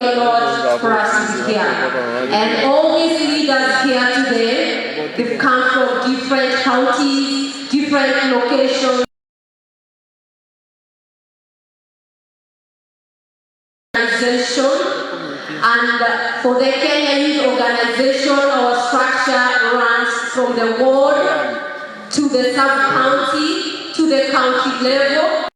Lord for us to be here. And all these leaders here today, they've come from different counties, different locations. And for the Kenya Youth Organization, our structure runs from the ward to the sub-county to the county level.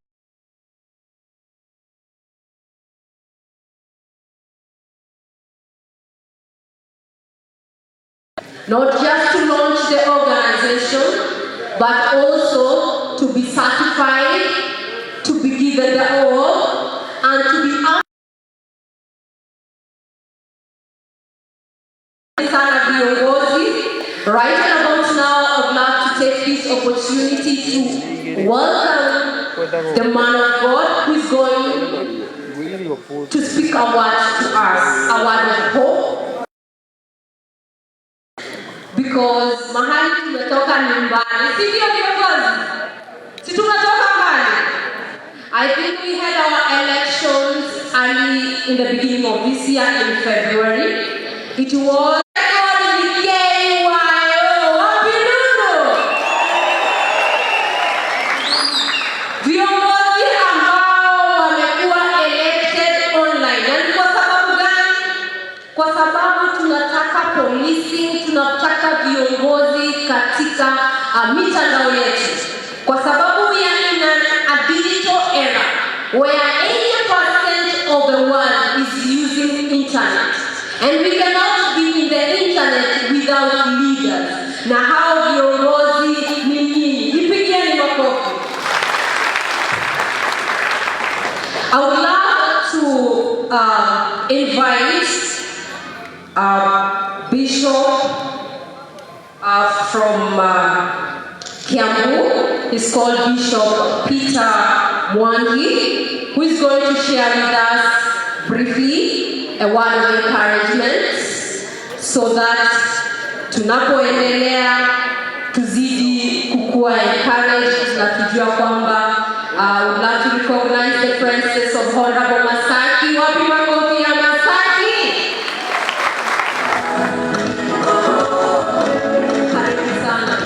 Not just to launch the organization, but also to be certified, to be given the award, and to be right about now. I'd love to take this opportunity to welcome the man of God who is going to speak a word to us, a word of hope. Because mahali tumetoka ni mbali, si ndio viongozi? Si tumetoka mbali. I think we had our elections early in the beginning of this year in February. It was viongozi ambao wamekuwa elected online. Na kwa sababu gani? Kwa sababu tunataka policing, tunataka viongozi katika mitandao yetu. Kwa sababu we are in a digital era where 80% of the world is using internet. And we cannot be in the internet without leaders. Na hao viongozi ni nini? Nipigieni makofi. I would love to invite Bishop from Kiambu. He's called Bishop Peter Mwangi, who is going to share with us briefly a word of encouragement so that tunapoendelea tuzidi kukua encouraged na kujua kwamba I would like to recognize the presence of Honorable Masaki. Wapi makofi ya Masaki? Karibu sana.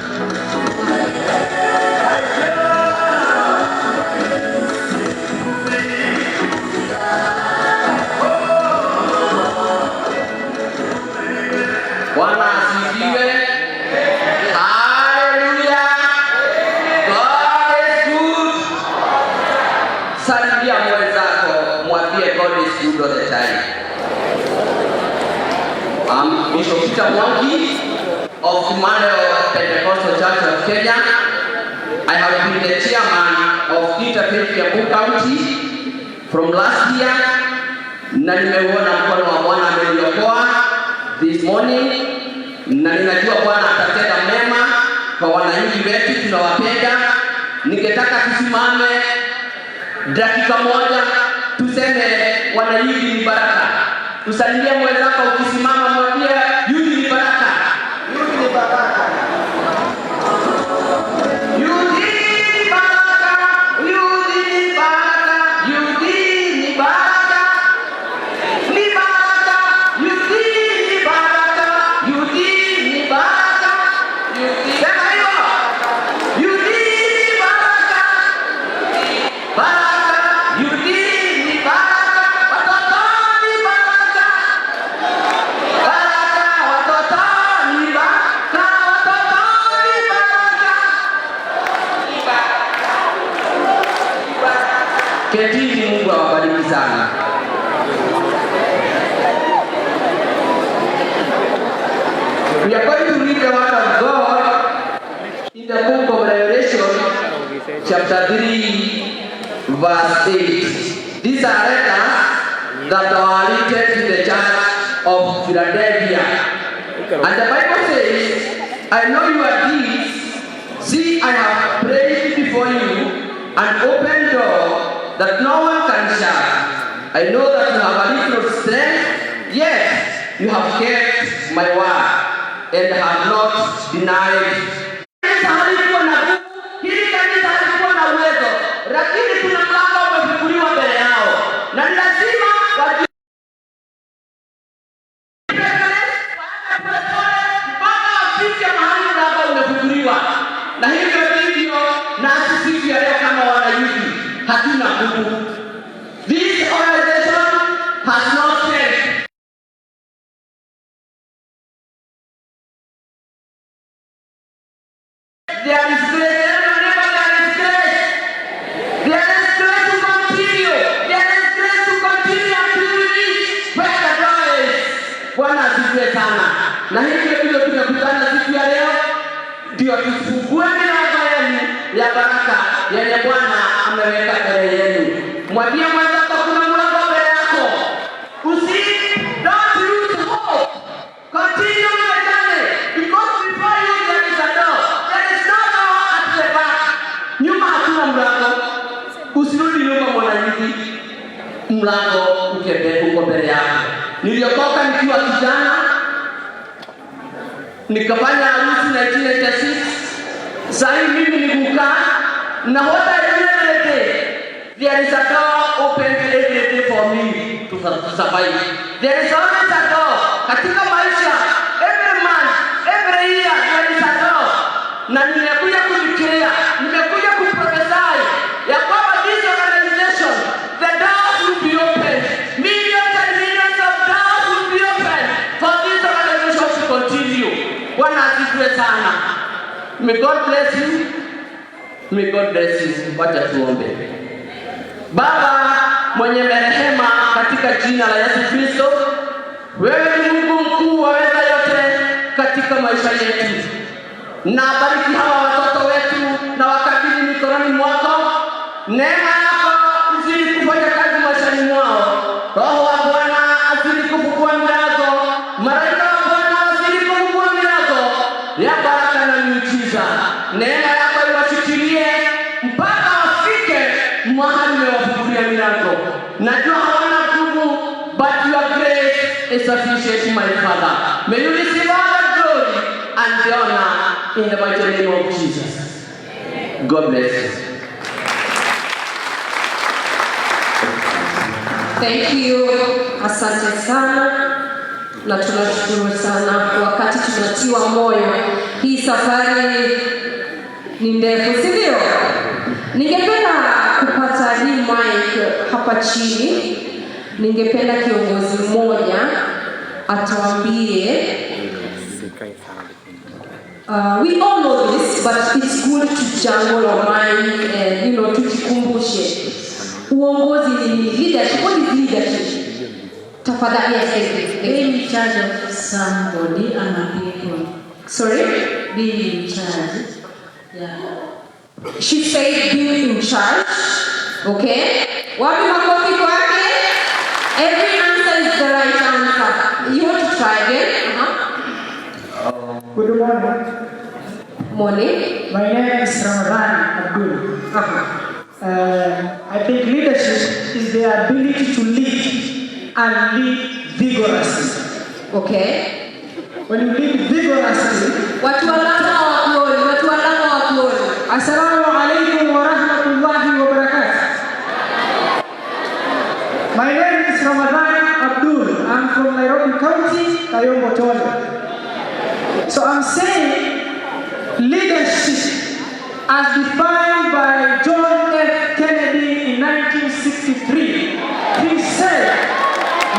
Bwana asifiwe. Salimia mwenzako, mwambie God is good all the time. I'm Bishop Peter Mwangi of Emmanuel Pentecostal Church of Kenya. I have been the chairman of Interfaith Kiambu County from last year. Na nimeuona mkono wa Bwana ameniokoa this morning. Na ninajua Bwana atatenda mema kwa wananchi wetu tunawapenda. Ningetaka tusimame dakika moja tuseme wananchi ni baraka. Usalimie mwenzako ukisimama mwambie yuti ni baraka. Yuti ni baraka. Yuti ni baraka. Yuti ni baraka. Yuti ni baraka. Ni baraka. Yuti ni baraka. Yuti ni baraka. Yuti ni baraka. Yuti ni baraka. Baraka. Ketini, Mungu awabariki sana. We are going to read the word of God in the book of Revelation, chapter 3, verse 8. These are letters that are written to the church of Philadelphia. And the Bible says, I know your deeds. See, I have placed before you an open door that no one can shut. I know that you have a little strength, yet you have kept my word and have not denied there is grace. Remember, there is grace. There is grace to continue. There is grace to continue until we reach where the door is. Bwana asifiwe sana. Na hivyo ndio tunakutana siku ya leo, ndio tufungue milango yenu ya baraka yenye Bwana ameweka mbele yenu. Mwambie mwenzako kuna mlango mbele yako. Don't lose hope. Continue with the journey, because before you there is a door. There is no door at the back. Nyuma hakuna mlango. Usirudi nyuma mwananchi. Mlango uko mbele yako. Niliokoka nikiwa kijana, nikafanya harusi 1986. Sasa mimi ni kukaa na hota every day. There is a door open every day for me to survive. There is always a door. Katika maisha, every month, every year, there is a door. Na nimekuja kudeclare, nimekuja kuprophesy ya kwamba this organization, the doors will be open. Millions and millions of doors will be open for this organization to continue. Bwana asifiwe sana. May God bless you. May God bless you. Wacha tuombe. Baba mwenye rehema, katika jina la Yesu Kristo, wewe ni Mungu mkuu waweza yote katika maisha yetu. Na bariki hawa watoto wetu na wakabidhi mikononi mwako. Neema yako izidi kufanya kazi maishani mwao. Roho wa Bwana azidi kufungua milango. Malaika wa Bwana azidi kufungua milango ya baraka na miujiza. Neema yako iwashikilie mpaka wafike mahali umewafungulia milango. Najua hawana nguvu, but your grace is sufficient, my Father. May you receive all the glory and the honor in the mighty name of Jesus. God bless you. Thank you. Asante sana. Na tunashukuru sana wakati tunatiwa moyo. Hii safari ni ndefu, si ndio? Ningependa kupata hii mic hapa chini. Ningependa kiongozi mmoja atuambie. We all know this, but it's good to jangle our mind and tujikumbushe. Uongozi ni leadership. What is leadership? Tafadhali, yes. Being in charge of somebody and a people. Sorry? Being in charge. Yeah. She said being in charge. Okay? Wapi makofi kwake? Every answer is the right answer. You want to try again? Good morning. Morning. My name is Ramadan Abdul. I think leadership is the ability to lead and lead vigorously. Okay. When you lead vigorously, Watu walama wakuoni. Assalamu alaikum wa rahmatullahi wa barakatuh. My name is Ramadan Abdul. I'm from Nairobi County, Kayombo Tole. So I'm saying leadership as defined by John F. Kennedy in 1963. He said,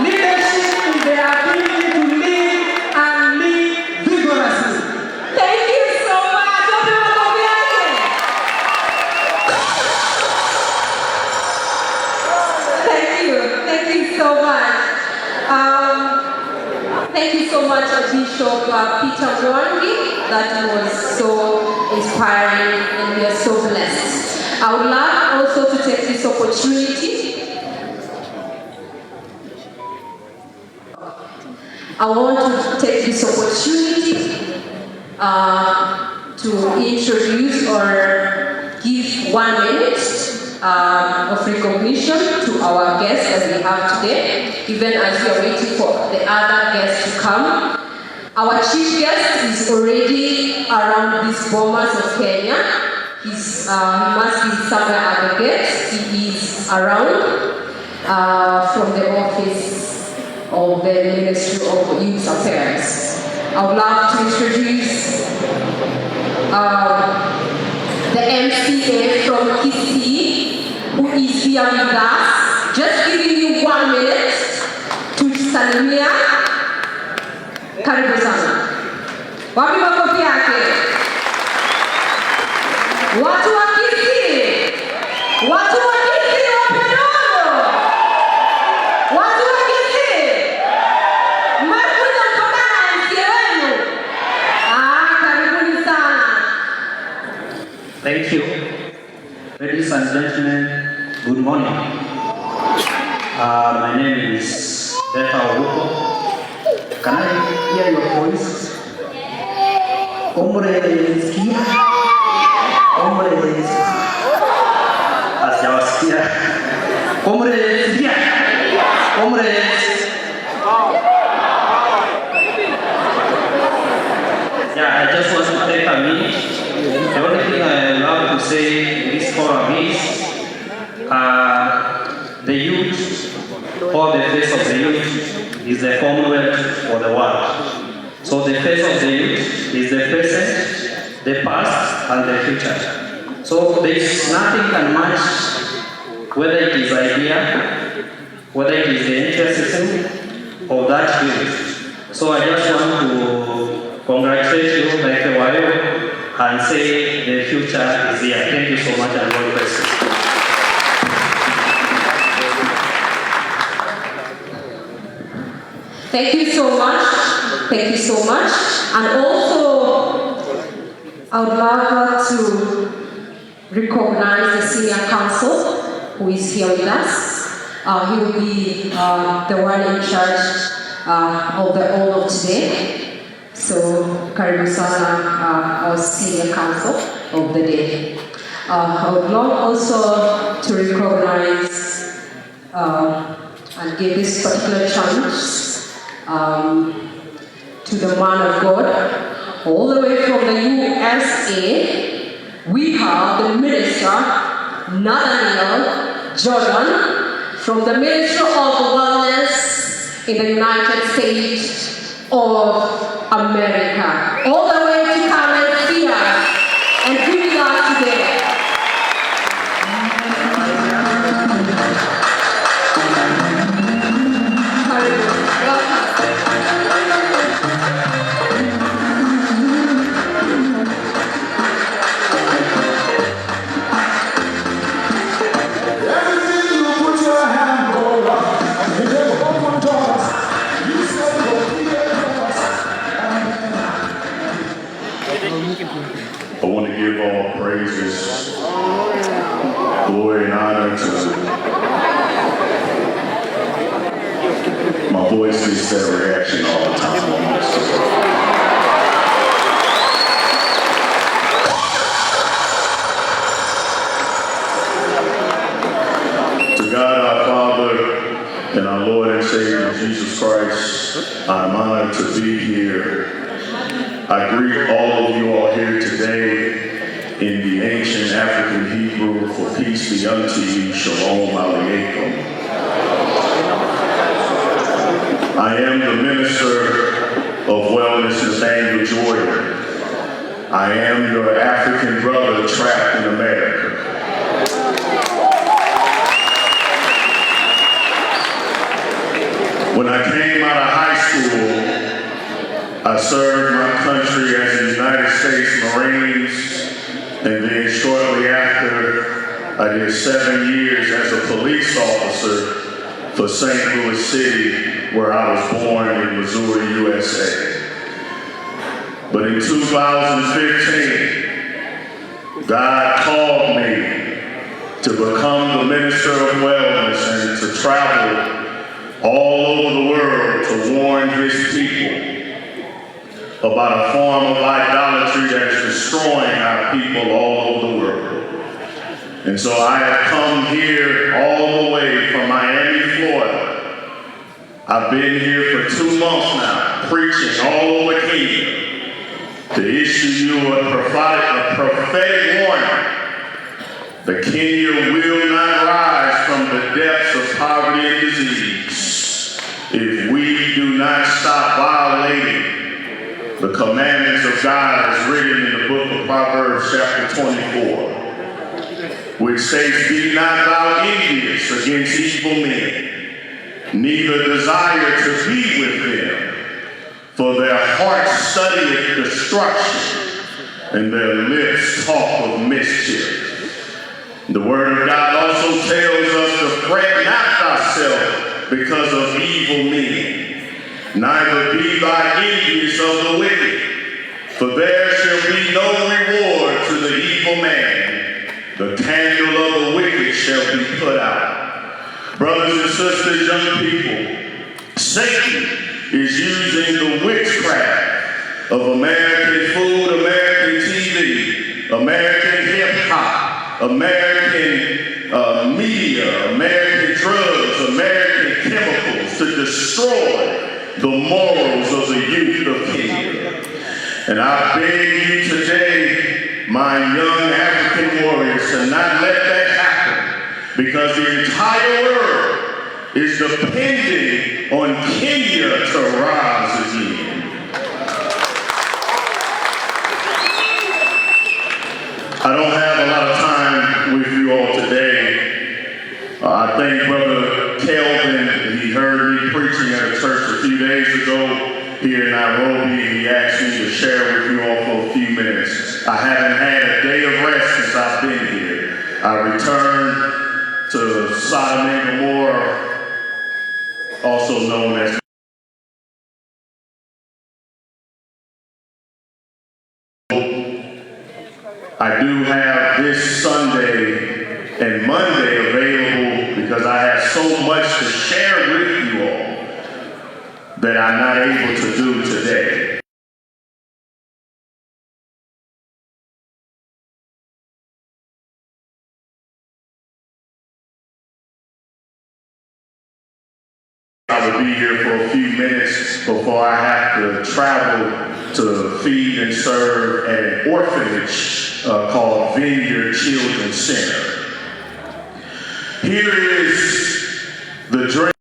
leadership is the ability to lead and lead vigorously. Thank you so much. Thank you so much. Thank you so much, Bishop Peter Mwangi. That was so inspiring and we are so blessed. I would love also to take this opportunity. I want to take this opportunity to introduce or give 1 minute of recognition to our guests that we have today, even as we are waiting for the other guests to come. Our chief guest is already around these bomas of Kenya. He must be somewhere at the gate. He is around from the office of the Ministry of Youth Affairs. I would love to introduce the MCA from Kisii, who is here with us. Just giving you 1 minute to salimia. Karibu sana. Wapi makofi yake? Watu wa Kisii, watu wa Kisii wapendao, watu wa Kisii, mmekuja kutoka na MC wenu. Karibuni sana. Thank you. Ladies and gentlemen, good morning. My name is ABABU. Can I hear your voice? Yeah, I just want to take a minute. The only thing I love to say in this forum is the youth, or the face of the youth, is the commonwealth for the world. So the face of the youth is the present, the past, and the future. So there is nothing can match whether it is idea, whether it is the interest system of that youth. So I just want to congratulate you like a while and say the future is here. Thank you so much and God bless you. Thank you so much. Thank you so much. And also, I would love to recognize the senior counsel who is here with us. He will be the one in charge of the all of today. So, karibu sana, our senior counsel of the day. I would love also to recognize and give this particular chance to the man of God, all the way from the USA. We have the minister, Nathaniel Jordan, from the Ministry of Wellness in the United States of America, all the way to come and see us and be with us today. I want to give all praises, glory, and honor to my voice gets that reaction all the time. To God our Father and our Lord and Savior Jesus Christ, I'm honored to be here. I greet all of you all here today in the ancient African Hebrew, for peace be unto you, shalom aleichem. I am the Minister of Wellness, Nathaniel Jordan. I am your African brother trapped in America. When I came out of high school, I served my country as the United States Marines, and then shortly after, I did 7 years as a police officer for St. Louis City, where I was born in Missouri, USA. But in 2015, God called me to become the Minister of Wellness and to travel all over the world to warn his people about a form of idolatry that is destroying our people all over the world. And so I have come here all the way from Miami, Florida. I've been here for 2 months now, preaching all over Kenya to issue you a prophetic warning that Kenya will not rise from the depths of poverty and disease if we do not stop violating the commandments of God as written in the book of Proverbs chapter 24, which states, "Be not thou envious against evil men, neither desire to be with them, for their hearts studieth destruction, and their lips talk of mischief." mischief. The word of God also tells us to fret not thyself because of evil men, neither be thou envious of the wicked, for there shall be no reward to the evil man. The candle of the wicked shall be put out. Brothers and sisters, young people, Satan is using the witchcraft of American food, American TV, American hip-hop, American media, American drugs, American chemicals to destroy the morals of the youth of Kenya. And I beg you today, my young African warriors, to not let that happen, because the entire world is depending on Kenya to rise again. I don't have a lot of time with you all today. I think Brother Kelvin, he heard me preaching at a church a few days ago here in Nairobi, and he asked me to share with you all for a few minutes. I haven't had a day of rest since I've been here. I returned to Sodom and Gomorrah, also known as I do have this Sunday and Monday available because I have so much to share with you all that I'm not able to do today. I will be here for a few minutes before I have to travel to feed and serve at an orphanage called Vineyard Children's Center. Here is the dream.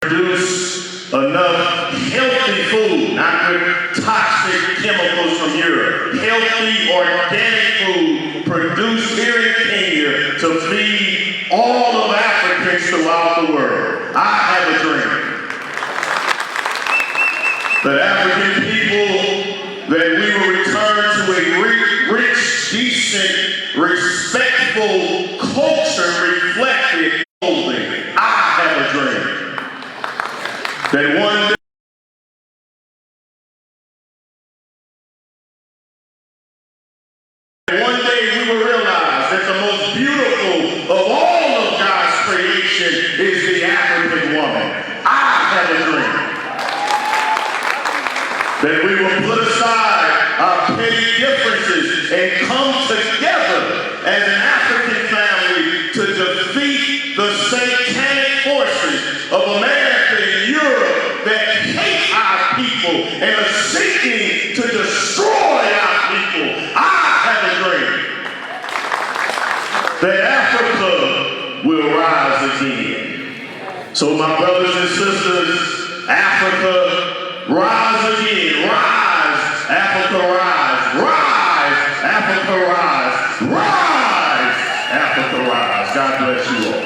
Produce enough healthy food, not with toxic chemicals from Europe. Healthy, organic food produced here in Kenya to feed all of Africans throughout the world. I have a dream that African people, that we will return to a rich, decent, respectful culture reflected clothing. I have a dream that one day we will realize that the most beautiful of all of God's creation is the African woman. I have a dream that we will put aside our petty differences and come together as an African family to defeat the satanic forces of America and Europe that hate our people and are seeking to destroy our people. I have a dream that Africa will rise again. So my brothers and sisters, Africa, rise again. Rise, Africa, rise. Rise, Africa, rise. Rise, Africa, rise. God bless you all.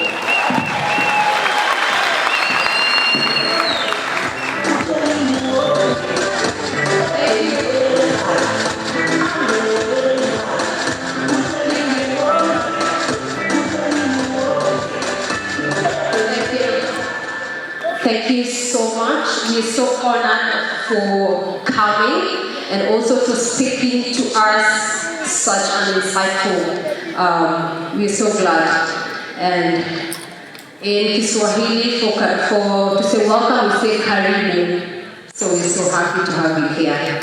Thank you so much. We're so honored for coming and also for speaking to us such an insightful. We're so glad. And in Kiswahili, to say welcome, we say karibu. So we're so happy to have you here.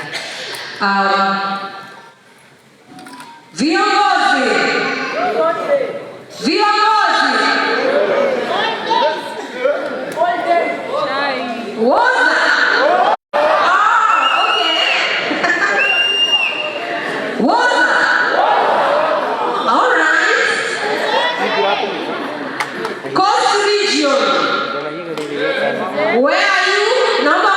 Viongozi! Water! Okay. Water! All right. Coast region. Where are you? Number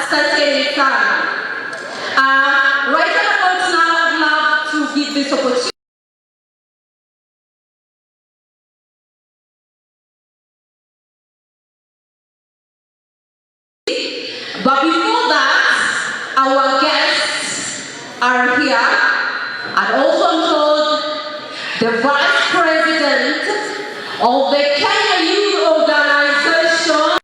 Asanteni sana. Right about now, I'd love to give this opportunity. But before that, our guests are here, and also I'm told the Vice President of the Kenya Youth Organization.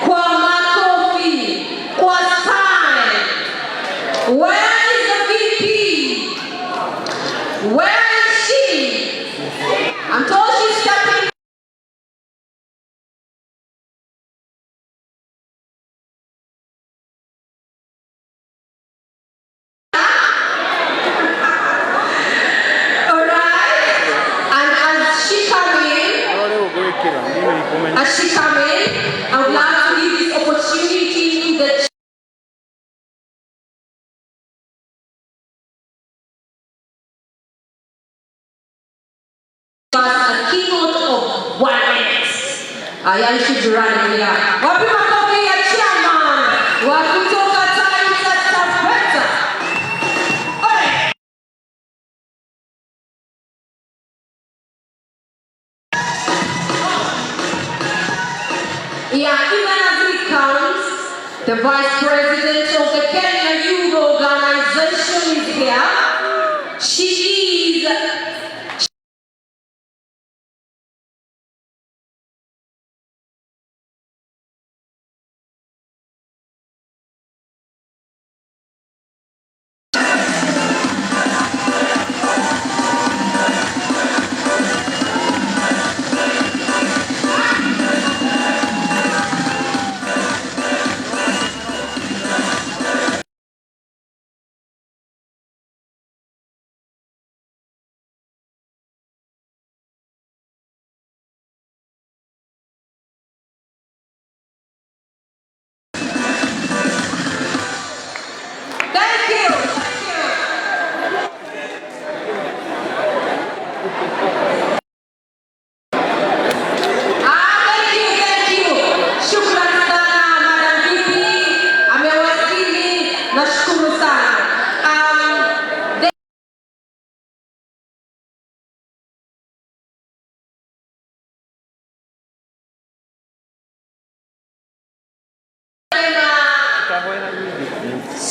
Kwa makofi, kwa time. Where is the VP? Where is she? I'm told she's stepping. Alright. And as she come in, I would like to give this opportunity to the a keynote of 1 minute. I should be running here. Wapi makofi ya chairman wa kutoka Taita Taveta. Oi! Yeah, even as it comes, the Vice President of the Kenya Youth Organization is here. She is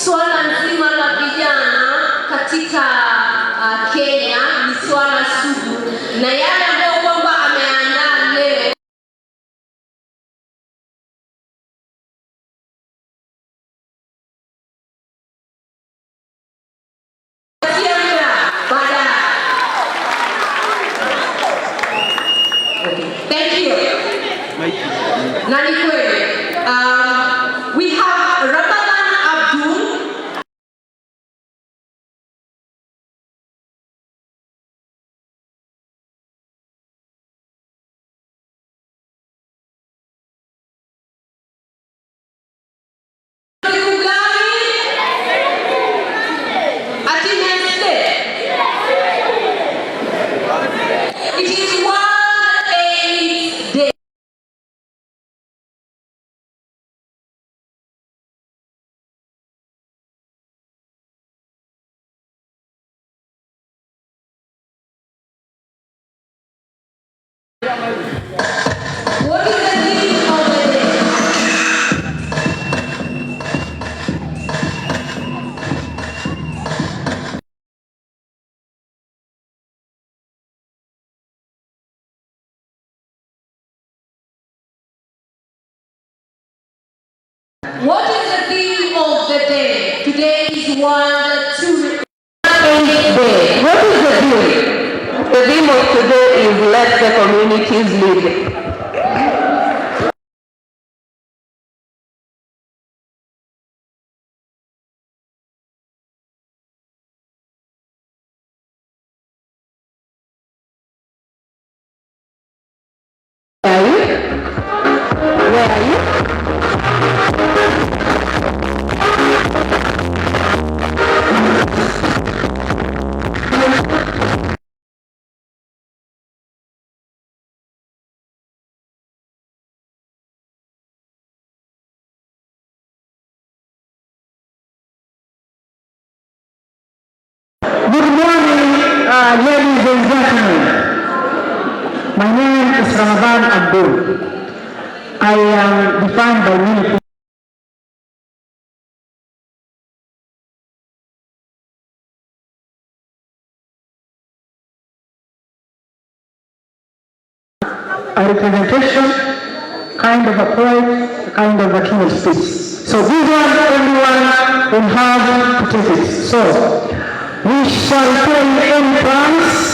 swala nzima la vijana katika Kenya ni swala sugu, na yale ambayo kwamba ameandaa leo Thank you. Na ni kweli. We have Ramadan Abdul. It is 1 day. What is the meaning of the day? What is the theme of the day? Today is 1-2 day. What is the theme? The theme of today is let the communities lead. Where are you? My name is Ramadan Abdul. I am defined by many a representation, kind of a poet, kind of a keynote speech. So this one, everyone will have to take it. So, we shall pay any price.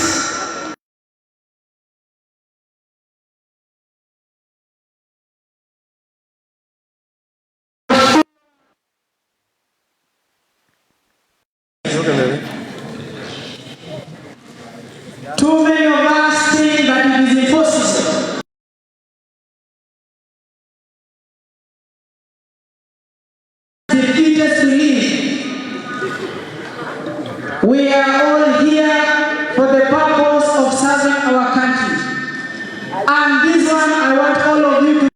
Too many of us think that it is impossible. Defeated to live. We are all here for the purpose of serving our country. And this one, I want all of you to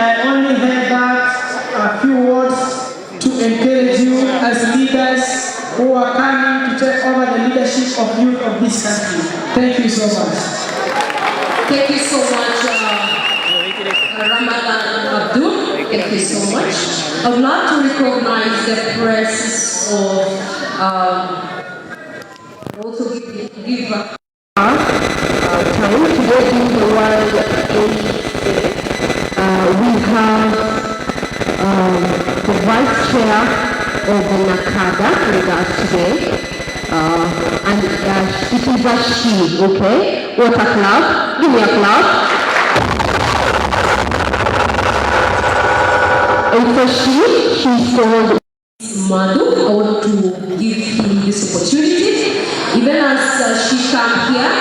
I only had a few words to encourage you as leaders who are coming to take over the leadership of youth of this country. Thank you so much. Thank you so much, Ramadan Abdul. Thank you so much. I would like to recognize the presence of also give time to go in the world AIDS. We have the vice chair of the NACADA with us today, and it is a she, okay? What a clap, give me a clap. It's a she's called Madhu. I want to give him this opportunity. Even as she comes here,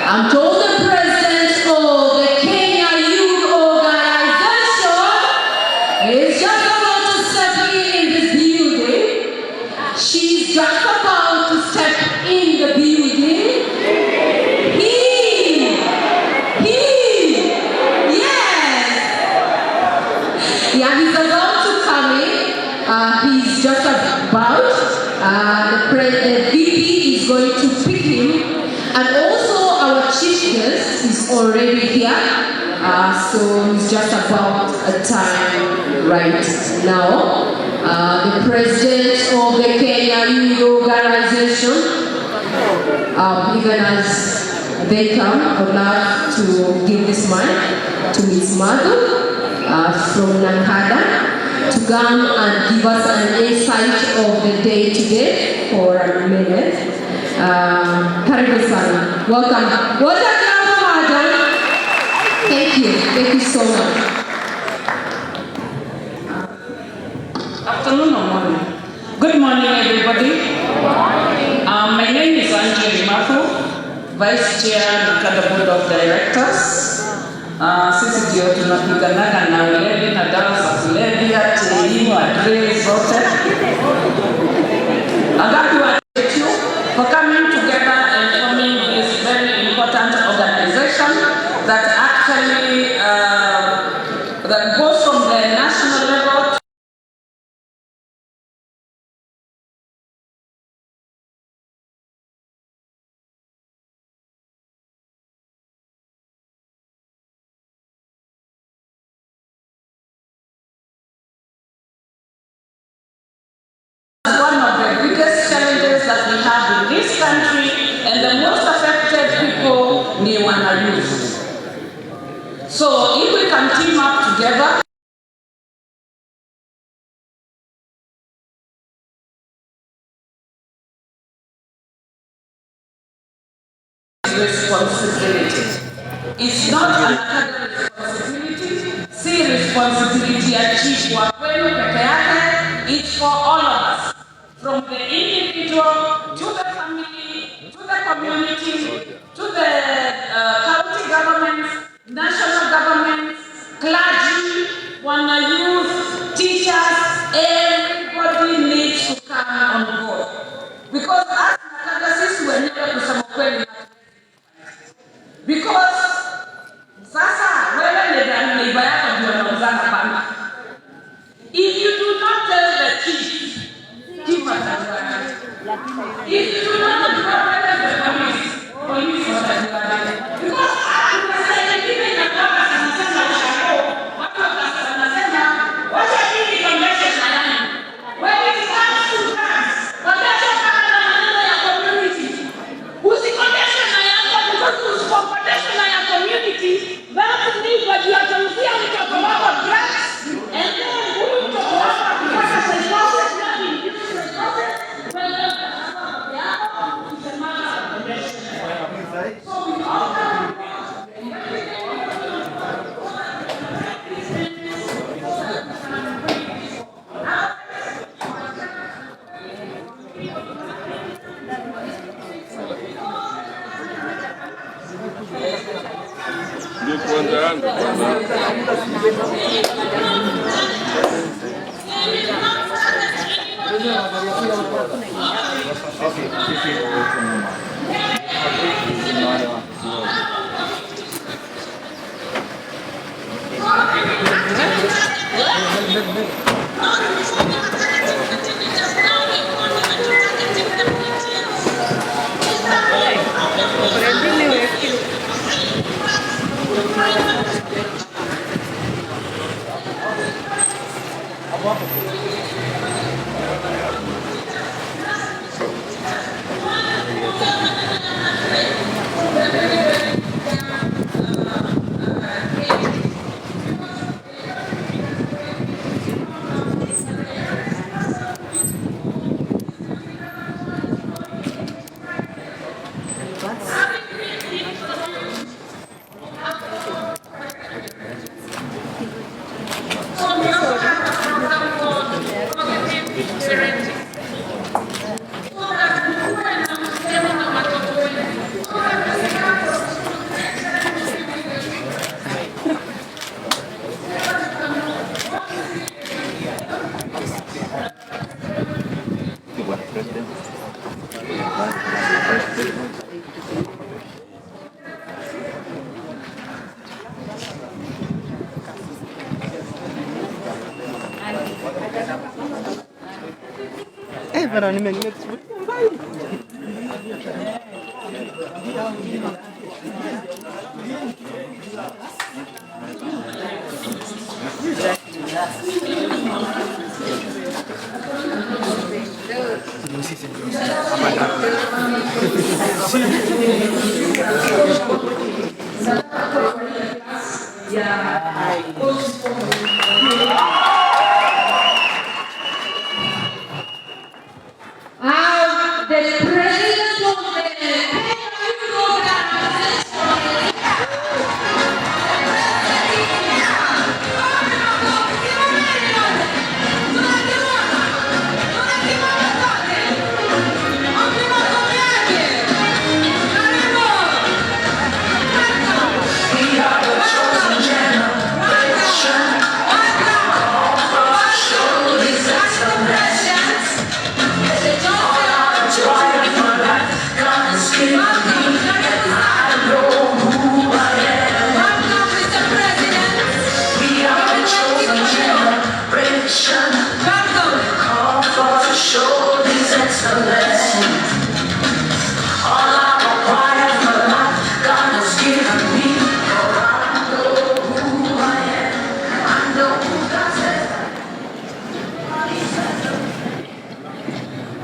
I'm told the president of the Kenya Youth Organization is just about to step in this building. She's just about to step in the building. Yeah, he's about to come in. He's just about. The VP is going to pick him, and also our chief guest is already here. So he's just about a time right now. The president of the Kenya Youth Organization, even as they come, I would like to give this mic to Ms. Madhu from NACADA to come and give us an insight of the day today for a minute. Karibu sana. Welcome. Welcome, madam. Thank you so much. Afternoon or morning? Good morning, everybody. My name is Angeli Matho, Vice Chair NACADA Board of Directors. Sisi ndio tunapiganaga na ulevi na dawa za kulevya, TAU, madre zote. I'd like to thank you for coming together and forming this very important organization that actually that goes from the national level And the most affected people ni wana youth. So if we can team up together, responsibility. It's not another responsibility. See responsibility achieved kwenu peke yake. It's for all of us. From the individual to the family, to the community, to the county governments, national governments, clergy, wana youth, teachers, everybody needs to come on board. Because as Nakada sisi wenyewe kusema kweli, because sasa wewe neighbor yako ndio unauzana pale. If you do not tell the chief atajua. If you do not tell the police watajua. Because tunasema hivi na kama tunasema ushago, watu wanasema wacha hii convention na yani. When it comes to drugs, watachoka na maneno ya community. Usiconvention na yako because usiconvention na ya community, that means that you are confusing mtoto wako drugs and then huyu mtoto wako akipata psychosis na Pero ni me the president of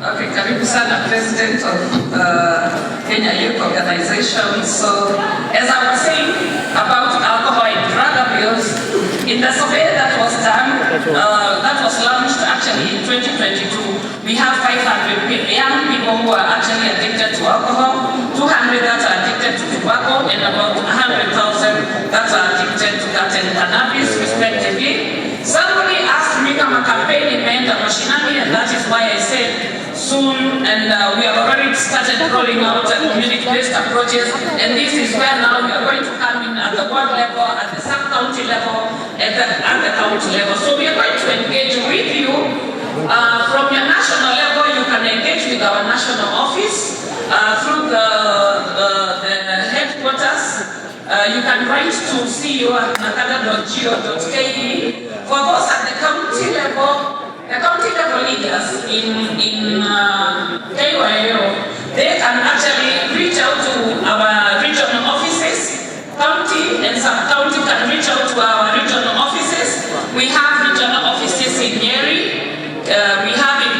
Okay, karibu officer and president of Kenya Youth Organization. So, as I was saying about alcohol and drug abuse, in the survey that was done, that was launched actually in 2022, we have 500 young people who are actually addicted to alcohol, 200 that are addicted to tobacco, and about 100,000 that are addicted to that and cannabis, respectively. Somebody asked me kama campaign imeenda mashinani, and that is why I said soon, and we have already started rolling out community-based approaches, and this is where now we are going to come in at the ward level, at the sub-county level, and at the county level. So we are going to engage with you. From your national level, you can engage with our national office through the headquarters. You can write to ceo@nakada.go.ke. For those at the county level leaders in KYO, they can actually reach out to our regional offices. County and sub-county can reach out to our regional offices. We have regional offices in Nyeri, we have it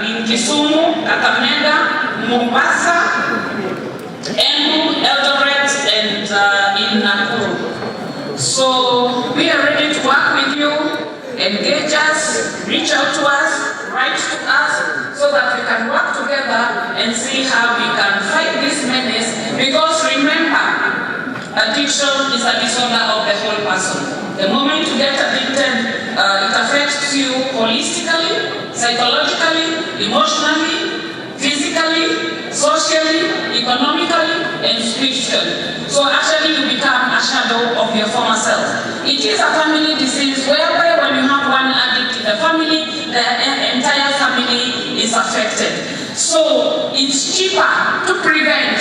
in Kisumu, Kakamega, Mombasa, Embu, Eldoret, and in Nakuru. So we are ready to work with you, engage us, reach out to us, write to us, so that we can work together and see how we can fight this menace. Because remember, addiction is a disorder of the whole person. The moment you get addicted, it affects you holistically, psychologically, emotionally, physically, socially, economically, and spiritually. So actually you become a shadow of your former self. It is a family disease whereby when you have one addict in the family, the entire family is affected. So it's cheaper to prevent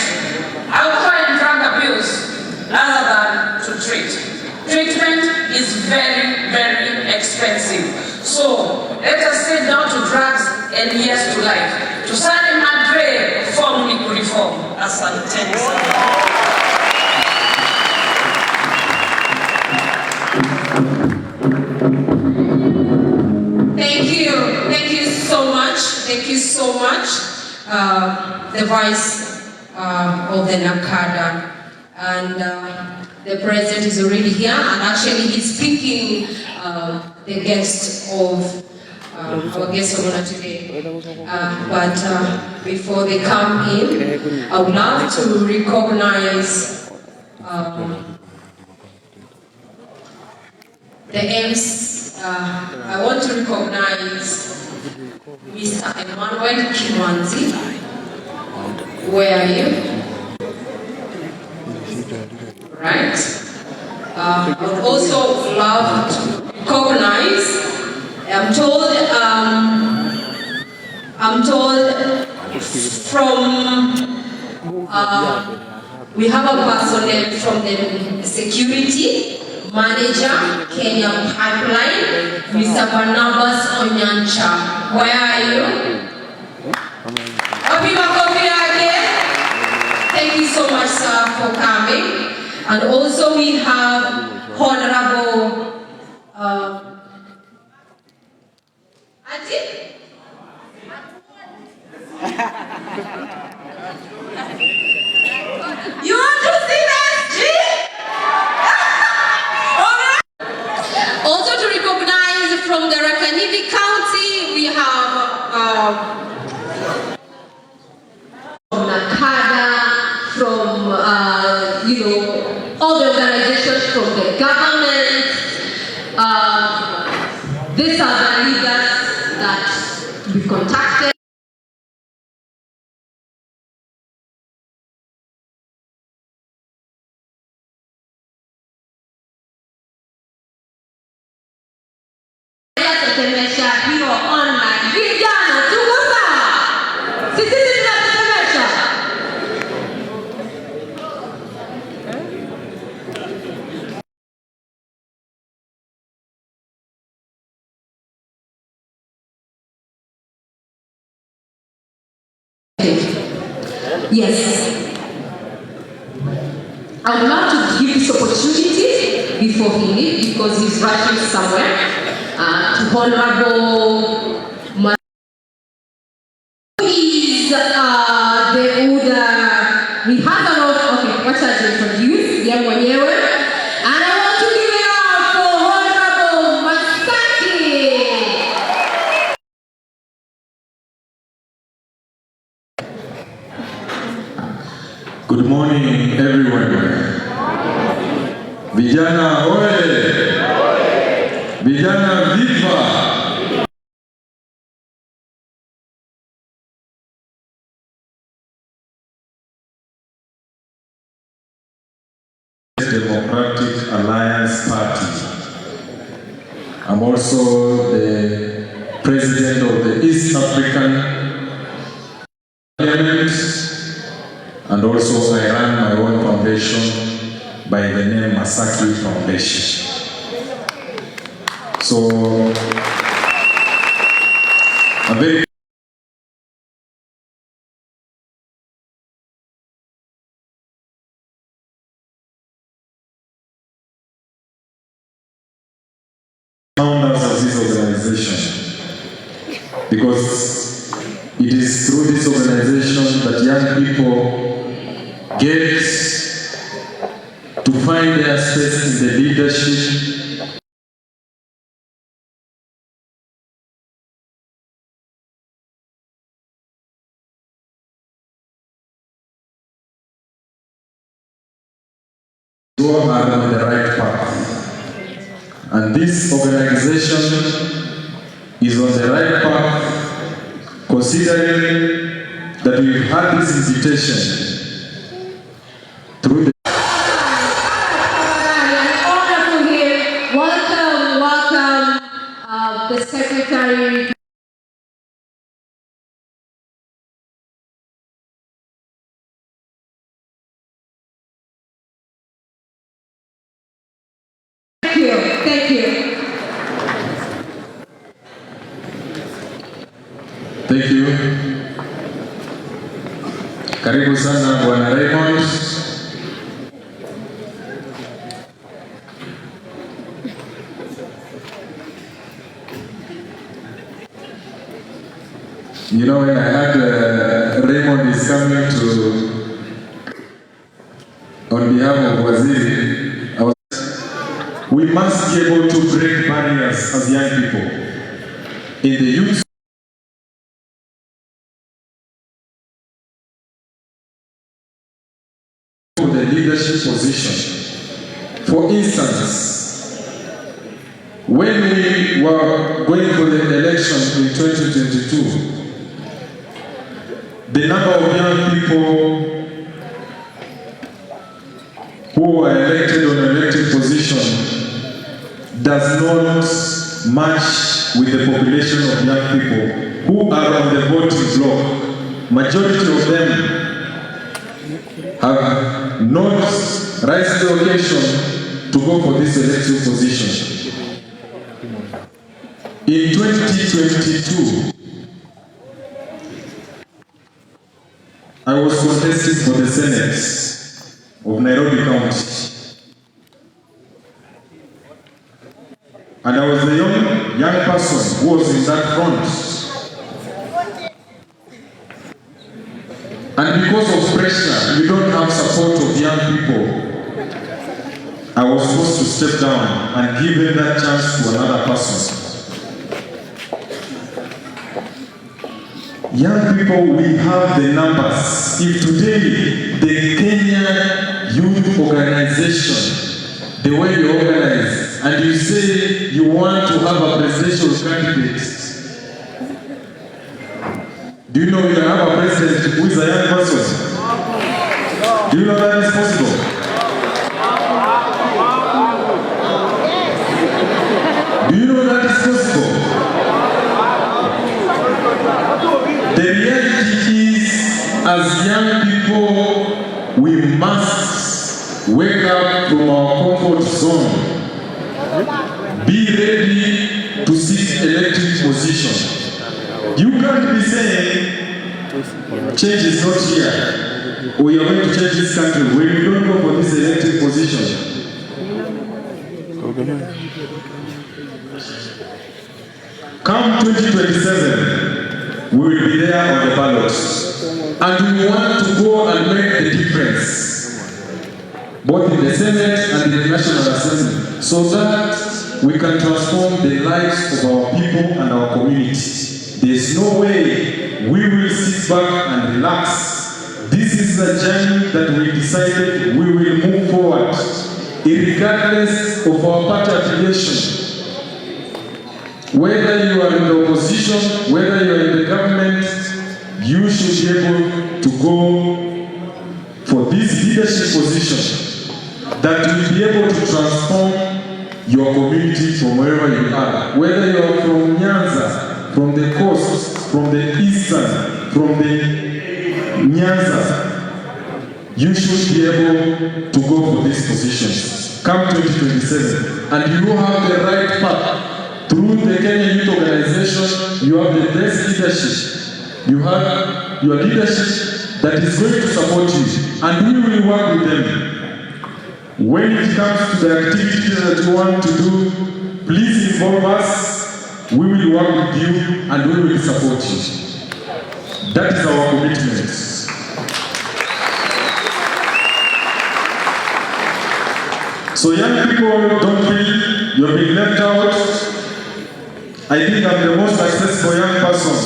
alcohol and drug abuse rather than to treat. Treatment is very, very expensive. So let us say no to drugs and yes to life. Tusale madre form ni kureform. Asante sana. Thank you so much. Thank you so much, the Vice of the NACADA. And the President is already here, and actually he's speaking the guest of our guest of honor today. But before they come in, I would love to recognize the M's. I want to recognize Mr. Emmanuel Kimanzi. Where are you? Right. I would also love to recognize. I'm told from we have a person from the security manager, Kenya Pipeline, Mr. Barnabas Onyancha. Where are you? Thank you so much, sir, for coming. And also we have Honorable Auntie? You want to see that, G? Also to recognize from the Rakanivi County, we have NACADA, from all the organizations from the government. These are the leaders that we contacted. Yes. I would love to give this opportunity before he leaves, because he's rushing somewhere, to Honorable morning, everyone. Vijana oye! Vijana viva! Democratic Alliance Party. I'm also the president of the East African Parliament, and also I run my own foundation by the name Masaki Foundation. So I'm very founders of this organization, because it is through this organization that young people get to find their space in the leadership who are on the right path. And this organization is on the right path, considering that we've had this invitation through the Welcome, the Secretary. Thank you. Thank you. Karibu sana Bwana Raymond. You know, when I heard Raymond is coming to, on behalf of Waziri, I was, we must be able to break barriers as young people in the youth. For the leadership position. For instance, when we were going for the election in 2022, the number of young people who were elected on elected position does not match with the population of young people who are on the voting block. Majority of them have not raised the occasion to go for this elective position. In 2022, I was contesting for the Senate of Nairobi County. And I was the young person who was in that front. And because of pressure, we don't have support of young people. I was forced to step down and give them that chance to another person. Young people, we have the numbers. If today the Kenya Youth Organization, the way you organize, and you say you want to have a presidential candidate, do you know we can have a president who is a young person? Do you know that is possible? Do you know that is possible? The reality is, as young people, we must wake up from our comfort zone. Be ready to seek elected position. You can't be saying change is not here, or you are going to change this country when you don't go for this elected position. Come 2027, we will be there on the ballot, and we want to go and make a difference, both in the Senate and in the National Assembly, so that we can transform the lives of our people and our community. There is no way we will sit back and relax. This is a journey that we decided we will move forward, regardless of our party affiliation. Whether you are in the opposition, whether you are in the government, you should be able to go for this leadership position that will be able to transform your community from wherever you are. Whether you are from Nyanza, from the coast, from the eastern, from the Nyanza, you should be able to go for these positions. Come 2027, and you have the right path. Through the Kenya Youth Organization, you have the best leadership. You have your leadership that is going to support you, and we will work with them. When it comes to the activities that you want to do, please involve us. We will work with you and we will support you. That is our commitment. So young people, don't feel you're being left out. I think I'm the most successful young person.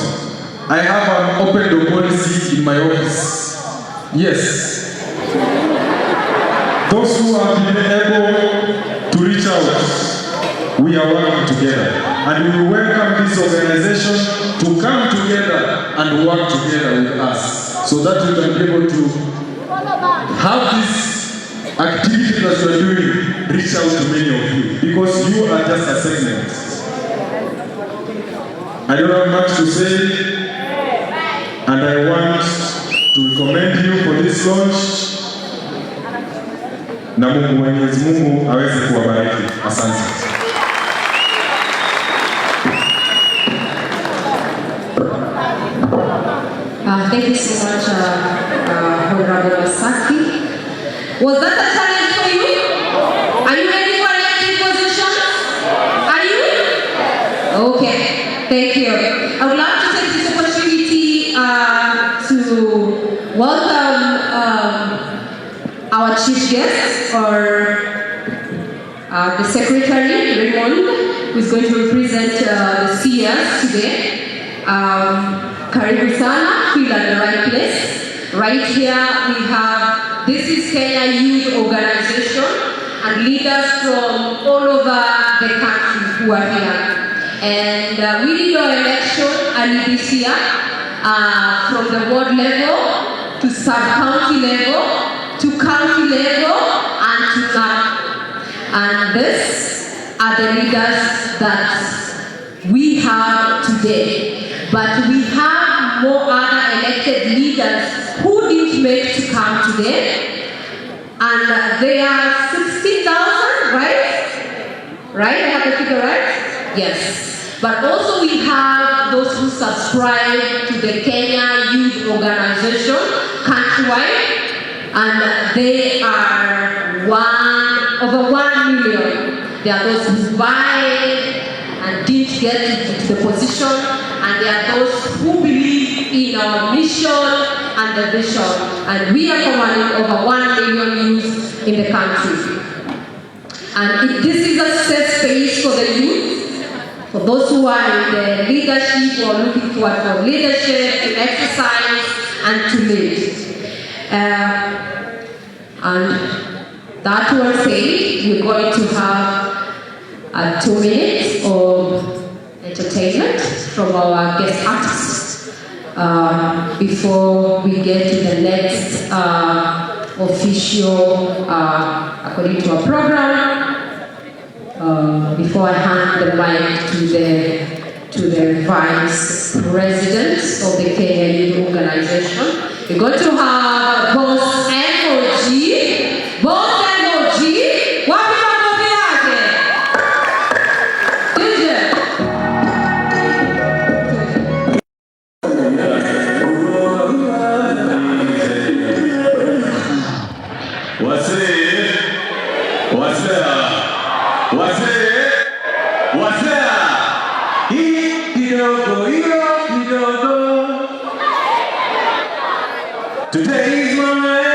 I have an open door policy in my office. Yes. Those who have been able to reach out, we are working together. And we welcome this organization to come together and work together with us so that we can be able to have this activity that we are doing reach out to many of you, because you are just a segment. I don't have much to say, and I want to commend you for this launch. Na Mungu Mwenyezi Mungu aweze kuwabariki. Asante. Thank you so much, Honorable Masaki. Was that a challenge for you? Are you ready for elected positions? Are you? Okay. Thank you. I would like to take this opportunity to welcome our chief guest, or the secretary, Raymond, who is going to represent the CS today. Karibu sana, feel at the right place. Right here we have, this is Kenya Youth Organization, and leaders from all over the country who are here. And we did our election early this year, from the ward level to sub-county level to county level and to NAMWAMBA. And these are the leaders that we have today. But we have more other elected leaders who didn't make to come today. And they are 16,000, right? Right? I have the figure right? Yes. But also we have those who subscribe to the Kenya Youth Organization countrywide, and they are over 1 million. There are those who vied and didn't get to the position, and there are those who believe in our mission and the vision. And we are commanding over 1 million youth in the country. And this is a safe space for the youth, for those who are in the leadership or looking forward for leadership, to exercise and to lead. And that was said, we're going to have 2 minutes of entertainment from our guest artists before we get to the next official, according to our program. Before I hand the mic to the Vice President of the Kenya Youth Organization, we're going to have Boss MOG. Boss MOG, wapi makofi yake? DJ. Today is my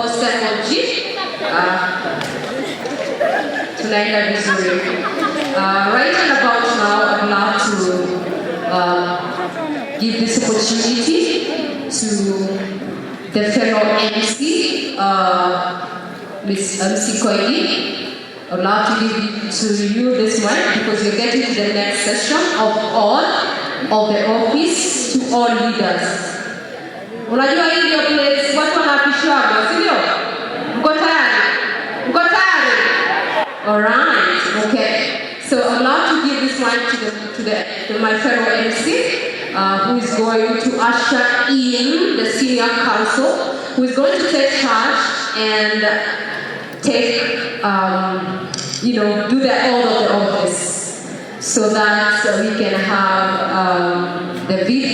psychology. Tunaenda vizuri. Right and about now, I'd love to give this opportunity to the fellow MC, Miss MC Koigi. I'd love to give to you this mic because you're getting to the next session of all of the office to all leaders. Unajua hii ndio place watu wanapishwa, si ndio? Mko tayari? Mko tayari? All right. Okay. So I'd love to give this mic to my fellow MC, who is going to usher in the senior council, who is going to take charge and take, do the all of the office, so that we can have the VP,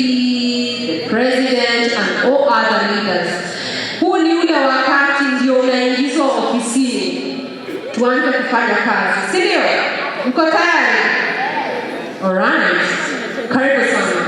the president, and all other leaders. Huu ni ule wakati ndio unaingizwa ofisini, tuanze kufanya kazi, si ndio? Mko tayari? All right. Karibu sana.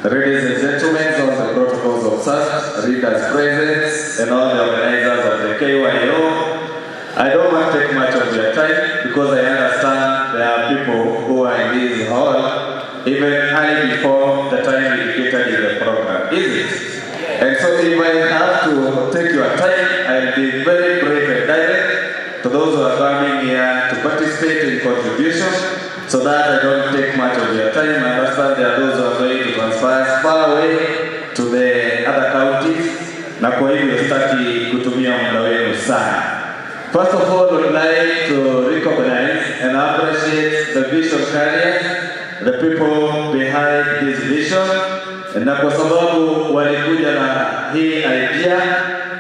Ladies and gentlemen, on the protocols observed, leaders present, and all the organizers of the KYO, I don't want to take much of your time because I understand there are people who are in this hall even early before the time indicated in the program, is it? And so if I have to take your time, I'll be very brief and direct to those who are coming here to participate in contribution, so that I don't take much of your time. I understand there are those who are going to transfer far away to the other counties, na kwa hivyo sitaki kutumia muda wenu sana. First of all, I would like to recognize and appreciate the vision carriers, the people behind this vision, na kwa sababu walikuja na hii idea,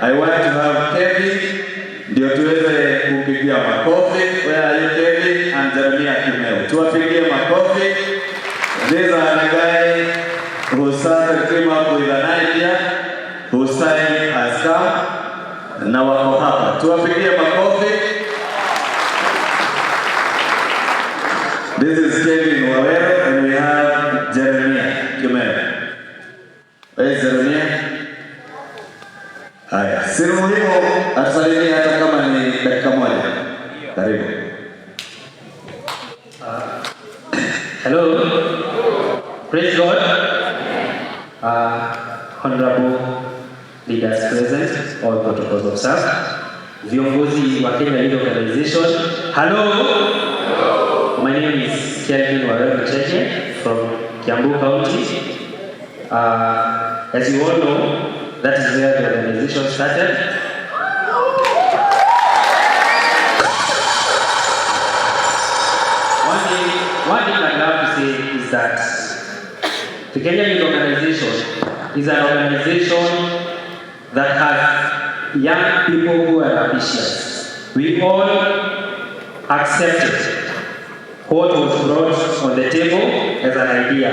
I want to have Kevin ndio tuweze kupigia makofi. Where are you, Kevin and Jeremiah Kimeo? Tuwapigie makofi. These are the guy who started came up with an idea, whose time has come. Na wako hapa. Tuwapigie makofi. This is Kevin Wawero and we have Jeremiah Kimeo. Where is Jeremiah? Haya, si muhimu atusalimie hata kama ni dakika moja. Karibu. Hello. Praise God. Honorable leaders present, all protocols observed. Viongozi wa Kenya Youth Organization. Hello. My name is Kelvin Warren from Kiambu County. As you all know, that is where the organization started. One thing I'd love to say is that the Kenya Youth Organization is an organization that has young people who are ambitious. We all accepted what was brought on the table as an idea.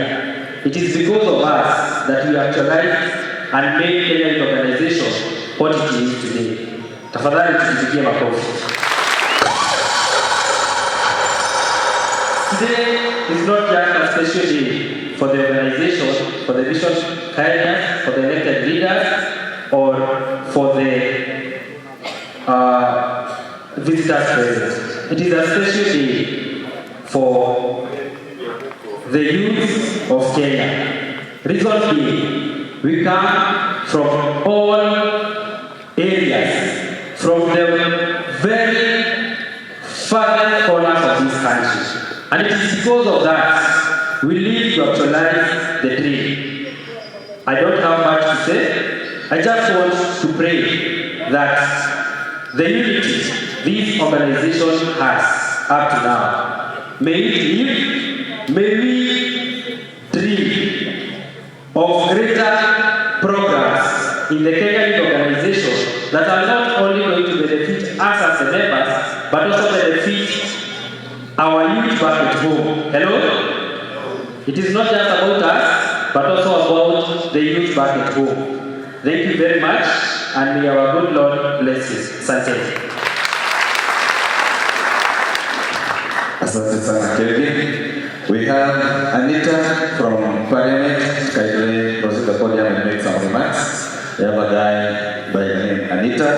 It is because of us that we actualized and made Kenya Youth Organization what it is today. Tafadhali tujipigie makofi. Today is not just a special day for the organization, for the vision carriers, for the elected leaders, or for the visitors present. It is a special day for the youth of Kenya. Reason being, we come from all areas, from the very farthest corners of this country. And it is because of that we live to actualize the dream. I don't have much to say, I just want to pray that the unity this organization has up to now, may it live, may we dream of greater programs in the Kenya organization that are not only going to benefit us as the members, but also benefit our youth back at home. Hello? It is not just about us, but also about the youth back at home. Thank you very much, and may our good Lord bless you. Asante. Asante sana Kevin. We have Anita from Parliament. Kindly proceed to the podium and make some remarks. We have a guy by the name Anita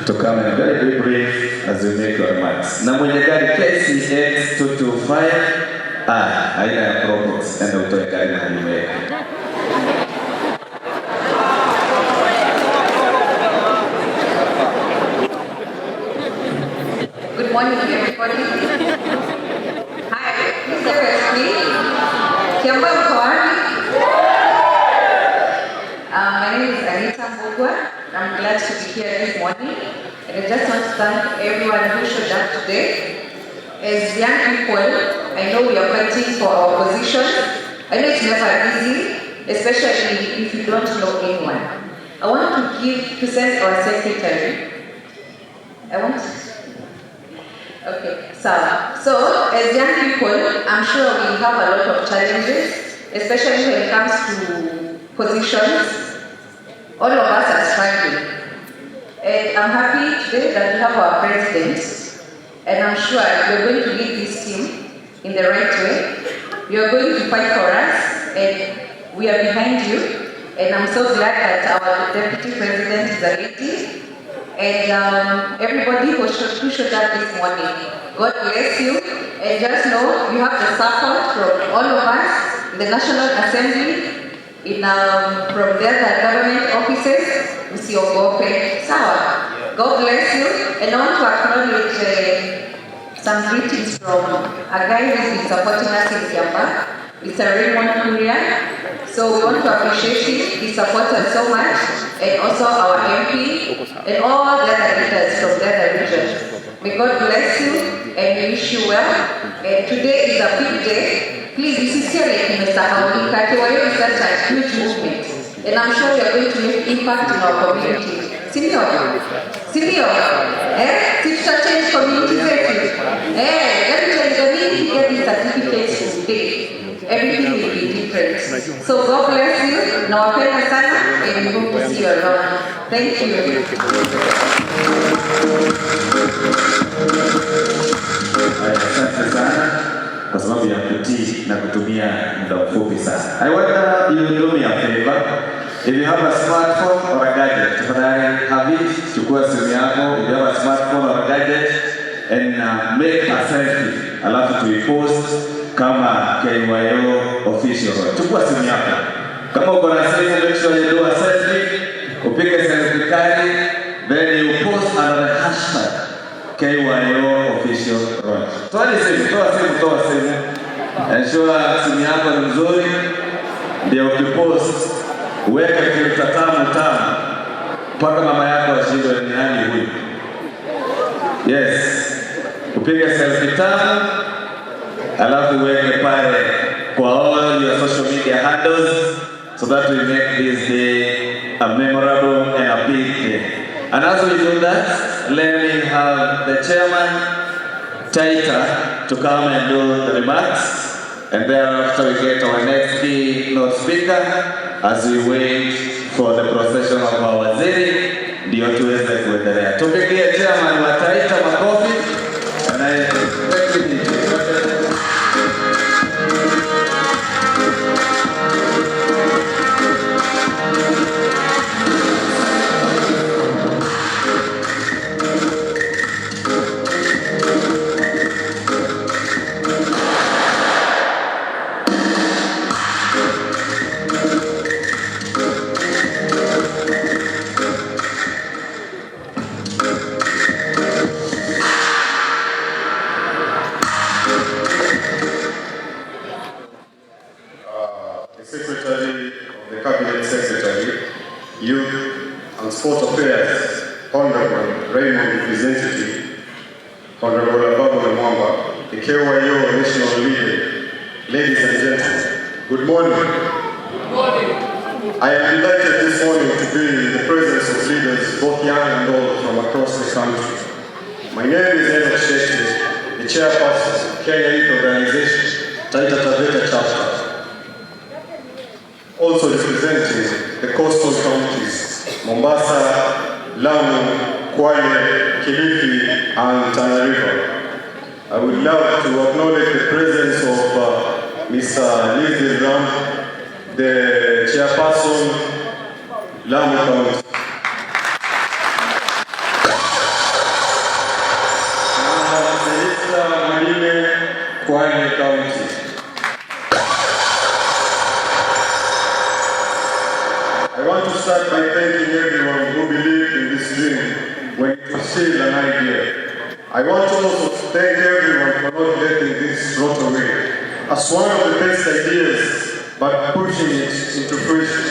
to come and very brief as you make your remarks. Na mwenye gari KCX 225 aina ya Probox, enda utoe gari na nimeweka. Good morning, everybody. Hi, Mr. President. Kiamba mkoani. My name is Anita Mbugwa. I'm glad to be here this morning. And I just want to thank everyone who showed up today. As young people, I know we are fighting for our positions. I know it's never easy, especially if you don't know anyone. I want to present our secretary. Okay, so as young people, I'm sure we have a lot of challenges, especially when it comes to positions. All of us are struggling. And I'm happy today that we have our president, and I'm sure we're going to lead this team in the right way. You're going to fight for us, and we are behind you. And I'm so glad that our deputy president is a lady. And everybody who showed up this morning, God bless you. And just know you have the support from all of us in the National Assembly, from the other government offices. Usiogope. Sawa. God bless you. And I want to acknowledge some greetings from a guy who has been supporting us in Kiamba. Mr. Raymond Kuria. So we want to appreciate him. He supports us so much. And also our MP and all the other leaders from the other region. May God bless you and we wish you well. And today is a big day. Please, this is Mr. Hauni Katiwayo is such a huge movement. And I'm sure we are going to make impact in our community. Senior? To change community safety. Let me tell you, the minute you get these certificates today, everything will be different. So God bless you. Now I sana and we hope to see you around. Thank you. Asante sana kwa sababu ya kutii na kutumia muda mfupi sana. I wonder you do me a favor. If you have a smartphone or a gadget, tafadhali have it, chukua simu yako. If you have a smartphone or a gadget and make a selfie, alafu tuipost kama KYO official. Chukua simu yako. Kama uko na simu, make sure you do a selfie. Upige selfie kali, then you post under the hashtag KYO official launch. Toa simu. Ensure simu yako ni nzuri. Ndio ukipost, weka filter tamu mpaka mama yako ashindwe ni nani huyu. Yes. Upige selfie tamu. Alafu weke pale kwa all your social media handles so that we make this day a memorable and a big day. And as we do that, let me have the chairman, Taita, to come and do the remarks. And thereafter we get our next keynote speaker as we wait for the procession of our waziri ndio tuweze kuendelea. Tupigie chairman wa Taita makofi. And I thank you. Sport Affairs, Honorable Raymond Representative, Honorable ABABU NAMWAMBA, the KYO National Leader, ladies and gentlemen, good morning. Good morning. I am delighted this morning to be in the presence of leaders, both young and old, from across the country. My name is Enoch Shete, the chairperson of Kenya Youth Organization, Taita Taveta Chapter. Also representing the coastal counties, Mombasa, Lamu, Kwale, Kilifi, and Tana River. I would love to acknowledge the presence of Mr. Liz Ram, the chairperson, Lamu County. Kwale County. I want to start by thanking everyone who believed in this dream when it was still an idea. I want to also thank everyone for not letting this rot away as one of the best ideas, but pushing it into fruition.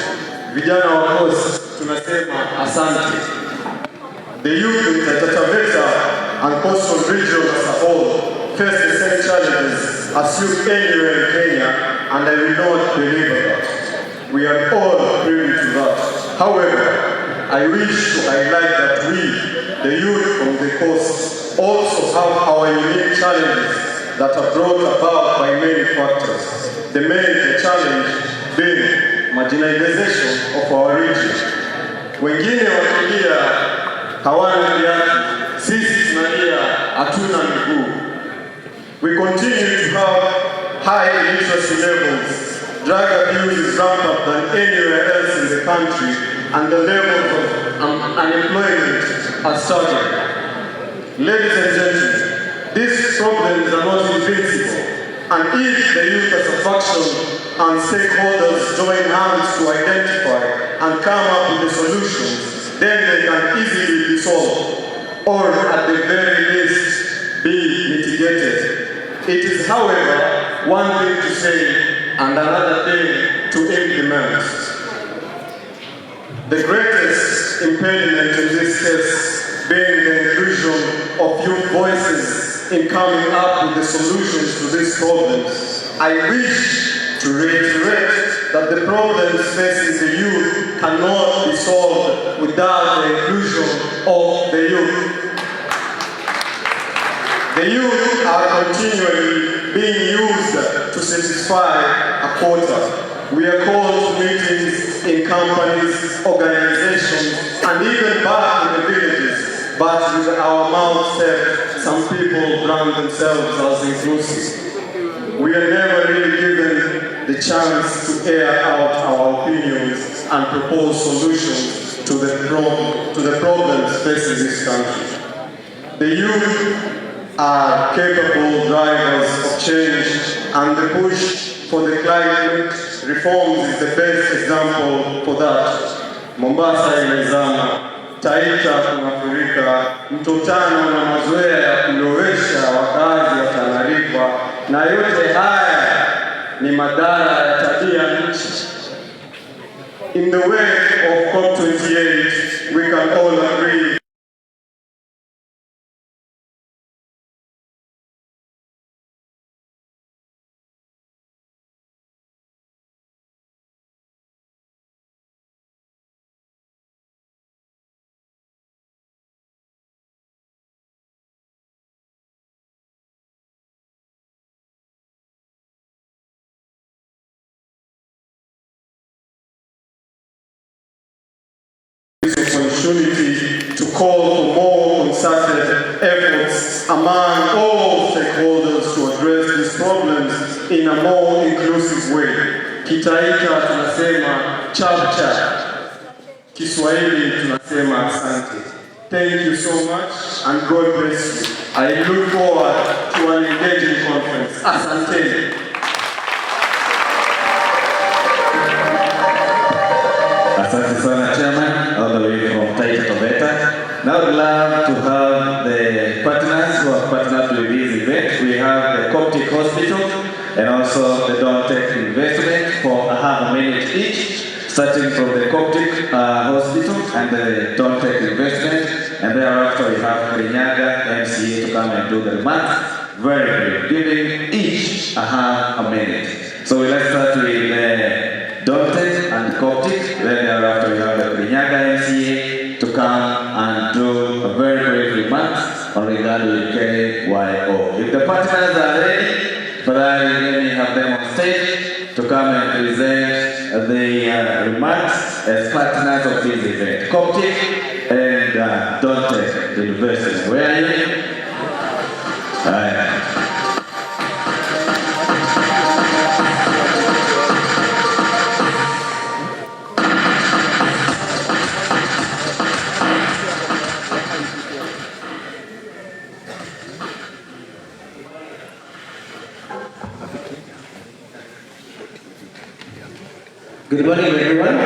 Vijana wa Coast tunasema asante. The youth in Taita Taveta and coastal region as a whole face the same challenges as youth anywhere in Kenya, and I will not belabor that. We are all privy to that. However, I wish to highlight that we, the youth from the coast, also have our unique challenges that are brought about by many factors. The main challenge being marginalization of our region. Wengine wakilia hawana viatu, sisi tunalia hatuna miguu. We continue to have high illiteracy levels. Drug abuse is rampant than anywhere else in the country, and the level of unemployment has started. Ladies and gentlemen, these problems are not invincible, and if the youth as a faction and stakeholders join hands to identify and come up with the solutions, then they can easily be solved, or at the very least, be mitigated. It is, however, one thing to say and another thing to implement. The greatest impediment in this case being the inclusion of youth voices in coming up with the solutions to these problems. I wish to reiterate that the problems facing the youth cannot be solved without the inclusion of the youth. The youth are continually being used to satisfy a quota. We are called to meetings in companies, organizations, and even back in the villages. But with our mouths set, some people brand themselves as inclusive. We are never really given the chance to air out our opinions and propose solutions to the problems facing this country. The youth are capable drivers of change, and the push for the climate reforms is the best example for that. Mombasa imezama, Taita kunafurika, mtotano na mazoea ya kulowesha wakazi wa Tana River, na yote haya ni madhara ya tabia nchi. In the wake of COP28, we can all agree opportunity to call for more concerted efforts among all stakeholders to address these problems in a more inclusive way. Kitaita tunasema chapcha, Kiswahili tunasema asante. Thank you so much and God bless you. I look forward to an engaging conference. Asante. Asante sana, Chairman, all the way from Taita Taveta. Now we'd love to have the partners who have partnered with this event. We have the Coptic Hospital and also the Don't Take Investment for a half a minute each. starting from the Coptic Hospital and the Toltec Investment, and thereafter we have Kirinyaga MCA to come and do the remarks. Very good, giving each a minute. So let's start with Toltec and Coptic, then thereafter we have the Kirinyaga MCA to come and do a very brief remarks on regarding KYO. If the partners are ready, for that let me have them on stage to come and present the remarks as partners of this event. Coptic and Toltec University. Where are you? Good morning, everyone.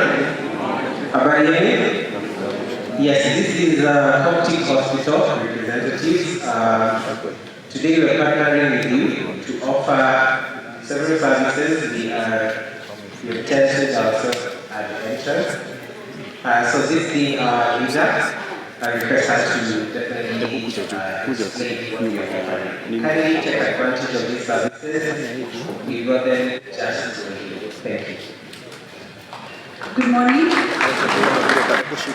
Abari. Yes, this is Coptic Hospital representatives. Today we are partnering with you to offer several services. We have tested ourselves at the entrance. So this being our leader, I request her to definitely explain what we are offering. Kindly take advantage of these services. We got them just for you. Thank you. Good morning.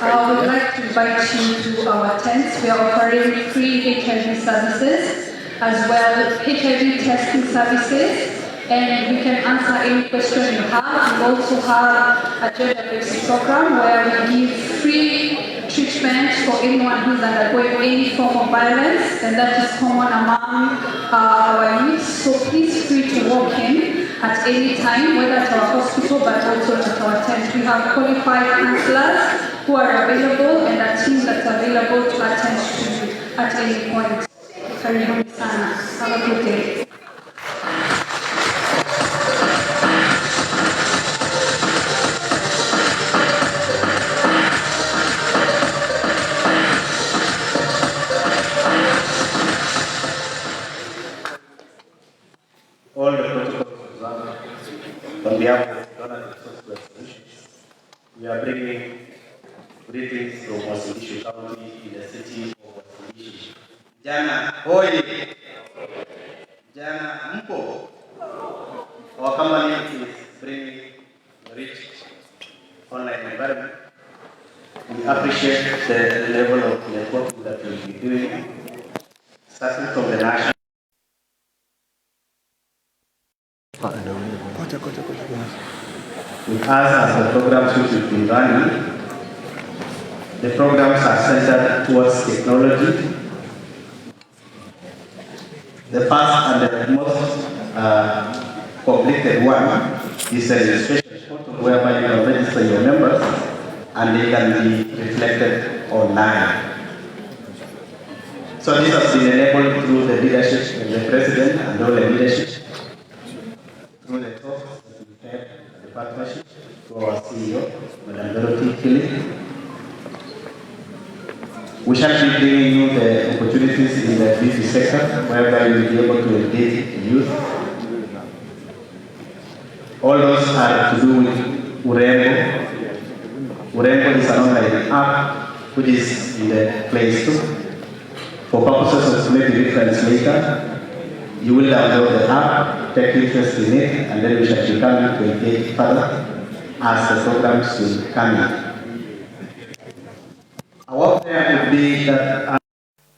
I would like to invite you to our tents. We are offering free HIV services as well HIV testing services, and we can answer any question you have. We also have a gender-based program where we give free treatment for anyone who is undergoing any form of violence, and that is common among our youth. So please feel free to walk in at any time, whether at our hospital but also at our tent. We have qualified counselors who are available and a team that's available to attend to you at any point. Karibuni sana. Have a good day. All the protocols observed on behalf of Donor Social Solutions, we are bringing greetings from Wasilishu County in the city of Wasilishu. Jana hoye! Jana mpo! Our company is bringing a rich online environment. We appreciate the level of networking that we will be doing, starting from the national. With us as the programs which we've been running, the programs are centered towards technology. The first and the most completed one is a registration portal whereby you can register your members and they can be reflected online. So this has been enabled through the leadership of the President and all the leadership, through the talks that we had at the partnership, to our CEO, Madam Dorothy Philip. We shall be bringing you the opportunities in the busy sector, whereby you will be able to engage the youth. All those are to do with Urembo. Urembo is an online app which is in the Play Store. For purposes of maybe reference later, you will download the app, take interest in it, and then we shall be coming to engage further as the programs will come in. Our prayer would be that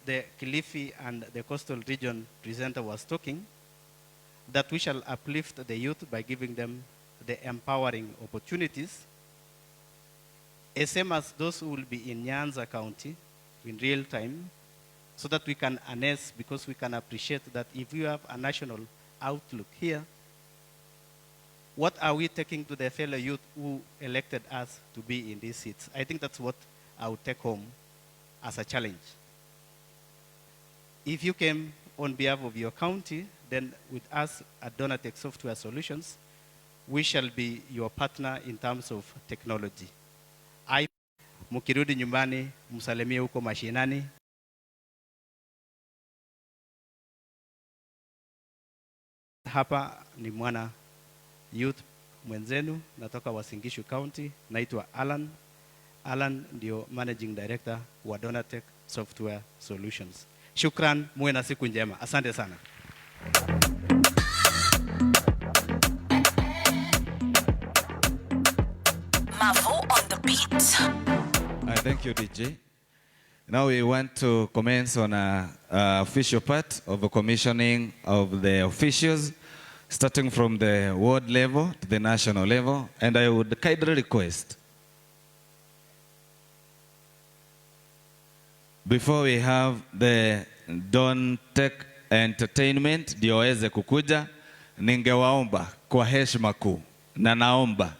the Kilifi and the coastal region presenter was talking, that we shall uplift the youth by giving them the empowering opportunities, same as those who will be in Nyanza County in real time, so that we can harness, because we can appreciate that if you have a national outlook here, what are we taking to the fellow youth who elected us to be in these seats? I think that's what I would take home as a challenge. If you came on behalf of your county, then with us at Donatech Software Solutions, we shall be your partner in terms of technology. Mukirudi nyumbani, msalimie huko mashinani. Hapa ni mwana youth mwenzenu, natoka Uasin Gishu County, naitwa Alan. Alan ndio Managing Director wa Donatech Software Solutions. Shukran, muwe na siku njema. Asante sana. On the beat. Thank you, DJ. Now we want to commence on an official part of the commissioning of the officials, starting from the ward level to the national level. And I would kindly request, before we have the Donatech Entertainment ndio waweze kukuja, ningewaomba kwa heshima kuu, na naomba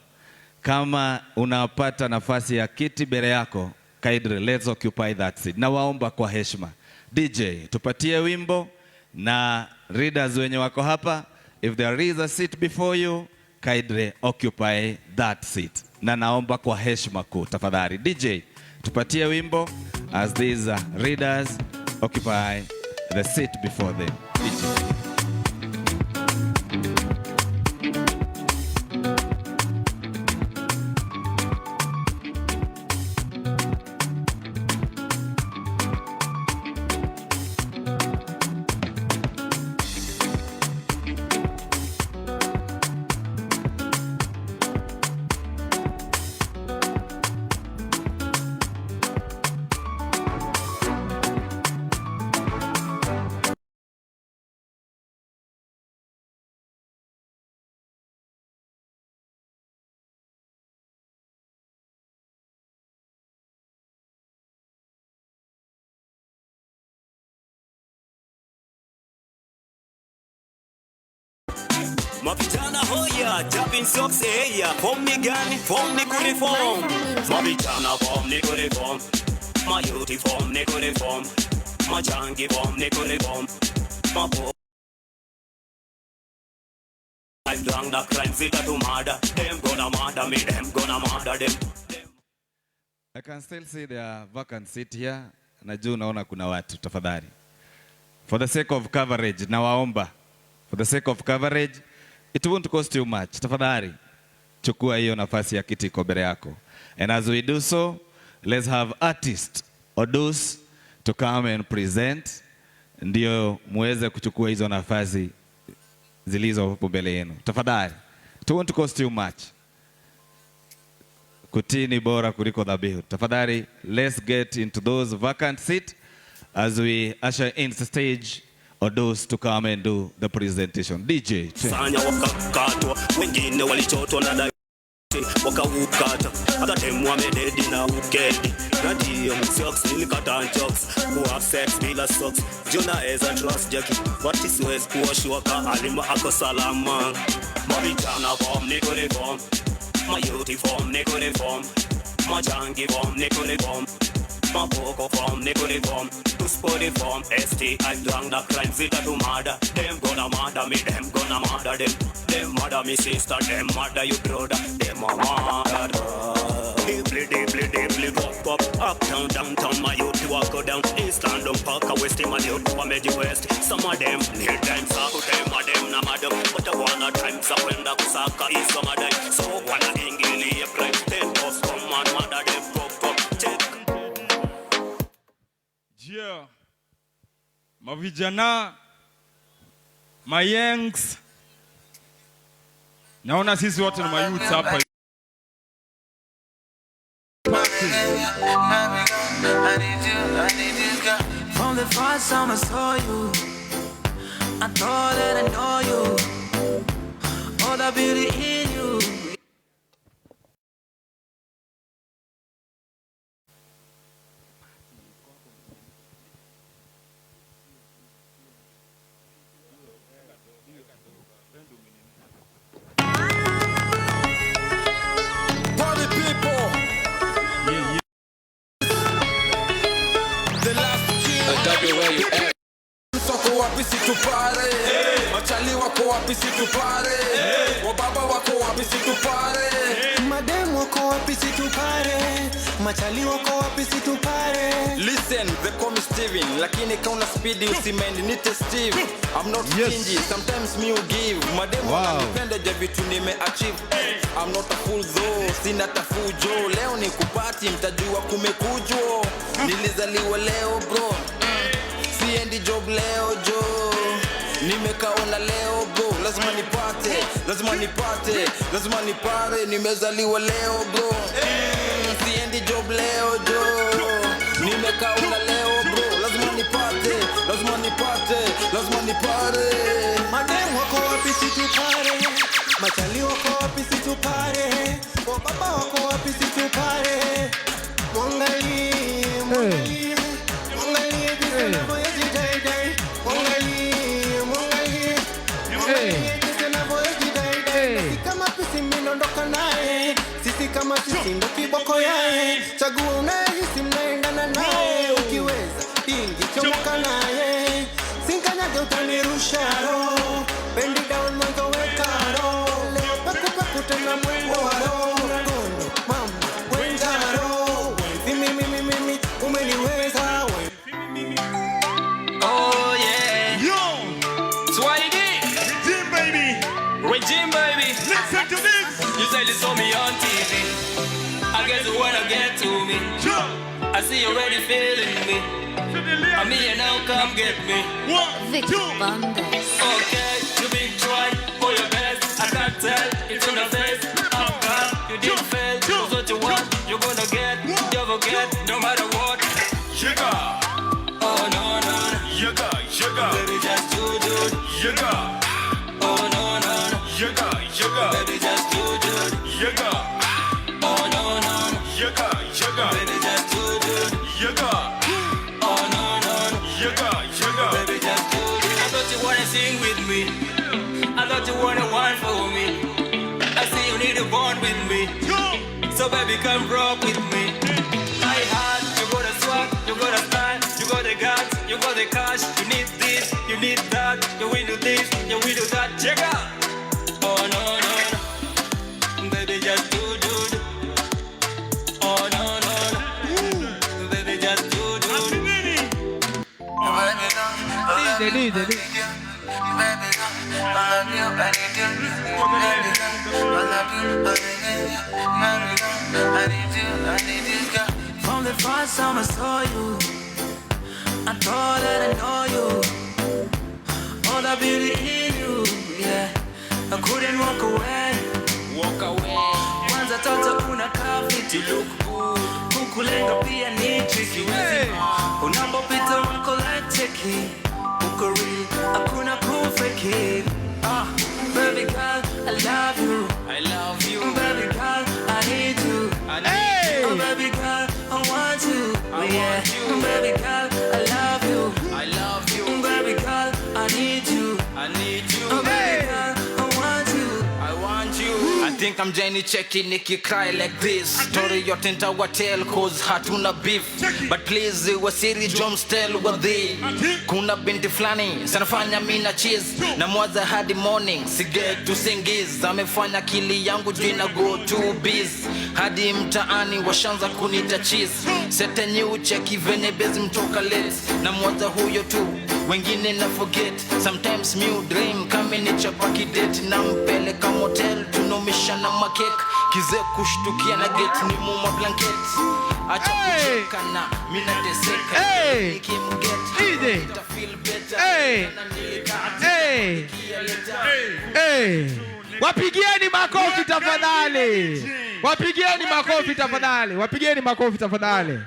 kama unapata nafasi ya kiti mbele yako, kindly let's occupy that seat. Na waomba kwa heshima, DJ tupatie wimbo, na readers wenye wako hapa, if there is a seat before you, kindly occupy that seat. Na naomba kwa heshima kuu, tafadhali DJ tupatie wimbo as these readers occupy the seat before them. DJ. Mavijana hoya, jumping socks eya, form ni gani, form ni uniform. Mavijana form ni uniform, my uniform ni uniform, my jangi form ni uniform, my bo. I've done the crime, zita to murder, them gonna murder me, them gonna murder them. I can still see there are vacant seat here. Najua naona kuna watu, tafadhali. For the sake of coverage, nawaomba. For the sake of coverage, it won't cost you much. Tafadhali, chukua hiyo nafasi ya kiti iko mbele yako. And as we do so, let's have artists or those to come and present. Ndio muweze kuchukua hizo nafasi zilizo hapo mbele yenu. Tafadhali, it won't cost you much. Kutii ni bora kuliko dhabihu. Tafadhali, let's get into those vacant seats as we usher in the stage or those to come and do the presentation. DJ. Sanya wakakatwa, wengine walichotwa na dai wakaukata, hata demu wamededi na ukedi. Nadia msocks nilikata jokes, kuwa sex bila socks. Jona eza trust Jackie, wati siwezi kuoshwa ka alima ako salama. Mavijana form ni uniform, my uniform ni uniform, my jangi form ni uniform, my boko form ni uniform. To sport form, ST, I've done the crime, zita to murder. Them gonna murder me, them gonna murder them. Them murder me sister, them murder you brother. Them a murder. Deeply, pop, uptown, downtown, my youth walk go down. East London, Park, West, my youth, Wameji West. Some of them, near time, so them, na madam. But the one at time, so when the Kusaka is some of them. So one of English, apply, then boss come and murder them, pop, Yeah. Mavijana, mayengs, naona sisi wote ni mayouth hapa. From the first time I saw you, I thought that I know you. All the beauty in you. Wapi situpare, machali wako wapi situpare, wababa wako wapi situpare, madem wako wapi situpare, Machali wako wapi situpare. Listen, they call me Steven, lakini kauna speedy usimendi nite Steve. I'm not stingy, sometimes me will give. Mademo wananipenda ja vitu nime-achieve. I'm not a fool though, sina tafujo. Leo ni kupati, mtajua kumekujo. Nilizaliwa leo bro, siendi job leo jo. Nimekaona leo bro, lazima nipate, lazima nipate, lazima nipare. Nimezaliwa leo bro, siendi job leo jo. Nimekaona leo bro, lazima nipate, lazima nipate, lazima nipare. Madem wako wapi situpare. Machali wako wapi situpare. Wababa wako wapi situpare. Mwangalie, mwangalie, mwangalie jinsi anavyojidaidai. Mwangalie, mwangalie, mwangalie jinsi anavyojidaidai. Sisi kama pisi mnaondoka naye, sisi kama sisi ndo kiboko yae. Chagua unayehisi mnaendana naye, ukiweza pingi chomoka naye. Sinkanyage utanirusha roho, bend it down mwanzo weka roho. Leo paku paku tena mwendo wa roho. Gondo, mama, wenja roho. Mimi, umeniweza. Oh yeah. Yo. Swahili. Regime baby. Regime baby. Listen to this. You said you saw me on TV. I guess you wanna get to me. Sure. I see you already feeling me. I'm here now, come get me. 1, 2. Okay, you been trying for your best. I can't tell, it's on the face. I'm gone, you didn't fail. That's what you want, you're gonna get. Don't forget, no matter what. Sugar. Oh no, no, no. Sugar, sugar. Baby, just do it. Sugar. Oh no, no, no. Sugar, sugar. Baby, just do it. Sugar. Oh no, no, no. Sugar, sugar. Baby, just do it. Sugar. Oh no, no, no. Sugar, sugar. Baby, just do it. I thought you wanna sing with me. I thought you wanna wine for me. I see you need a bond with me. So baby, come rock with me. I had, you got a swag, you got a style, you got the guts, you got the cash. You need this, you need that, you will do this, you will do that. Check out. Oh no, no, no. Baby, just do it. Oh no, no, no. Baby, just do it. From the first time I saw you, I thought that I know you. All the beauty in you, yeah. I couldn't walk away. Walk away. Kwanza toto unakaa fiti, look good. Kukulenga pia ni tricky. Unapopita wako like techie. Uko real, hakuna kufake. Baby girl, I love you. I love you. Baby girl, I need you. Hey. Oh baby girl, I want you. want you. Baby girl, I love you. I love you. Baby girl, I need you. I need you. Oh baby girl, I want you. I want you. I think I'm Jenny Cheki Nikki cry like this. Story yote nitawatel cause hatuna beef. But please wasiri Jones tell what they. Kuna binti flani sanafanya mina cheese. Na mwaza hadi morning siget to singiz. Amefanya kili yangu jina go to biz. Hadi mtaani washanza kunita cheese. Sete new cheki venye bezi mtoka late. Na mwaza huyo tu wengine na forget. Sometimes me dream kame ni chapaki date. Na mpeleka motel tunomisha na makek. Kize kushtukia na get ni muma blanket. Acha kucheka na mina teseka. Niki mget ita feel better. Wapigieni makofi tafadhali. Wapigieni makofi tafadhali. Wapigieni makofi tafadhali.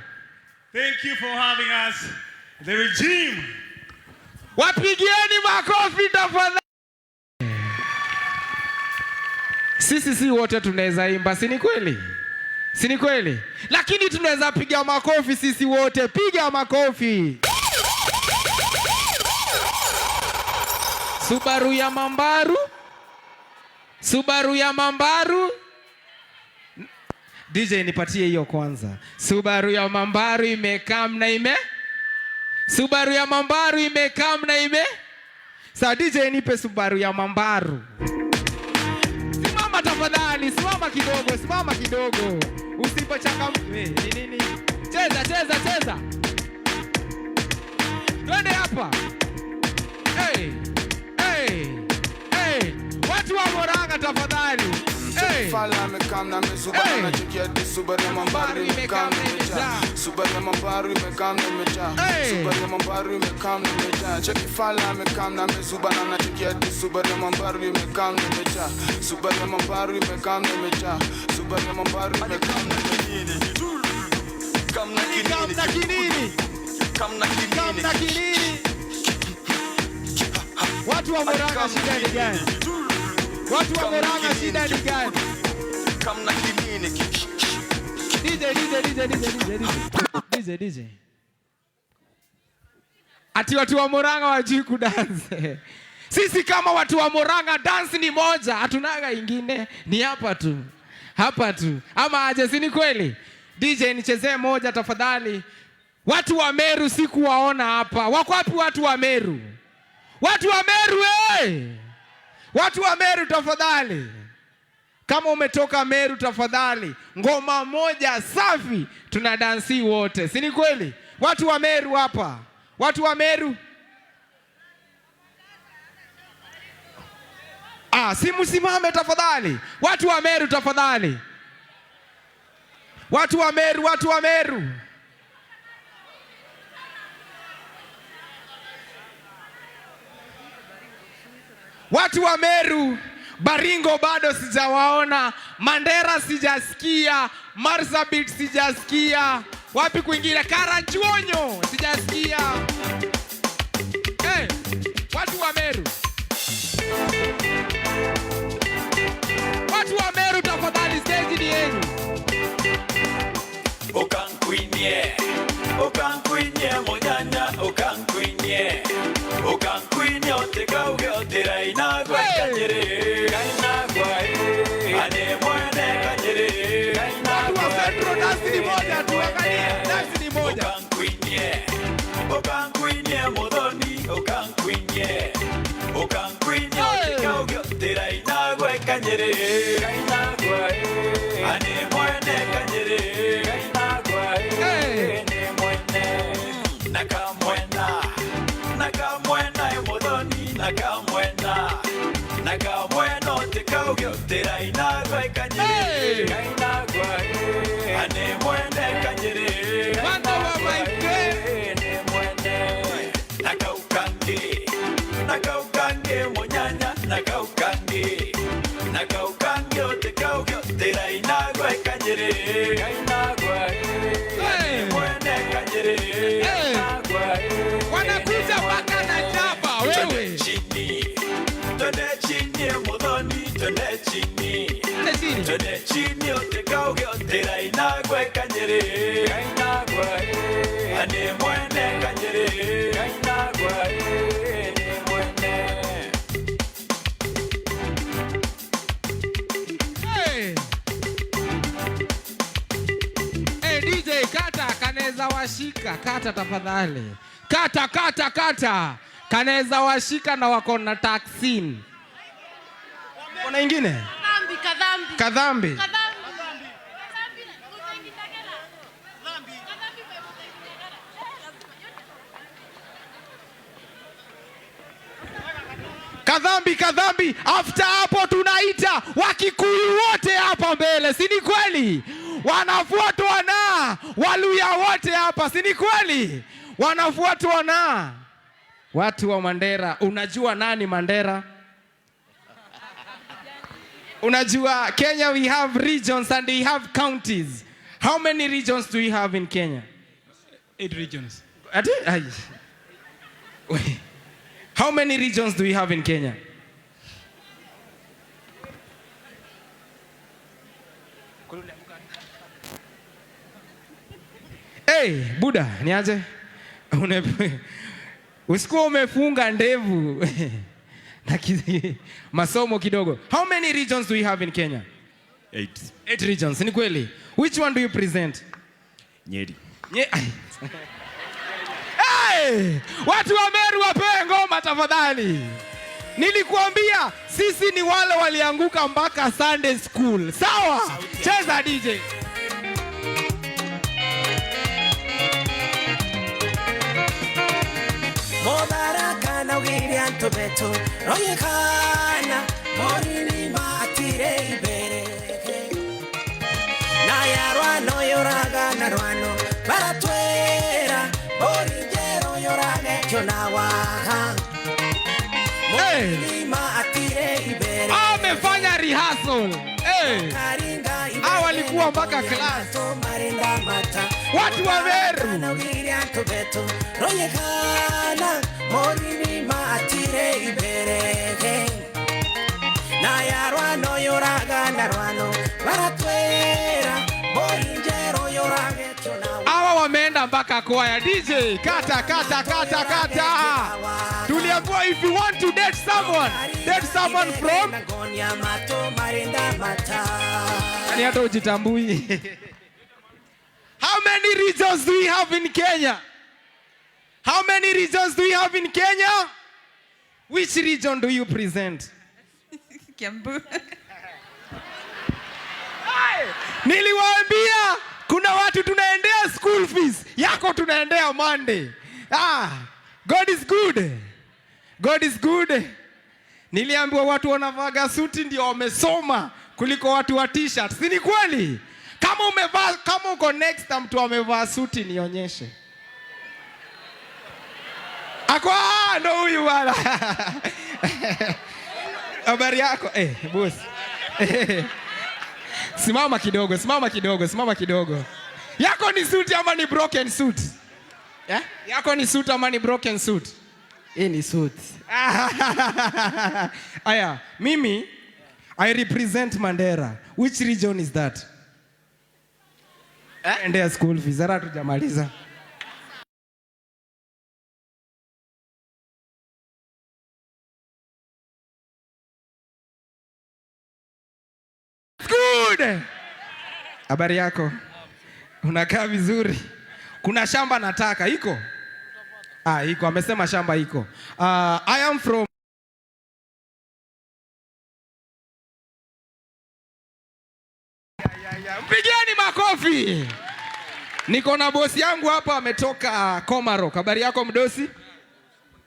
Thank you for having us. The regime. Wapigieni makofi tafadhali. Sisi si wote tunaweza imba, si ni kweli? Si ni kweli? Lakini tunaweza piga makofi sisi wote. Piga makofi. Subaru ya Mambaru. Subaru ya Mambaru. DJ nipatie hiyo kwanza. Subaru ya Mambaru imekam na ime. Subaru ya Mambaru imekam na ime. Sa DJ nipe Subaru ya Mambaru. Simama tafadhali, simama kidogo. Usipochangamka ni nini? Cheza. Twende hapa. Hey. Watu wa Murang'a tafadhali. Hey. Fala mekam na mezubana na chikia di subari mambari mekam na meja. Subari mambari mekam na meja. Subari mambari mekam na meja. Cheki fala mekam na mezubana na chikia di subari mambari mekam na meja. Subari mambari mekam na meja. Subari mambari mekam na kinini. Kam na kinini. Watu wa Murang'a shida ni gani? Watu wa Murang'a shida ni gani? Kam na kinini. DJ. Ati watu wa Murang'a wajui kudance. Sisi kama watu wa Murang'a dance ni moja, hatunaga ingine, ni hapa tu. Ama aje, si ni kweli? DJ nichezee moja tafadhali. Watu wa Meru sikuwaona hapa. Wako wapi watu wa Meru? Watu wa Meru Watu wa Meru tafadhali. Kama umetoka Meru tafadhali, ngoma moja safi tunadansi wote. Si ni kweli? Watu wa Meru hapa. Watu wa Meru. Si msimame tafadhali. Watu wa Meru tafadhali. Watu wa Meru. Watu wa Meru, Baringo bado sijawaona, Mandera sijasikia, Marsabit sijasikia, wapi kwingine? Karachuonyo sijasikia. Watu wa Meru. Watu wa Meru tafadhali, stage ni yenu. Okankuinye monyanya, okankuinye otekauge otera inagwa kanyere, kainagwa ane mwene kanyere, kainagwa Centro dance ni moja tu, dance ni moja. Okankuinye modoni, okankuinye otekauge otera inagwa kanyere, kainagwa ane mwene kanyere, kainagwa ane mwene nakamwena emodoni nakamwena otekauge otera inagwa kanyere, kainagwa ane mwene kanyere, ane mwene nakaukange monyanya nakaukange otekauge otera inagwa kanyere, kainagwa ane mwene kanyere, kainagwa wanakuja mpaka na chapa wewe. Twende chini modoni, twende chini otekauge otera inagwa kanyere, kainagwa ane mwene kanyere, kainagwa ane mwene. DJ kata kaneza washika, kata tafadhali. Kata. Kaneza washika na wako na taksin. Kuna ingine? Kadhambi. Kadhambi. After hapo tunaita Wakikuyu wote hapa mbele. Si ni kweli? Wanafuatwa na Waluya wote hapa. Si ni kweli? Wanafuatwa na watu wa Mandera. Unajua nani Mandera? Unajua Kenya we have regions and we have counties. How many regions do we have in Kenya? 8 regions. How many regions do we have in Kenya? Hey, Buddha, niaje? Usikuwa umefunga ndevu. Masomo kidogo. How many regions do we have in Kenya? 8. 8 regions. Ni kweli. Which one do you present? Nyeri. Hey! Watu wa Meru wapewe ngoma tafadhali. Nilikuambia sisi ni wale walianguka mpaka Sunday school. Sawa? Cheza DJ. Mobaraka na William Tobeto Royekana Morini matire ibere Na yarwano yoraga na rwano Baratwera Borijero yorage chonawaha Morini matire ibere Amefanya rehearsal. Hawa walikuwa mpaka class. Watu wa Meru. Na yarwano yoraga na rwano baratwera borinjero yorage chonawa. Hawa wameenda mpaka kwaya. DJ kata. Tuliambiwa if you want to date someone from Ani hata ujitambui. How many regions do we have in Kenya? How many regions do we have in Kenya? Which region do you present? Kiambu. Niliwaambia kuna watu tunaendea school fees. Yako tunaendea Monday. God is good. God is good. Niliambiwa watu wanavaga suti ndio wamesoma kuliko watu wa t-shirt. Si ni kweli? Kama uko next time mtu amevaa suti nionyeshe. Ndo huyu wala. Habari yako? Boss. Simama kidogo. Yako ni suit ama ni broken suit? Yako ni suit ama ni broken suit? Ni suit. Aya, mimi I represent Mandera. Which region is that? Endea school fees. Zara tujamaliza. Good. Habari yako? Unakaa vizuri? Kuna shamba nataka, iko? Iko, amesema shamba iko. I am from Mpigeni makofi. Niko na bosi yangu hapa ametoka Komarok. Habari yako mdosi?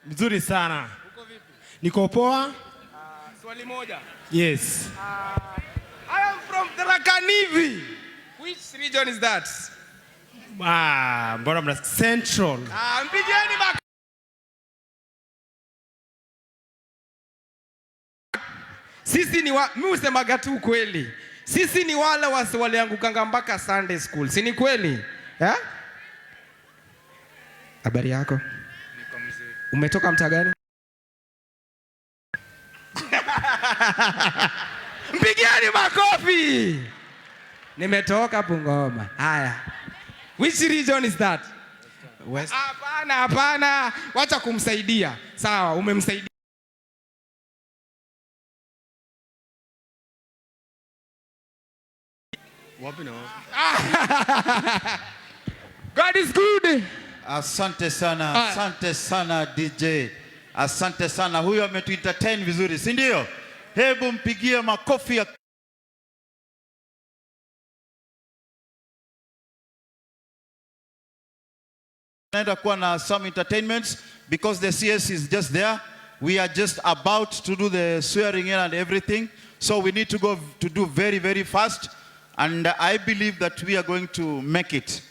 Mzuri sana. Uko vipi? Niko poa. Swali moja. Yes. I am from Tharaka-Nithi. Which region is that? Mbona mna Central. Mpigeni makofi. Sisi ni mimi usemaga tu kweli. Sisi ni wale waliangukanga mpaka Sunday school. Si ni kweli? Habari yako? Niko mzuri. Umetoka mtaa gani? Mpigieni makofi. Nimetoka Bungoma. Haya. Which region is that? West. Hapana. Wacha kumsaidia. Sawa, umemsaidia. Wapi na wapi? God is good. Asante sana DJ. Asante sana. Huyo ametuentertain vizuri, si ndio? Hebu mpigie makofi ya naenda kuwa na some entertainments because the CS is just there. We are just about to do the swearing in and everything. So we need to go to do very, very fast. And I believe that we are going to make it.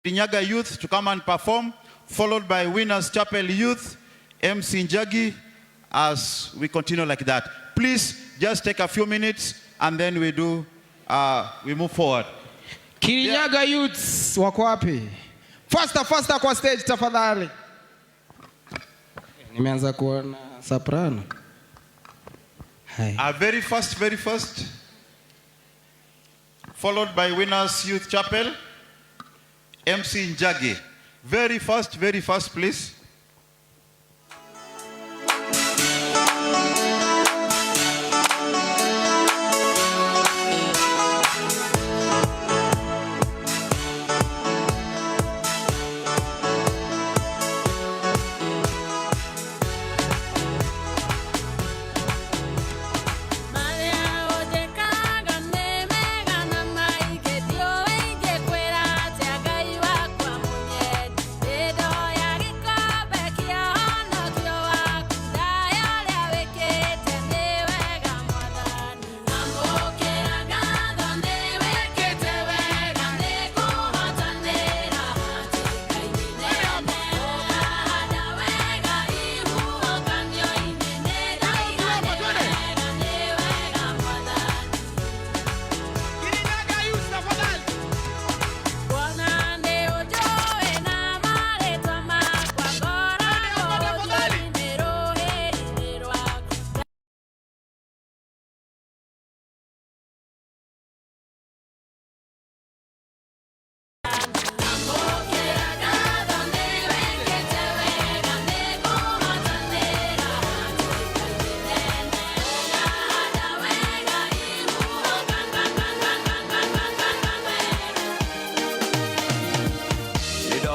Nyaga Youth to come and perform, followed by Winners Chapel Youth, MC Njagi, as we continue like that. Please just take a few minutes and then we move forward. Kirinyaga Youths wako wapi? Faster kwa stage tafadhali. Nimeanza kuona soprano. Very fast. Followed by Winners Youth Chapel, MC Njagi. Very fast, please.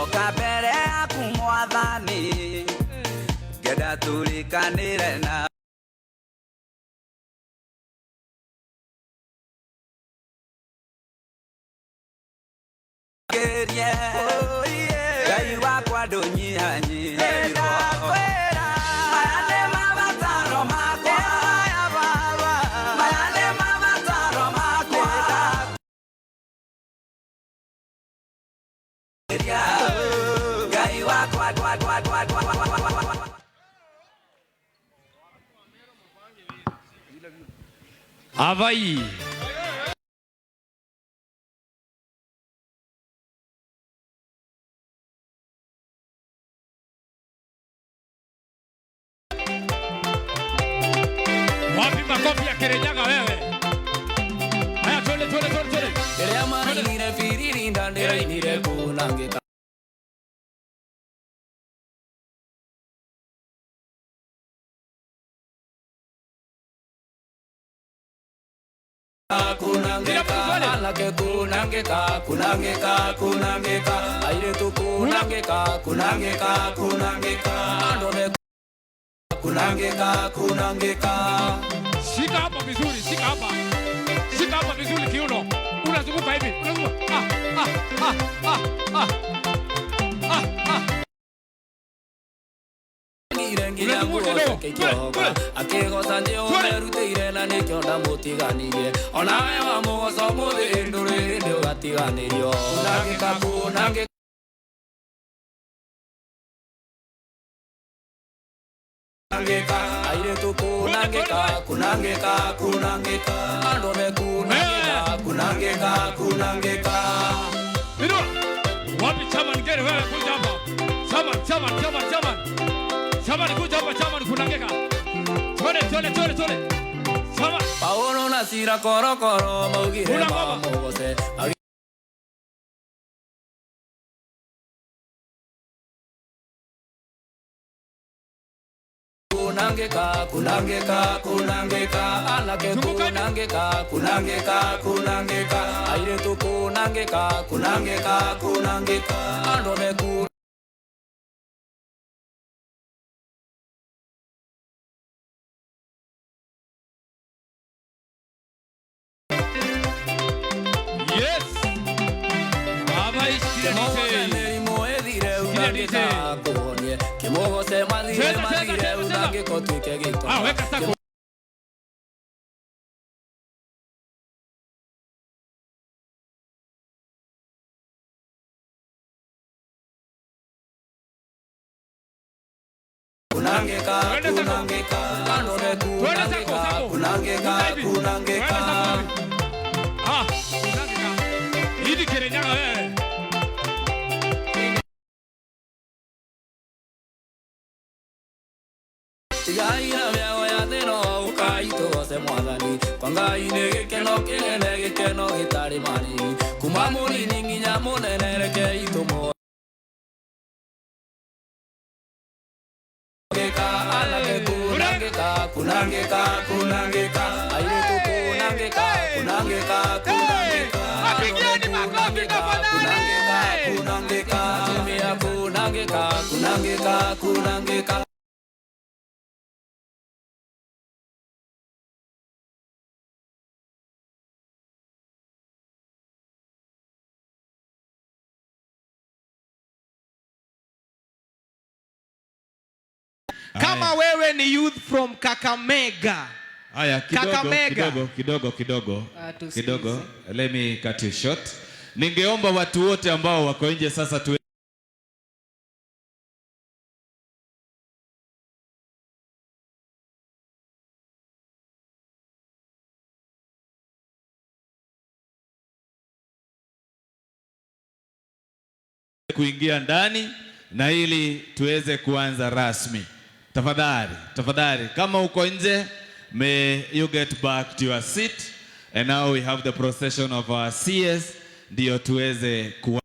Ndoka mbere yaku Mwathani ngenda turikanire na Ngai wakwa ndũnyihanyihĩrwo maya nĩ mabataro makwa maya nĩ mabataro makwa Ngai wakwa Avai. Wapi makofi ya Kirinyaga wewe? Haya twende. Nderea marinire firiri ndandera inire kunangika kunangika aire tu kunangika kunangika Shika hapa vizuri, shika hapa vizuri kiuno. Unazunguka hivi, unazunguka. Akigoca nĩũmerutĩire na nĩkĩo ndamũtiganirie ona we wa mũgoco mũthĩ ndũrĩ hĩndĩ ũgatiganĩrio kunangĩka airĩtu kunangĩka andũme kunangĩka Wapi chaman gere wewe kuja hapa. Chaman kuja hapa chaman kunangeka. Tole. Chaman. Paulo na Sira korokoro maugire ba mogose. Kunangeka alake kunangeka aire tu kunangeka andone Yes. Baba ishire moedire unangeka kuonye kimogose madire unangeko tuike gito weka sako kunangeka hivi Kirinyaga wewe. Tigaira mĩago ya thĩno ũkaitũgose Mwathani kwa Ngai nĩ gĩkeno kĩnene gĩkeno gĩtarĩ marĩhi kuma mũnini nginya mũnene reke itũmo kunangeka airĩtu kunangeka Kama wewe ni youth from Kakamega. Haya kidogo. Let me cut you short. Ningeomba watu wote ambao wako nje sasa tu kuingia ndani na ili tuweze kuanza rasmi. Tafadhali kama uko nje, may you get back to your seat. And now we have the procession of our CS ndio tuweze kuanza.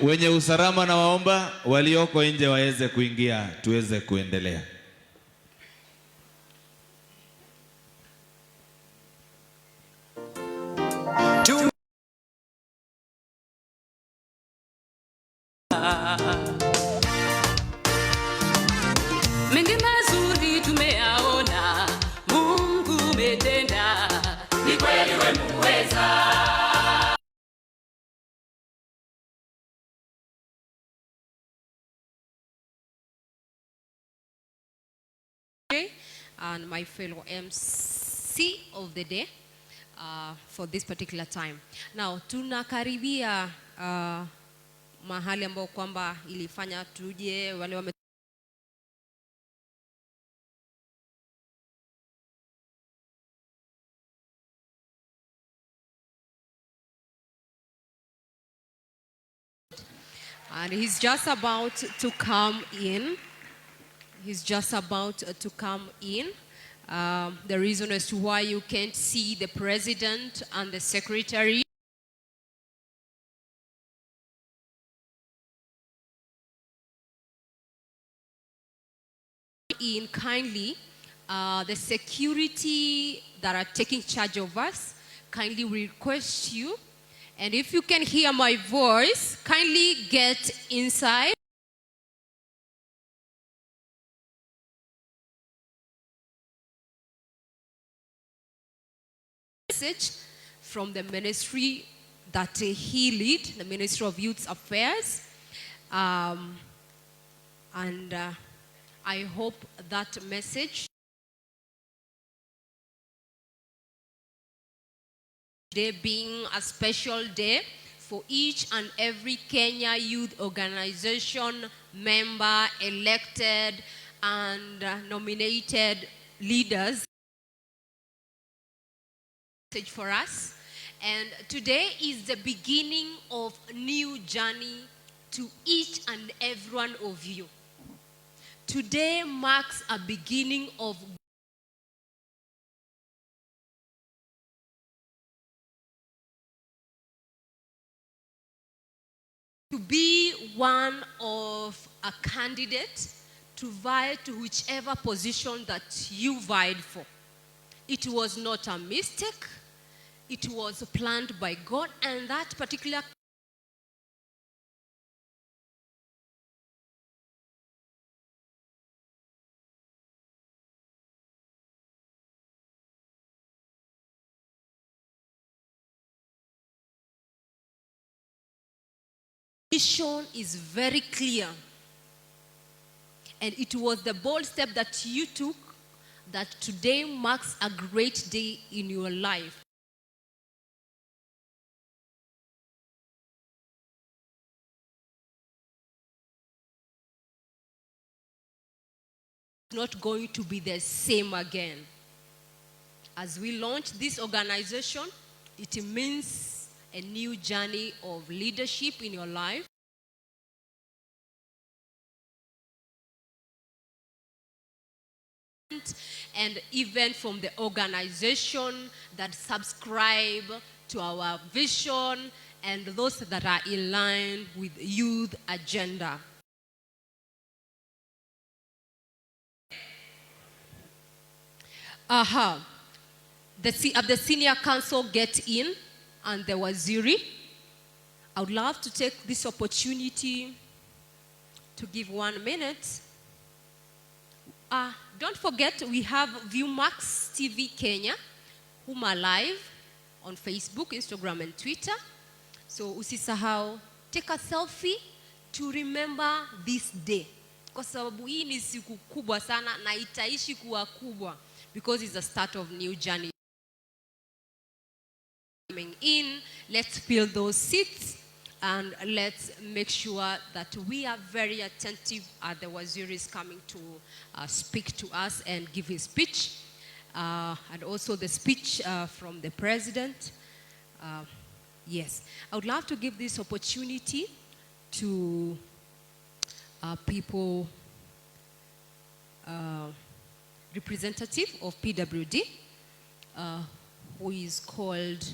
Wenye usalama na waomba walioko nje waweze kuingia tuweze kuendelea. Mengi mazuri tumeyaona, Mungu umetenda, ni kweli wewe muweza. And my fellow MC of the day for this particular time. Now, tunakaribia mahali ambao kwamba ilifanya tuje wale wame and he's just about to come in. He's just about to come in. The reason as to why you can't see the president and the secretary in kindly, the security that are taking charge of us kindly request you, and if you can hear my voice, kindly get inside. Message from the ministry that he lead, the Ministry of Youth Affairs, and I hope that message today being a special day for each and every Kenya Youth Organization member, elected and nominated leaders for us. And today is the beginning of a new journey to each and every one of you. Today marks a beginning of to be one of a candidate to vie to whichever position that you vied for. It was not a mistake. It was planned by God, and that particular vision is very clear. And it was the bold step that you took that today marks a great day in your life. Not going to be the same again. As we launch this organization, it means a new journey of leadership in your life. And even from the organization that subscribe to our vision and those that are in line with youth agenda. The senior council get in and the waziri. I would love to take this opportunity to give 1 minute. Don't forget, we have ViewMax TV Kenya, whom are live on Facebook, Instagram, and Twitter. So usisahau, take a selfie to remember this day. Kwa sababu hii ni siku kubwa sana na itaishi kuwa kubwa because it's the start of new journey. Coming in, let's fill those seats and let's make sure that we are very attentive as the Waziri is coming to speak to us and give his speech. And also the speech from the President. Yes, I would love to give this opportunity to people, representative of PWD, who is called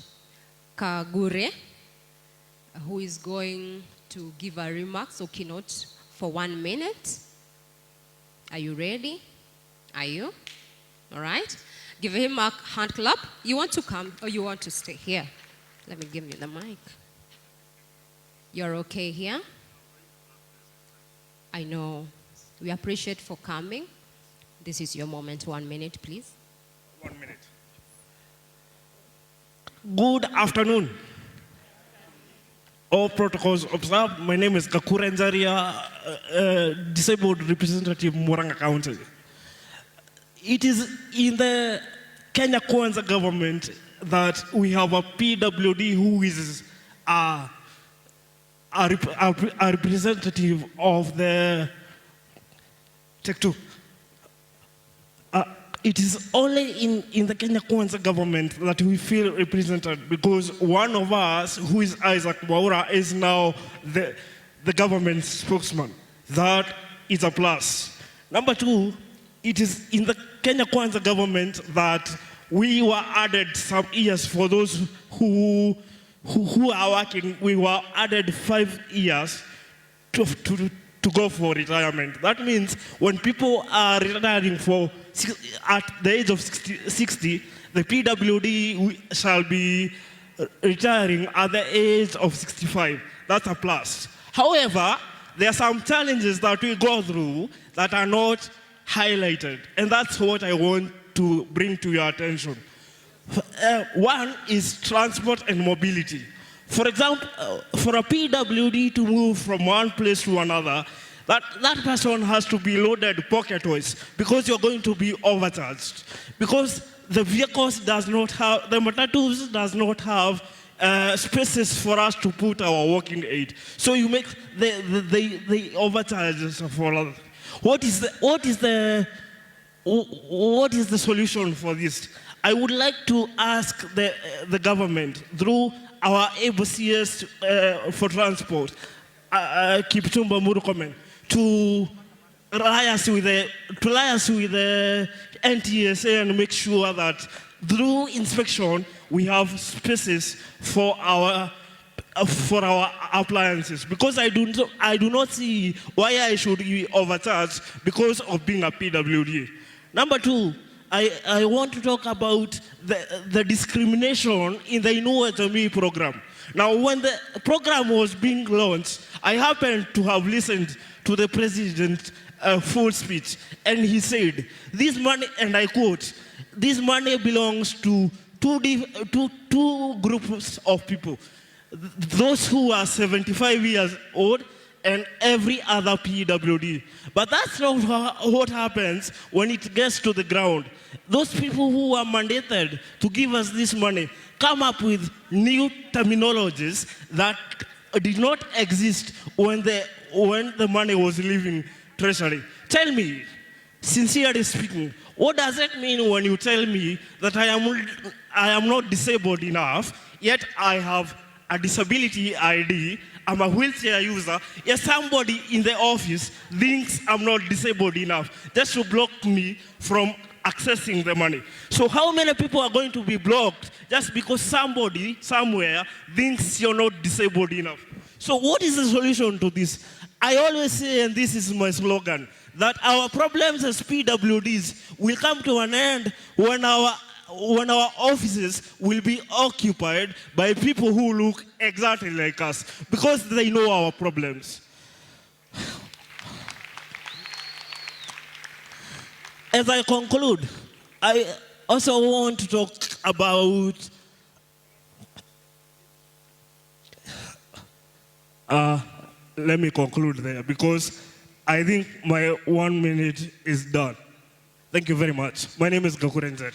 Kagure, who is going to give a remarks or keynote for 1 minute. Are you ready? Are you? All right. Give him a hand clap. You want to come or you want to stay here? Let me give you the mic. You're okay here? I know we appreciate for coming. This is your moment. 1 minute, please. 1 minute. Good afternoon. All protocols observed. My name is Gakura Nzaria, disabled representative Murang'a County. It is in the Kenya Kwanza government that we have a PWD who is a representative of the Take two. It is only in the Kenya Kwanza government that we feel represented, because one of us, who is Isaac Mwaura, is now the government spokesman. That is a plus. Number two, it is in the Kenya Kwanza government that we were added some years for those who are working. We were added 5 years to go for retirement. That means when people are retiring at the age of 60, the PWD shall be retiring at the age of 65. That's a plus. However, there are some challenges that we go through that are not highlighted, and that's what I want to bring to your attention. One is transport and mobility. For example, for a PWD to move from one place to another, that person has to be loaded pocket toys, because you're going to be overcharged. Because the vehicles the matatus does not have spaces for us to put our walking aid. So you make the overcharges for others. What is the solution for this? I would like to ask the government, through our ABCS for transport, Kipchumba Murkomen, to liaise with the NTSA and make sure that through inspection we have spaces for our appliances, because I do not see why I should be overcharged because of being a PWD. Number two, I want to talk about the discrimination in the Inua Jamii program. Now, when the program was being launched, I happened to have listened to the president's full speech, and he said, this money, and I quote, this money belongs to two groups of people, those who are 75 years old and every other PWD. But that's not what happens when it gets to the ground. Those people who are mandated to give us this money come up with new terminologies that did not exist when the money was leaving Treasury. Tell me, sincerely speaking, what does it mean when you tell me that I am not disabled enough, yet I have a disability ID, I'm a wheelchair user, yet somebody in the office thinks I'm not disabled enough just to block me from accessing the money? So how many people are going to be blocked just because somebody somewhere thinks you're not disabled enough? So what is the solution to this? I always say, and this is my slogan, that our problems as PWDs will come to an end when our offices will be occupied by people who look exactly like us, because they know our problems. As I conclude, I also want to talk about let me conclude there, because I think my 1 minute is done. Thank you very much. My name is Gakurenzer.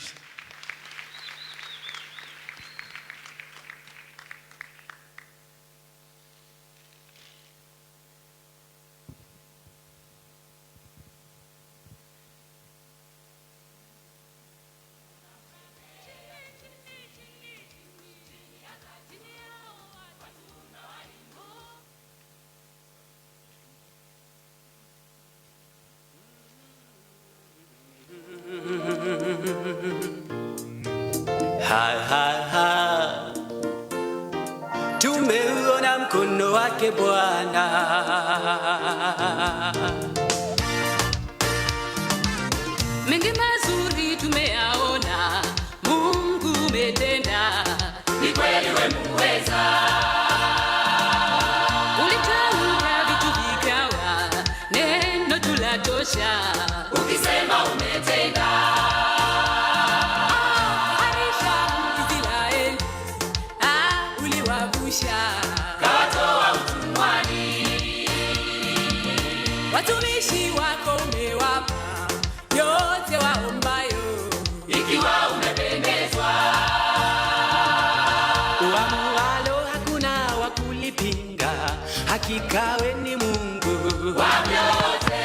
Tumeona mkono wake Bwana, mengi mazuri tumeyaona, Mungu umetenda, ni kweli wewe muweza, ulitamka vitu vikawa, hakika we ni Mungu wa vyote.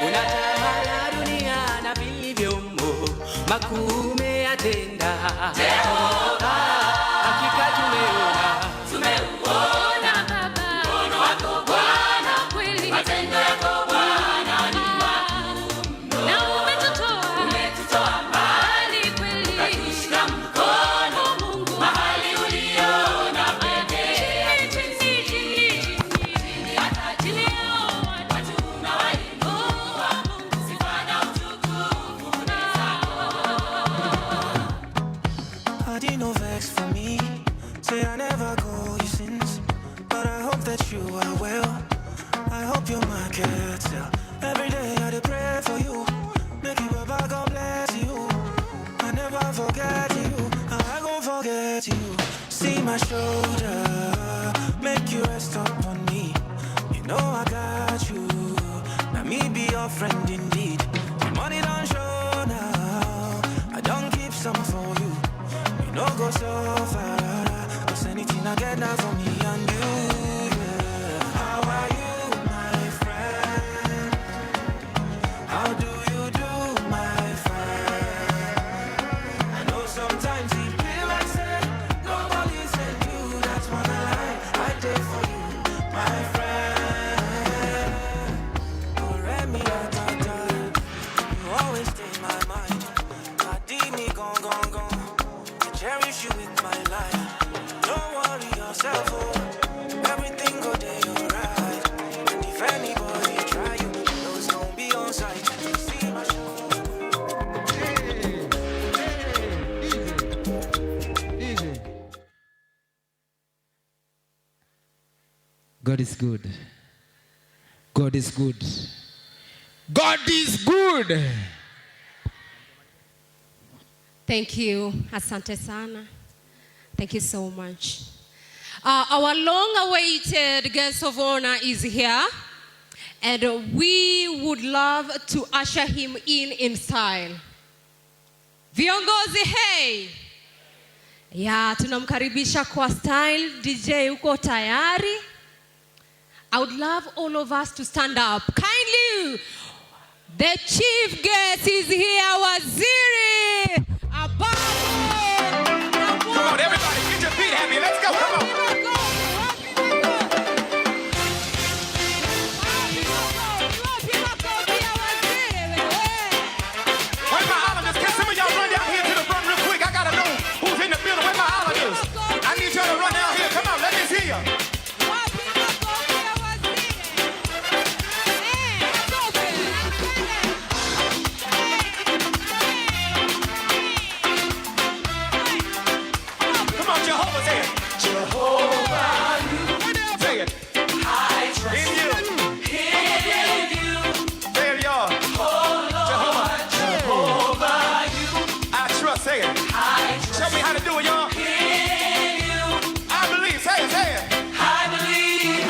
Unatawala dunia na vilivyomo, makuu umeyatenda Jehova. Hakika tumeuona Baba mkono wako Bwana, kweli matendo yako Bwana ni makuu, na umetutoa mbali kweli, ukatushika mkono Mungu mahali uliona pekee. Chini hata chini yao watu unawainua Mungu, sifa na utukufu ni zako. I did no vex for me. Say I never go you sins, but I hope that you are well. I hope your mind gets well. Every day I dey pray for you. Make you Baba God bless you. I never forget you. I gon' forget you. See my shoulder, make you rest upon me. You know I got you. Now me be your friend indeed. The money don't show now. I don't keep some for you. You know go so far. Cause anything I get now for me and you. Yeah. How are you, my friend? How do you do, my friend? I know sometimes it feel like say nobody said you. That's one I did for you, my friend. You read me out. You always stay in my mind. I did me gone. I cherish you with my life. Don't worry yourself, oh. Everything go there, you're right. And if anybody try you, those don't be on sight. See my show. God is good. God is good. God is good. Thank you. Asante sana. Thank you so much. Our long-awaited guest of honor is here, and we would love to usher him in style. Viongozi, hey! Yeah, tunamkaribisha kwa style. DJ, uko tayari? I would love all of us to stand up. Kindly, the chief guest is here, Waziri ABABU. Come on, everybody, get your feet happy. Let's go. Come on. Where's my Islanders? Can some of y'all run down here to the front real quick? I gotta know who's in the building. Where's my Islanders? I need y'all to run down here. Come on, let me see you. Come on, Jehovah, say it. Jehovah, you. Say it. I trust in you. In you. Say it, y'all. Oh, Lord. Jehovah, you. I trust, say it. I trust. Show me how to do it, y'all. In you. I believe, say it, say it. I believe you.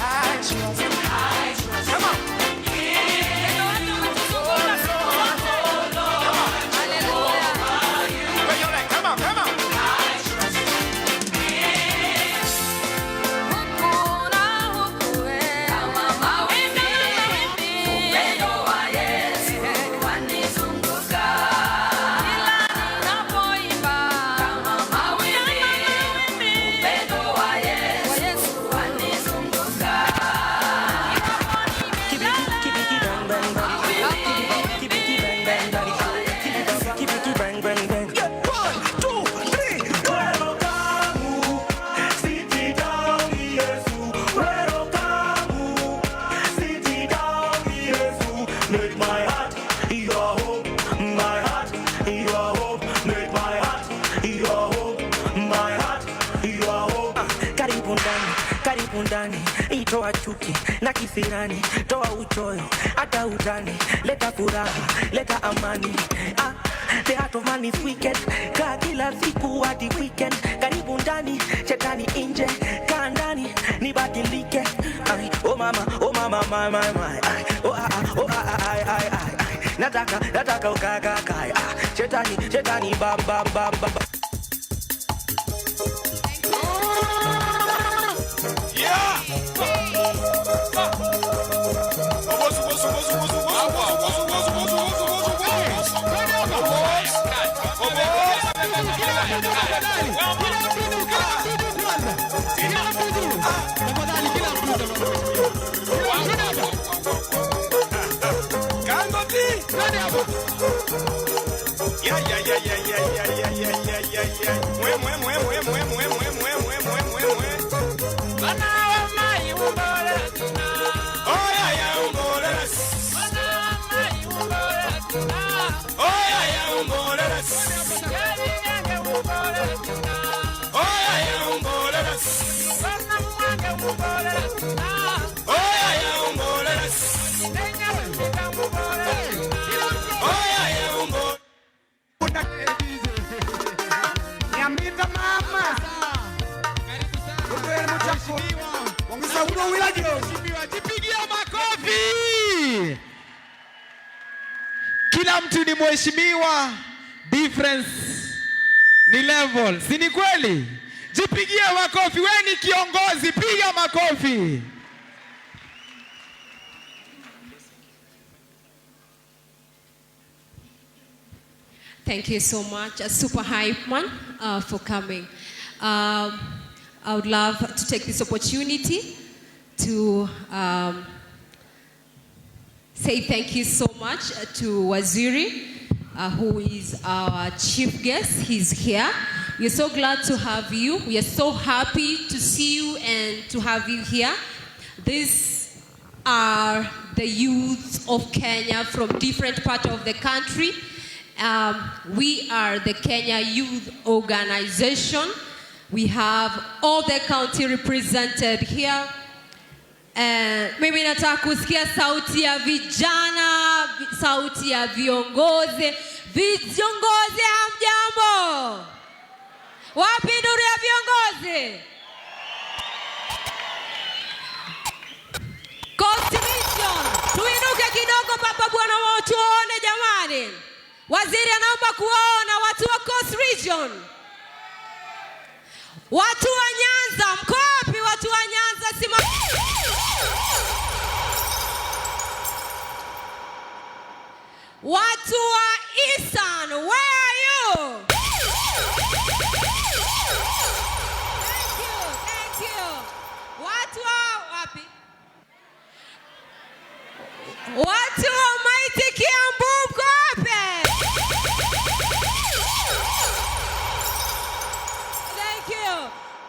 I trust. Come on. Where y'all at? Come on, come on. Ndani itoa chuki na kisirani, toa uchoyo hata udani, leta furaha, leta amani. The heart of man is wicked, kaa kila siku hadi weekend. Karibu ndani, shetani nje, kaa ndani nibadilike. Oh mama, my, my. Oh nataka ukakakai. Shetani bam. Jipigia makofi. Kila mtu ni mheshimiwa, difference ni level, si ni kweli? Jipigia makofi, wewe ni kiongozi, piga makofi. Thank you so much, a super hype man, for coming. I would love to take this opportunity to say thank you so much to Waziri, who is our chief guest. He's here. We're so glad to have you. We are so happy to see you and to have you here. These are the youth of Kenya from different parts of the country. We are the Kenya Youth Organization. We have all the county represented here. Mimi nataka kusikia sauti ya vijana, sauti ya viongozi. Viongozi hamjambo? Wapi nuru ya viongozi? Coast Region, tuinuke kidogo papa bwana watu waone jamani. Waziri anaomba kuwaona watu wa Coast Region. Watu wa Nyanza, mko wapi watu wa Nyanza? Watu wa Eastern, where are you? Thank you. Watu wa wapi? Watu wa Maiti Kiambu, mko wapi? Thank you.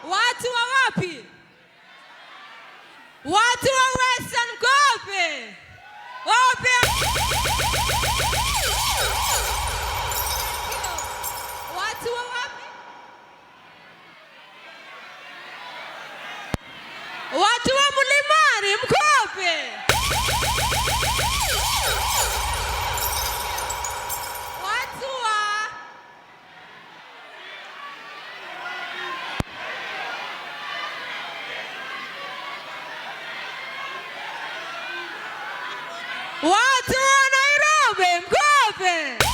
Watu wa wapi? Watu wa Western, mko wapi? Wapi? Watu wa wapi? Watu wa Mlimani, mko wapi? Watu wa watu wa Nairobi, mko wapi?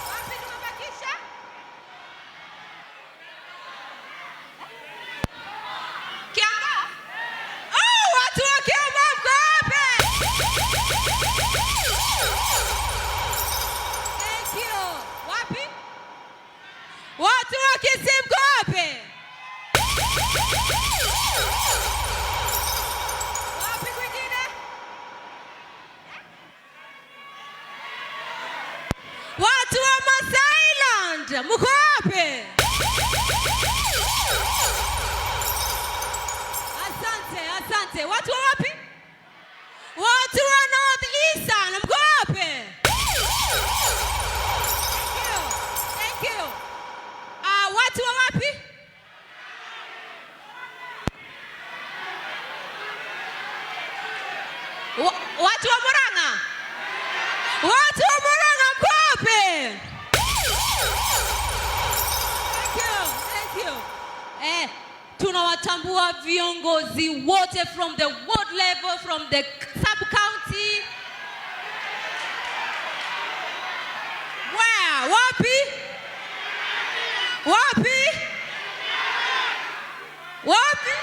Wapi tumebakisha? Kiamba? Oh, watu wa Kiamba, mko wapi? Thank you. Wapi? Watu wa Kisii, mko wapi? Wapi kwingine? Watu wa Masai Land, mko wapi? Asante. Watu wa wapi? Watu wa North Eastern, mko wapi? Thank you. Watu wa wapi? Watu wa Murang'a. Watu wa Murang'a, mko wapi? Thank you. Tunawatambua viongozi wote from the ward level, from the sub-county. Where? Wapi? Wapi? Wapi?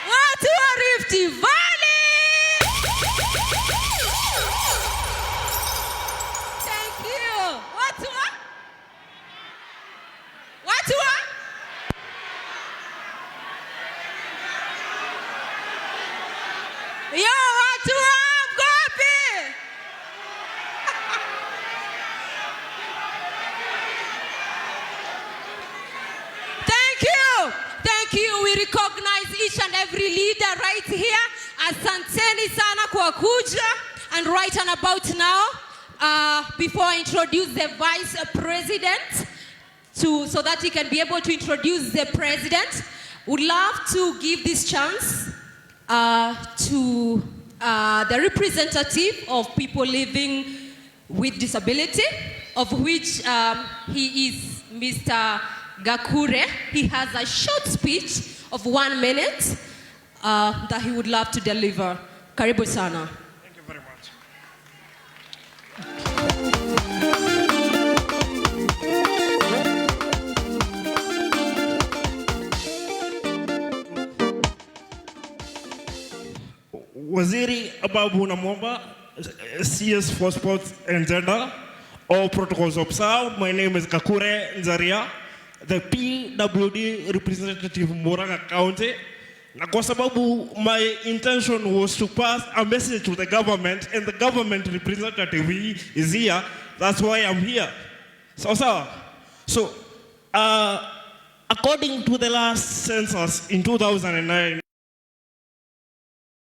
Watu wa Rift Valley. every leader right here. Asanteni sana kwa kuja. And right on about now, before I introduce the vice president, so that he can be able to introduce the president, would love to give this chance to the representative of people living with disability, of which he is Mr. Gakure. He has a short speech of 1 minute that he would love to deliver. Karibu sana. Thank you very much. Waziri ABABU NAMWAMBA, CS for Sports and Gender, all protocols observed. My name is Gakure Nzaria, the PWD representative Murang'a County. Na kwa sababu my intention was to pass a message to the government, and the government representative is here. That's why I'm here. So, according to the last census in 2009,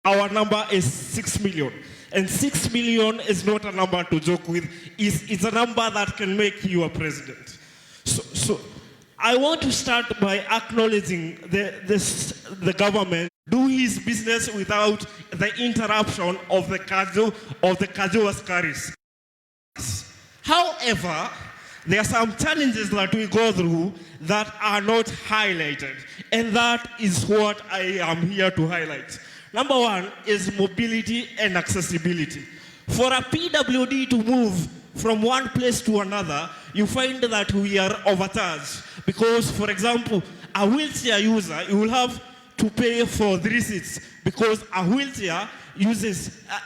our number is 6 million. And 6 million is not a number to joke with. It's a number that can make you a president. So I want to start by acknowledging the government do his business without the interruption of the Kaju askaris. However, there are some challenges that we go through that are not highlighted, and that is what I am here to highlight. Number one is mobility and accessibility. For a PWD to move from one place to another, you find that we are overcharged. Because, for example, a wheelchair user, you will have to pay for 3 seats because a wheelchair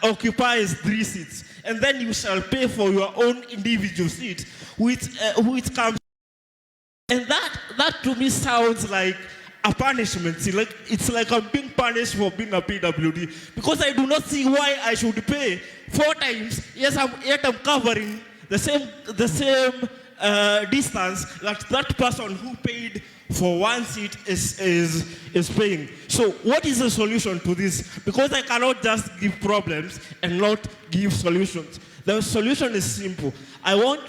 occupies 3 seats. And then you shall pay for your own individual seat, which comes. And that to me sounds like a punishment. It's like I'm being punished for being a PWD, because I do not see why I should pay 4 times. Yes, yet I'm covering the same distance that person who paid for 1 seat is paying. So what is the solution to this? Because I cannot just give problems and not give solutions. The solution is simple. I want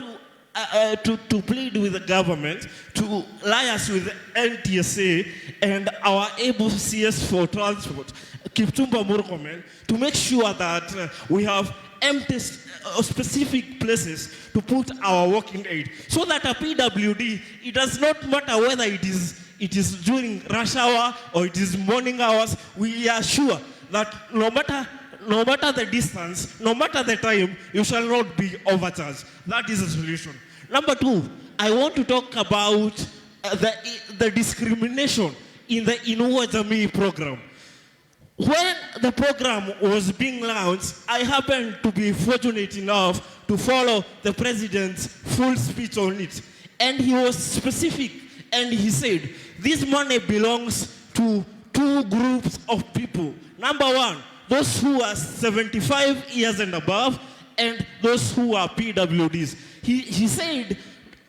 to plead with the government to liaise with NTSA and our ABABU CS for transport, Kipchumba Murkomen, to make sure that we have empty specific places to put our walking aid, so that a PWD, it does not matter whether it is during rush hour or it is morning hours, we are sure that no matter the distance, no matter the time, you shall not be overcharged. That is the solution. Number 2, I want to talk about the discrimination in the Inua Jamii program. When the program was being launched, I happened to be fortunate enough to follow the president's full speech on it. And he was specific, and he said, this money belongs to 2 groups of people. Number 1, those who are 75 years and above, and those who are PWDs. He said,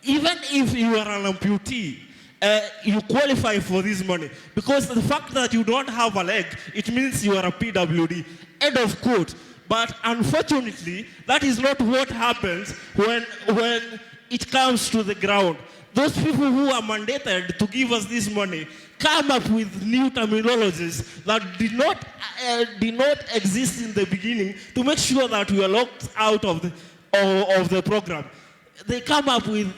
even if you are an amputee, you qualify for this money, because the fact that you don't have a leg, it means you are a PWD. End of quote. But unfortunately, that is not what happens when it comes to the ground. Those people who are mandated to give us this money come up with new terminologies that did not exist in the beginning to make sure that we are locked out of the program. They come up with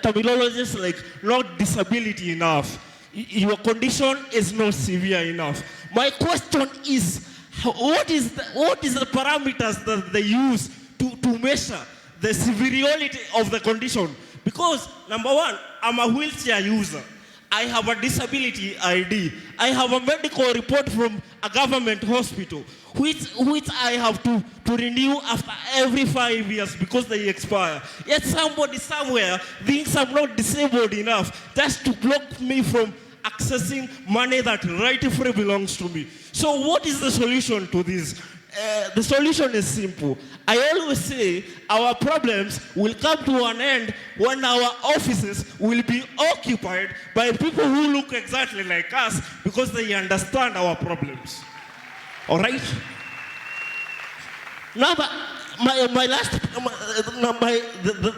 terminologies like not disability enough. Your condition is not severe enough. My question is, what is the parameters that they use to measure the severity of the condition? Because number 1, I'm a wheelchair user. I have a disability ID. I have a medical report from a government hospital, which I have to renew after every 5 years because they expire. Yet somebody somewhere thinks I'm not disabled enough just to block me from accessing money that rightfully belongs to me. So what is the solution to this? the solution is simple. I always say our problems will come to an end when our offices will be occupied by people who look exactly like us because they understand our problems. All right? Now, the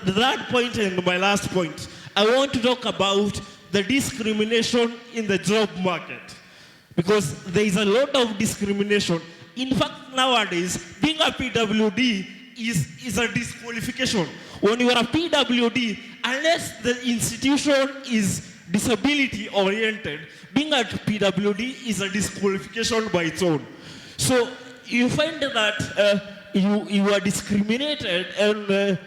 third point and my last point, I want to talk about the discrimination in the job market. Because there is a lot of discrimination. In fact, nowadays, being a PWD is a disqualification. When you are a PWD, unless the institution is disability oriented, being a PWD is a disqualification by its own. So you find that you are discriminated, and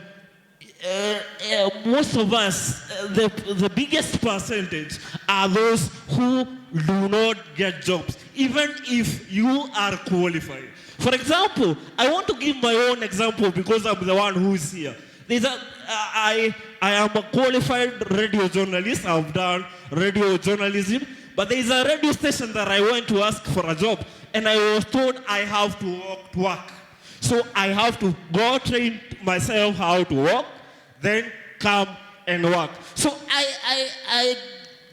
most of us, the biggest percentage are those who do not get jobs, even if you are qualified. For example, I want to give my own example because I'm the one who is here. I am a qualified radio journalist. I've done radio journalism, but there is a radio station that I went to ask for a job, and I was told I have to walk to work. So I have to go train myself how to walk, then come and work. So I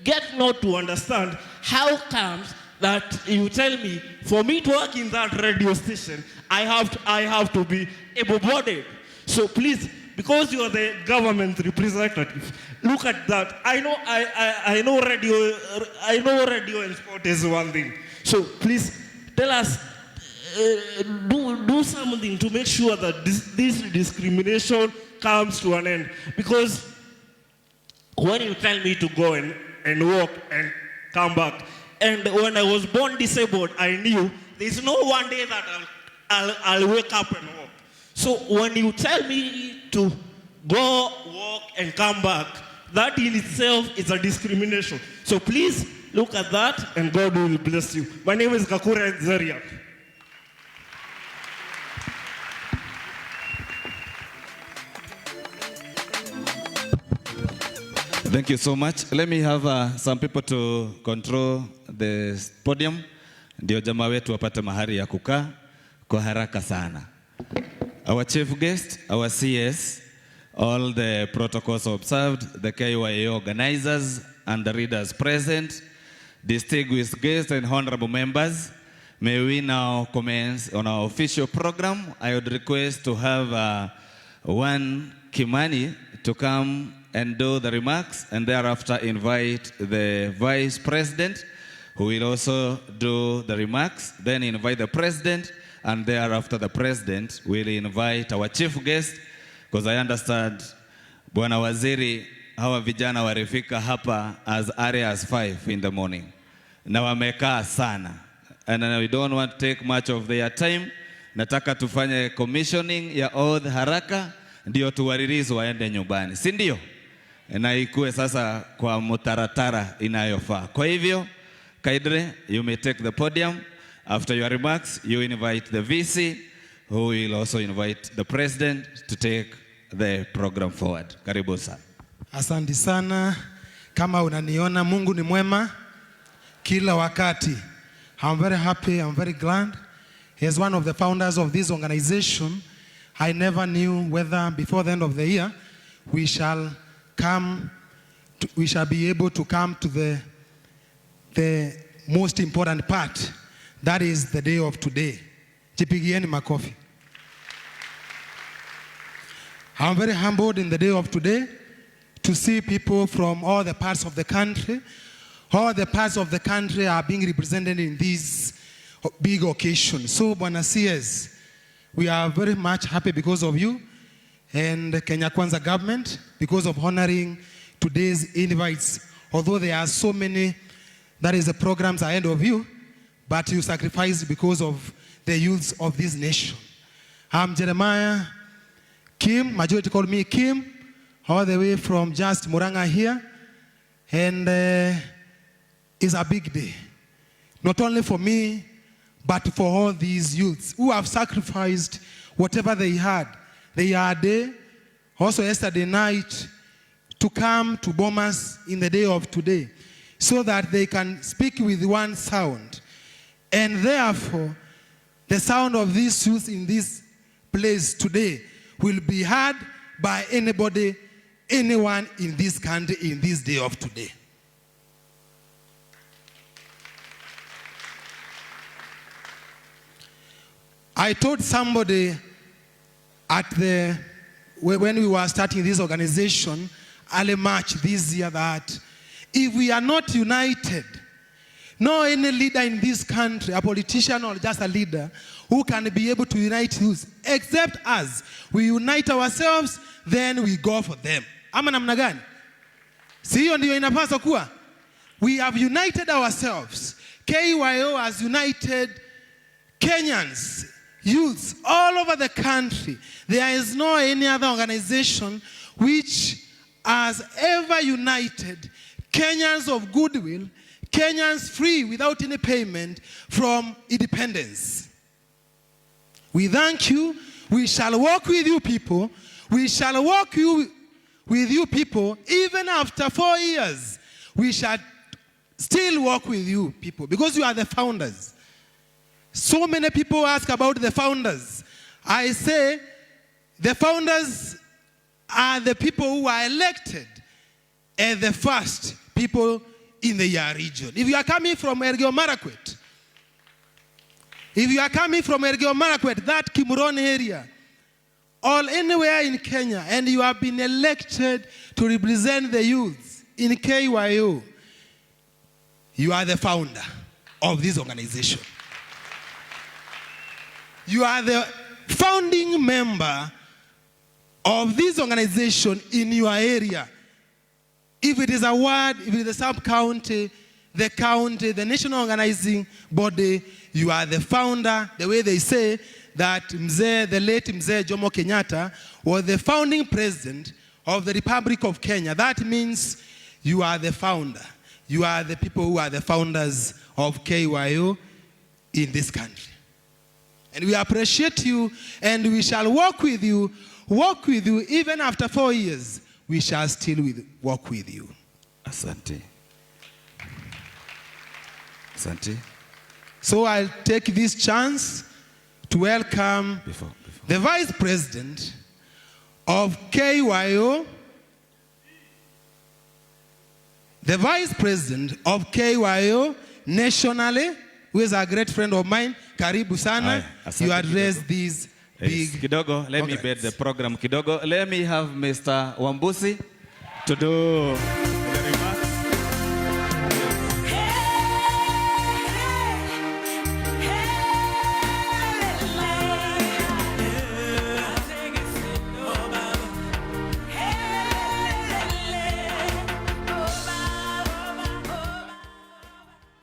get not to understand how comes that you tell me for me to work in that radio station, I have to be able-bodied. So please, because you are the government representative, look at that. I know radio and sport is one thing. So please tell us, do something to make sure that this discrimination comes to an end. Because when you tell me to go and walk and come back, and when I was born disabled, I knew there's no one day that I'll wake up and walk. So when you tell me to go, walk, and come back, that in itself is a discrimination. So please look at that, and God will bless you. My name is Kakure Zeria. Thank you so much. Let me have some people to control the podium. Ndio jamaa wetu wapate mahali ya kukaa kwa haraka sana. Our chief guest, our CS, all the protocols observed, the KYA organizers and the readers present, distinguished guests and honorable members, may we now commence on our official program. I would request to have one Kimani to come and do the remarks, and thereafter invite the Vice President, who will also do the remarks, then invite the President, and thereafter the President will invite our chief guest, because I understand Bwana Waziri, hawa vijana warifika hapa as early as 5 in the morning. Na wamekaa sana, and we don't want to take much of their time. Nataka tufanye commissioning ya oath haraka, ndio tuwaririzi waende nyumbani, si ndio? Na ikue sasa kwa mutaratara inayofaa. Kwa hivyo, Kaidre, you may take the podium. After your remarks, you invite the VC, who will also invite the President to take the program forward. Karibu sana. Asante sana. Kama unaniona, Mungu ni mwema kila wakati. I'm very happy, I'm very glad. As one of the founders of this organization, I never knew whether before the end of the year we shall be able to come to the most important part. That is the day of today. Jipigieni makofi. I'm very humbled in the day of today to see people from all the parts of the country. All the parts of the country are being represented in this big occasion. So, Bwana CS, we are very much happy because of you and the Kenya Kwanza government because of honoring today's invites. Although there are so many, that is the programs ahead of you, but you sacrificed because of the youths of this nation. I'm Jeremiah Kim, majority call me Kim, all the way from just Muranga here. And it's a big day. Not only for me, but for all these youths who have sacrificed whatever they had. They are there, also yesterday night, to come to bomas in the day of today, so that they can speak with one sound. And therefore, the sound of these youth in this place today will be heard by anybody, anyone in this country in this day of today. I told somebody when we were starting this organization, early March this year, that if we are not united, no any leader in this country, a politician or just a leader, who can be able to unite youth, except us. We unite ourselves, then we go for them. Ama namna gani? Si hiyo ndio inapaswa kuwa? We have united ourselves. KYO has united Kenyans, youths all over the country. There is no any other organization which has ever united Kenyans of goodwill, Kenyans free without any payment from independence. We thank you. We shall walk with you people. We shall walk with you people even after 4 years. We shall still walk with you people because you are the founders. So many people ask about the founders. I say the founders are the people who are elected as the first people in the Yar region. If you are coming from Elgeyo Marakwet, that Kimuron area, or anywhere in Kenya, and you have been elected to represent the youth in KYO, you are the founder of this organization. You are the founding member of this organization in your area. If it is a ward, if it is a sub-county, the county, the national organizing body, you are the founder. The way they say that the late Mzee Jomo Kenyatta was the founding president of the Republic of Kenya. That means you are the founder. You are the people who are the founders of KYO in this country. And we appreciate you, and we shall walk with you even after 4 years. We shall still walk with you. Asante. Asante. So I'll take this chance to welcome the Vice President of KYO, the Vice President of KYO nationally, who is a great friend of mine, Karibu Sana. You address these big kidogo. Let me bet the program kidogo. Let me have Mr. Wambusi to do the remarks.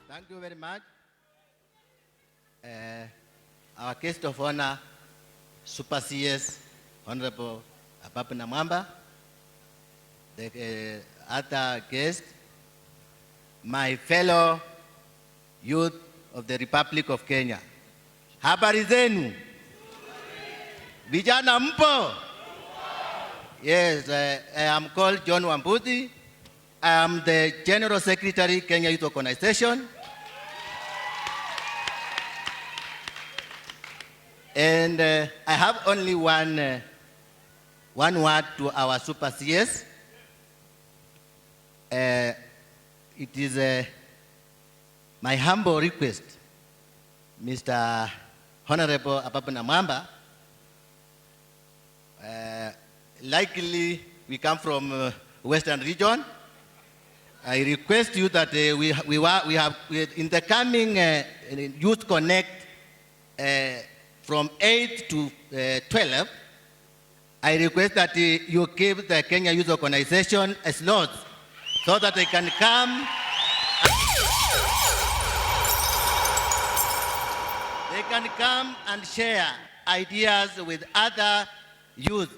Thank you very much. Our guest of honor, Super CS, Honorable ABABU NAMWAMBA, the other guest, my fellow youth of the Republic of Kenya. Habari zenu? Vijana mpo? Yes, I am called John Wambuthi. I am the General Secretary, Kenya Youth Organization. And I have only one word to our Super CS. It is my humble request, Mr. Honorable ABABU NAMWAMBA. Likely we come from Western region. I request you that we have in the coming Youth Connect from 8 to 12, I request that you give the Kenya Youth Organization a slot so that they can come. They can come and share ideas with other youth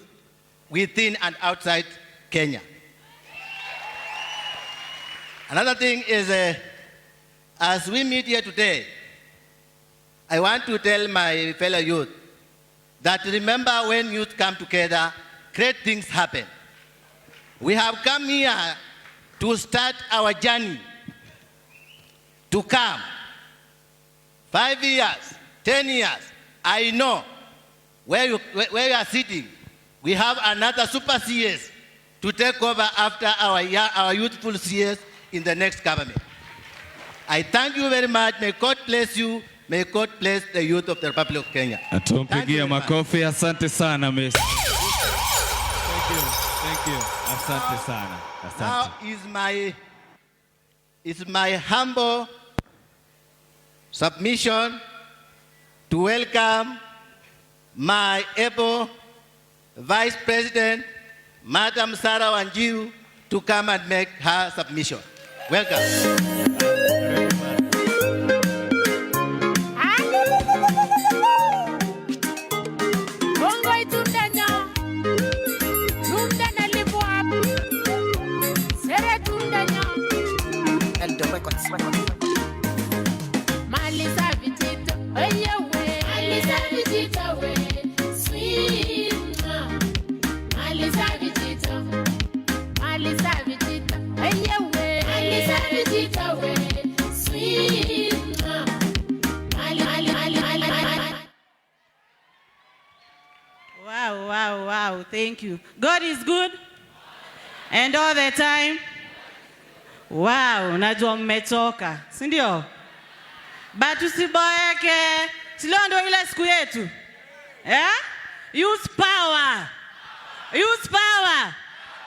within and outside Kenya. Another thing is, as we meet here today, I want to tell my fellow youth that remember when youth come together, great things happen. We have come here to start our journey to come 5 years, 10 years, I know where you are sitting, we have another super CS to take over after our youthful CS in the next government. I thank you very much. May God bless you. May God bless the youth of the Republic of Kenya. Tumpigie makofi. Asante sana, Miss. Thank you. Asante sana. Now is my humble submission to welcome my able Vice President, Madam Sarah Wanjiru, to come and make her submission. Welcome. Wow, thank you. God is good and all the time. Wow, najua mmetoka, si ndio? But usiboeke, silo ndio ile siku yetu. Use power. Use power.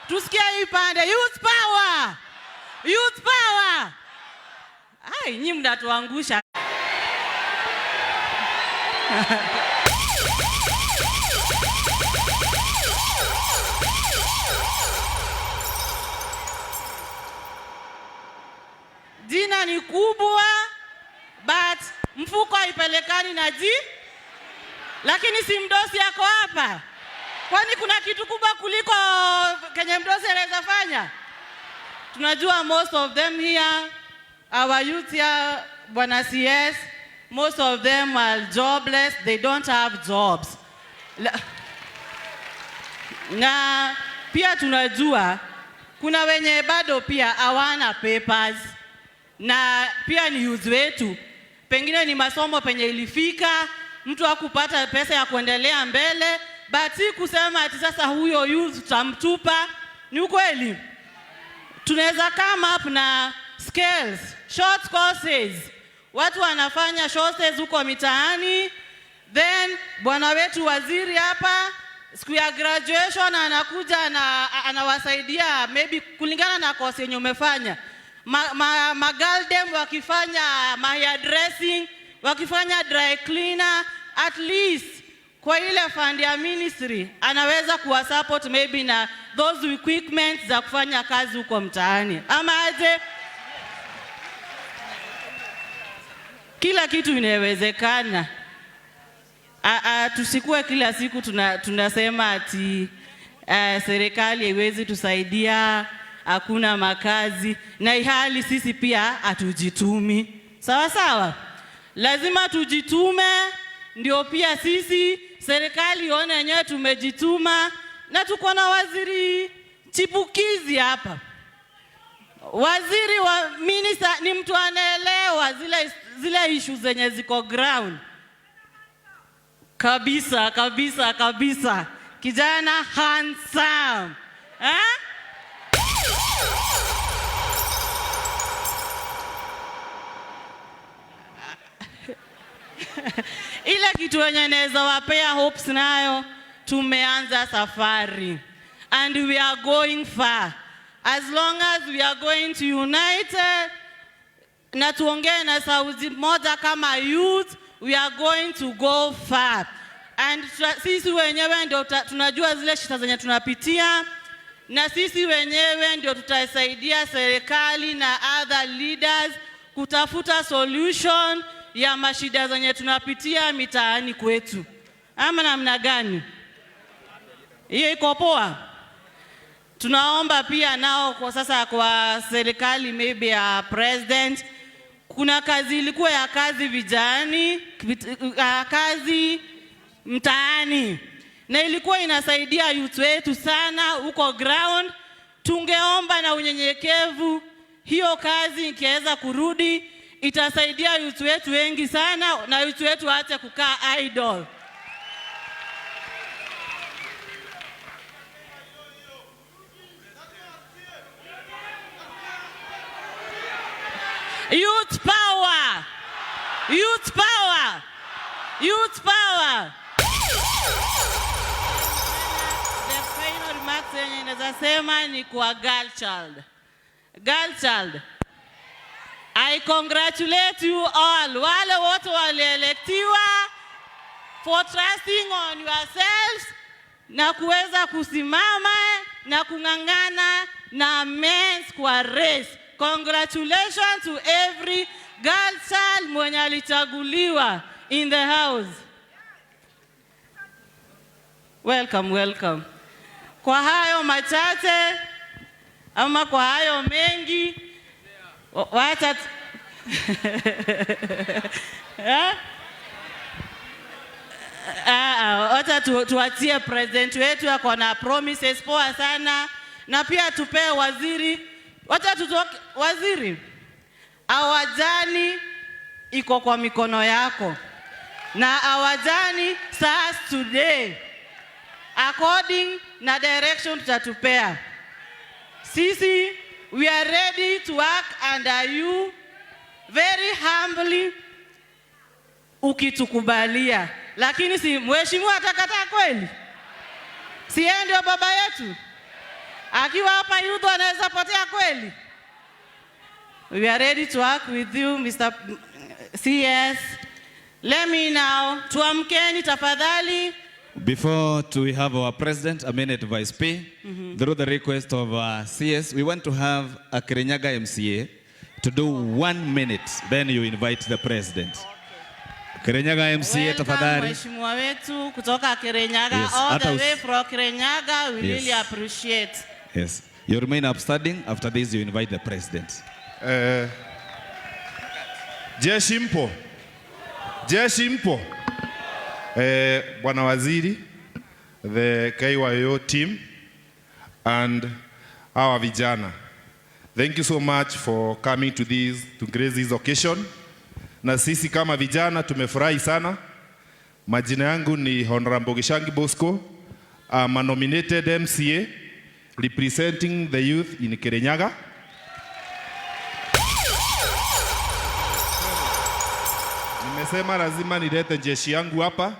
Tusikie hii pande, use power. Use power. Ai, nyinyi mnatuangusha. Jina ni kubwa, but mfuko haipelekani na lakini si mdosi yako hapa. Kwani kuna kitu kubwa kuliko kenye mdosi anaweza fanya? Tunajua most of them here, our youth here, Bwana CS, most of them are jobless, they don't have jobs. Na pia tunajua kuna wenye bado pia hawana papers. Na pia ni youth wetu. Pengine ni masomo penye ilifika, mtu hakupata pesa ya kuendelea mbele, but si kusema ati sasa huyo youth tutamtupa. Ni ukweli. Tunaweza come up na skills, short courses. Watu wanafanya short courses huko mitaani. Then bwana wetu waziri hapa siku ya graduation anakuja na anawasaidia maybe kulingana na course yenye umefanya. Magaldem wakifanya hair dressing, wakifanya dry cleaner, at least kwa ile fund ya ministry anaweza kuwa support maybe na those equipment za kufanya kazi huko mtaani. Ama aje kila kitu inawezekana. Tusikue kila siku tunasema ati serikali haiwezi tusaidia, hakuna makazi, na ihali sisi pia hatujitumi. Sawa sawa? Lazima tujitume ndio pia sisi serikali ione yenyewe tumejituma, na tuko na waziri chipukizi hapa. Waziri wa minister ni mtu anaelewa zile issues zenye ziko ground. Kabisa. Kijana handsome. Ile kitu yenye naweza wapea hopes nayo, tumeanza safari and we are going far. As long as we are going to unite na tuongee na sauti moja kama youth, we are going to go far. And sisi wenyewe ndio tunajua zile shida zenye tunapitia, na sisi wenyewe ndio tutasaidia serikali na other leaders kutafuta solution ya mashida zenye tunapitia mitaani kwetu. Ama namna gani? Hiyo iko poa. Tunaomba pia nao kwa sasa kwa serikali maybe ya president, kuna kazi ilikuwa ya kazi vijani, kazi mtaani, na ilikuwa inasaidia youth wetu sana huko ground. Tungeomba na unyenyekevu hiyo kazi ikiweza kurudi itasaidia youth wetu wengi sana na youth wetu waache kukaa idle. Youth power! Youth power! Youth power! The final remarks yenye naweza sema ni kwa girl child. Girl child, I congratulate you all. Wale wote walielektiwa for trusting on yourselves na kuweza kusimama na kungangana na men's kwa race. Congratulations to every girl child mwenye alichaguliwa in the house. Welcome, welcome. Kwa hayo machache ama kwa hayo mengi wacha wacha tuachie president wetu ako na promises poa sana na pia tupe waziri. Wacha tutoke waziri. Awajani iko kwa mikono yako. Na awajani starts today. According na direction tutatupea. Sisi, we are ready to work under you very humbly ukitukubalia. Lakini si mheshimiwa atakataa kweli? Si yeye ndio baba yetu? Akiwa hapa youth anaweza potea kweli? We are ready to work with you, Mr. CS. Let me now, tuamkeni tafadhali. Before we have our president, a minute Vice P, through the request of CS, we want to have a Kirinyaga MCA to do 1 minute, then you invite the president. Kirinyaga MCA tafadhali. Mheshimiwa wetu kutoka Kirinyaga, yes, all the way from Kirinyaga, we really appreciate. Yes, you remain upstanding. After this, you invite the president. Jeshimpo. Bwana Waziri, the KYO team, and our vijana. Thank you so much for coming to grace this occasion. Na sisi kama vijana tumefurahi sana. Majina yangu ni Honorable Gishangi Bosco. I'm a nominated MCA representing the youth in Kirinyaga. Nimesema lazima nilete jeshi yangu hapa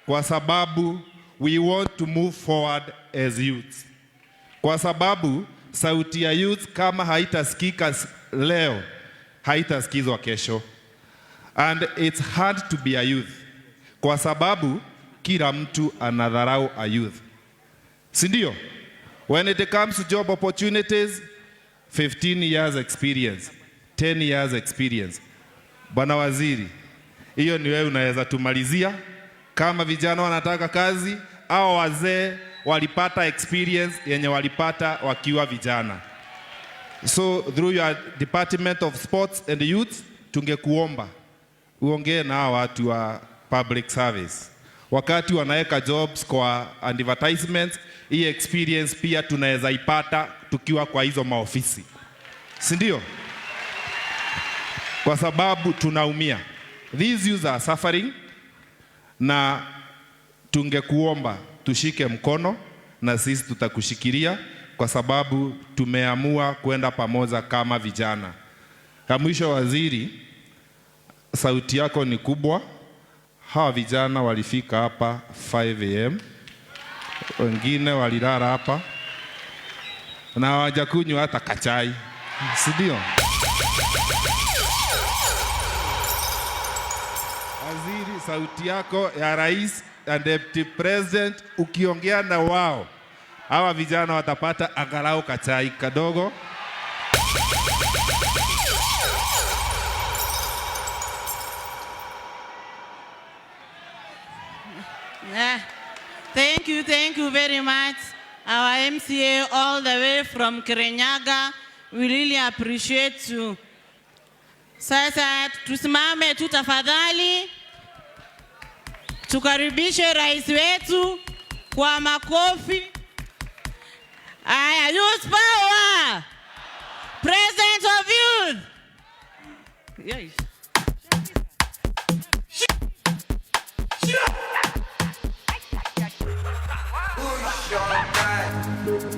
kwa sababu we want to move forward as youth. Kwa sababu sauti ya youth kama haitasikika leo, haitasikizwa kesho. And it's hard to be a youth. Kwa sababu kila mtu anadharau a youth. Sindio? When it comes to job opportunities, 15 years experience, 10 years experience. Bwana Waziri, hiyo ni wewe unaweza tumalizia kama vijana wanataka kazi au wazee walipata experience yenye walipata wakiwa vijana. So through your Department of Sports and Youth, tungekuomba uongee na watu wa public service. Wakati wanaweka jobs kwa advertisements, hii experience pia tunaweza ipata tukiwa kwa hizo maofisi. Sindio? Kwa sababu tunaumia. These youths are suffering na tungekuomba tushike mkono na sisi tutakushikilia kwa sababu tumeamua kwenda pamoja kama vijana. Mwisho waziri, sauti yako ni kubwa. Hawa vijana walifika hapa 5 AM. Wengine walilala hapa na hawajakunywa hata kachai. Sindio? Waziri, sauti yako ya rais and deputy president, ukiongea na wao, hawa vijana watapata angalau kachai kadogo. Thank you very much. Our MCA all the way from Kirinyaga, we really appreciate you. Sasa tusimame tu tafadhali. Tukaribishe rais wetu kwa makofi. Aya, youth power. President of youth. Yes.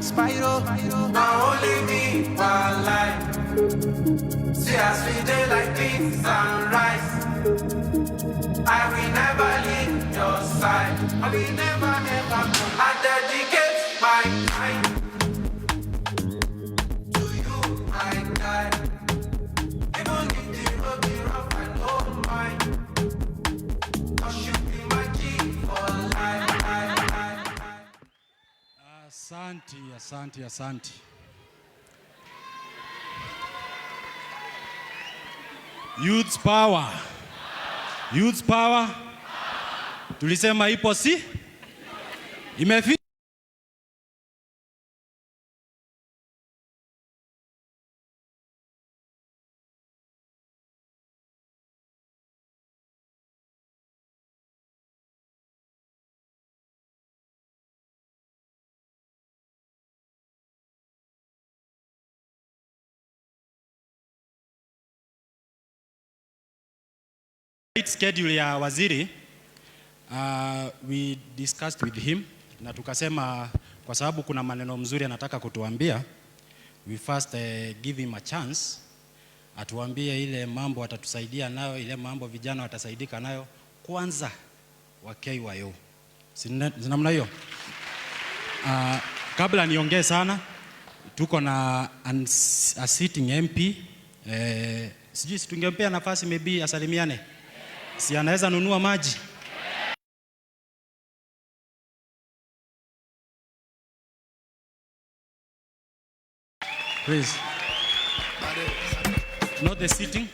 spiral. Now only me one life. See us we day like this sunrise. I will never leave your side. I will never ever. I dedicate my time to you, my guy. Even if the road be rough, I don't mind. 'Cause you be my G for life. Asante. Youth power. Youth power. Tulisema ipo si? Imefika. Schedule ya waziri, we discussed with him na tukasema kwa sababu kuna maneno mzuri anataka kutuambia, we first give him a chance atuambie ile mambo atatusaidia nayo, ile mambo vijana watasaidika nayo kwanza wa KYO. Zinamna hiyo. Kabla niongee sana, tuko na a sitting MP, sijui tungempea nafasi maybe asalimiane. Si anaweza nunua maji? Please. Not the sitting.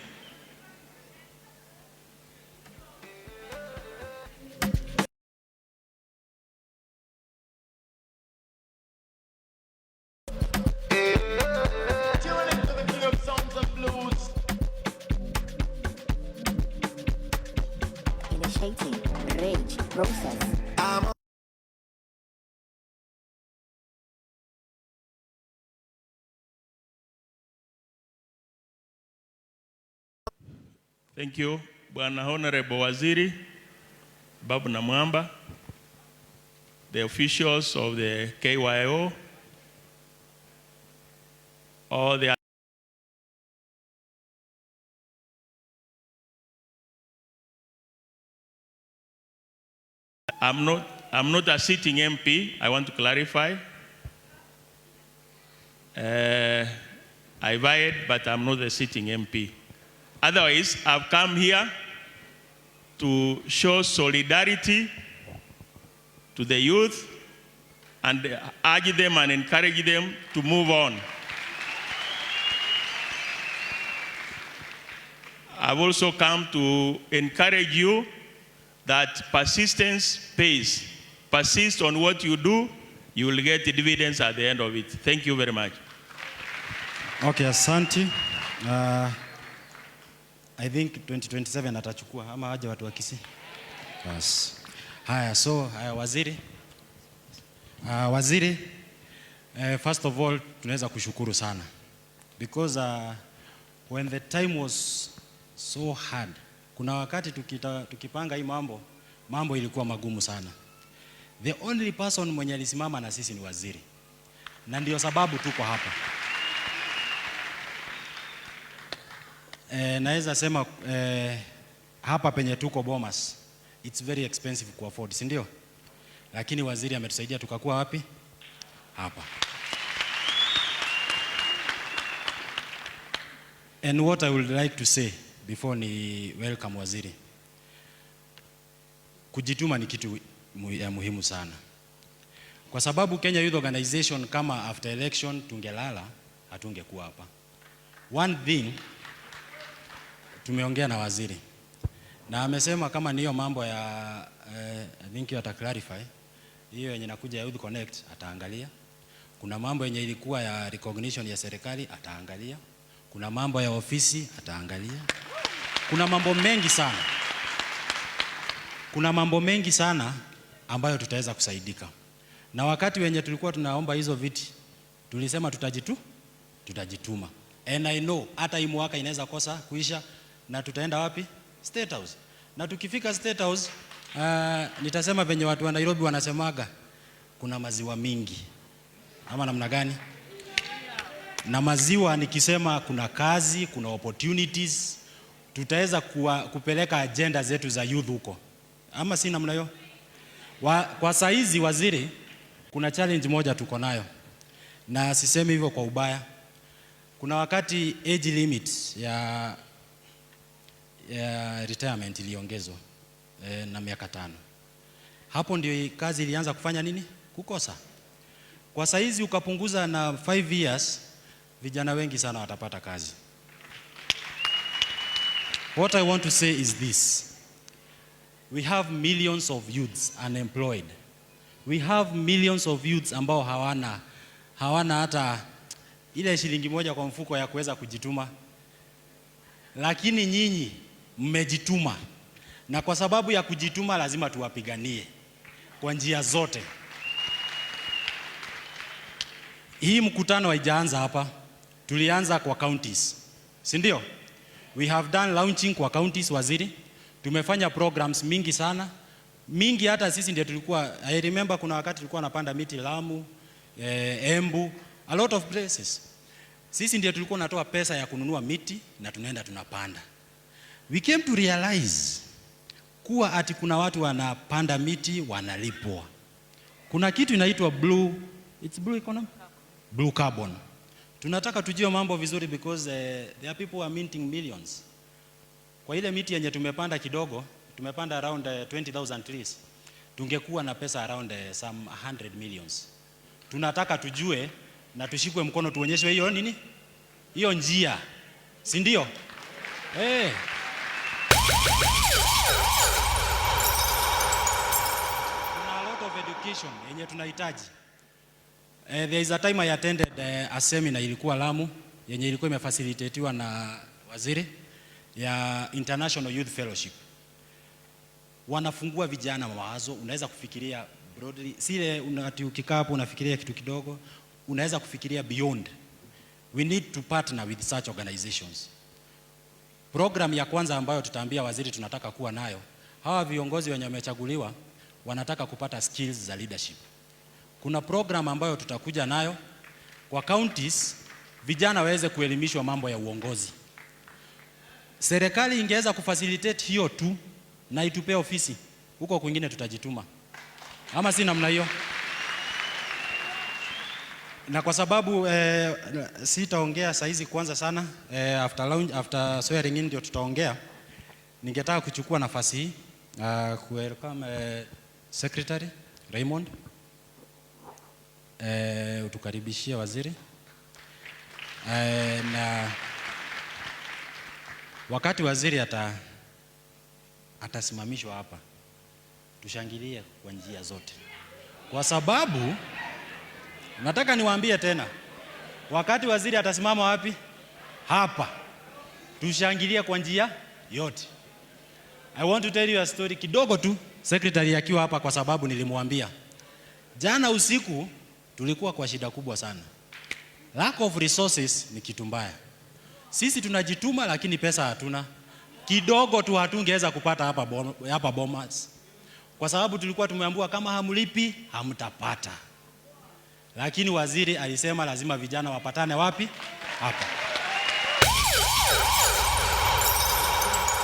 Rage process. Thank you, Bwana Honorable Waziri, Babu NAMWAMBA, the officials of the KYO, all the I'm not a sitting MP, I want to clarify. I vied, but I'm not a sitting MP. Otherwise, I've come here to show solidarity to the youth and urge them and encourage them to move on. I've also come to encourage you that persistence pays. Persist on what you do, you will get the dividends at the end of it. Thank you very much. Okay, asante. I think 2027 atachukua ama aje watu wa Kisii. Yes. Haya, so waziri. Waziri, first of all tunaweza kushukuru sana because when the time was so hard, kuna wakati tukipanga hii mambo ilikuwa magumu sana. The only person mwenye alisimama na sisi ni waziri. Na ndio sababu tuko hapa. Naweza sema hapa penye tuko Bomas, it's very expensive ku afford, si ndio? Lakini waziri ametusaidia tukakuwa wapi? Hapa. And what I would like to say before ni welcome waziri. Kujituma ni kitu ya muhimu sana. Kwa sababu Kenya Youth Organization kama after election tungelala, hatungekuwa hapa. One thing tumeongea na waziri. Na amesema kama niyo mambo ya I think you clarify. Hiyo yenye nakuja ya Youth Connect ataangalia. Kuna mambo yenye ilikuwa ya recognition ya serikali ataangalia. Kuna mambo ya ofisi ataangalia. Kuna mambo mengi sana. Kuna mambo mengi sana ambayo tutaweza kusaidika. Na wakati wenye tulikuwa tunaomba hizo viti, tulisema tutajituma. And I know hata hii mwaka inaweza kosa kuisha na tutaenda wapi? State House. Na tukifika State House, nitasema venye watu wa Nairobi wanasemaga kuna maziwa mingi. ama namna gani? Na maziwa nikisema kuna kazi, kuna opportunities, tutaweza kupeleka agenda zetu za youth huko. Ama si namna hiyo? Kwa saizi waziri, kuna challenge moja tuko nayo. Na sisemi hivyo kwa ubaya. Kuna wakati age limit ya retirement iliongezwa na miaka 5. Hapo ndio kazi ilianza kufanya nini? Kukosa. Kwa saizi ukapunguza na 5 years, vijana wengi sana watapata kazi. What I want to say is this. We have millions of youths unemployed. We have millions of youths ambao hawana hata ile shilingi moja kwa mfuko ya kuweza kujituma. Lakini nyinyi mmejituma. Na kwa sababu ya kujituma lazima tuwapiganie kwa njia zote. Hii mkutano haijaanza hapa. Tulianza kwa counties. Si ndio? We have done launching kwa counties waziri. Tumefanya programs mingi sana. Mingi hata sisi ndio tulikuwa, I remember kuna wakati tulikuwa napanda miti Lamu, Embu, a lot of places. Sisi ndio tulikuwa natoa pesa ya kununua miti na tunaenda tunapanda. We came to realize kuwa ati kuna watu wanapanda miti wanalipwa. Kuna kitu inaitwa blue economy? Blue carbon. Tunataka tujue mambo vizuri because there are people who are minting millions. Kwa ile miti yenye tumepanda kidogo, tumepanda around 20,000 trees. Tungekuwa na pesa around some 100 millions. Tunataka tujue na tushikwe mkono tuonyeshwe hiyo nini? Hiyo njia. Si ndio? Kuna a lot of education yenye tunahitaji. There is a time I attended a seminar ilikuwa Lamu yenye ilikuwa imefacilitatiwa na waziri ya International Youth Fellowship. Wanafungua vijana mawazo, unaweza kufikiria broadly, sile ukikaa hapo unafikiria kitu kidogo, unaweza kufikiria beyond. We need to partner with such organizations. Program ya kwanza ambayo tutaambia waziri tunataka kuwa nayo, hawa viongozi wenye wamechaguliwa wanataka kupata skills za leadership. Kuna program ambayo tutakuja nayo kwa counties, vijana waweze kuelimishwa mambo ya uongozi. Serikali ingeweza kufacilitate hiyo tu na itupe ofisi. Huko kwingine tutajituma. Ama si namna hiyo? Na kwa sababu sitaongea saizi kwanza sana, after swearing in ndio tutaongea. Ningetaka kuchukua nafasi hii welcome Secretary Raymond. Utukaribishie waziri. Na wakati waziri atasimamishwa hapa, tushangilie kwa njia zote. Kwa sababu nataka niwaambie tena, wakati waziri atasimama wapi? Hapa. Tushangilie kwa njia yote. I want to tell you a story kidogo tu, secretary akiwa hapa, kwa sababu nilimwambia. Jana usiku tulikuwa kwa shida kubwa sana. Lack of resources ni kitu mbaya. Sisi tunajituma lakini pesa hatuna. Kidogo tu hatungeweza kupata hapa bomas. Kwa sababu tulikuwa tumeambiwa kama hamlipi hamtapata. Lakini waziri alisema lazima vijana wapatane wapi? Hapa.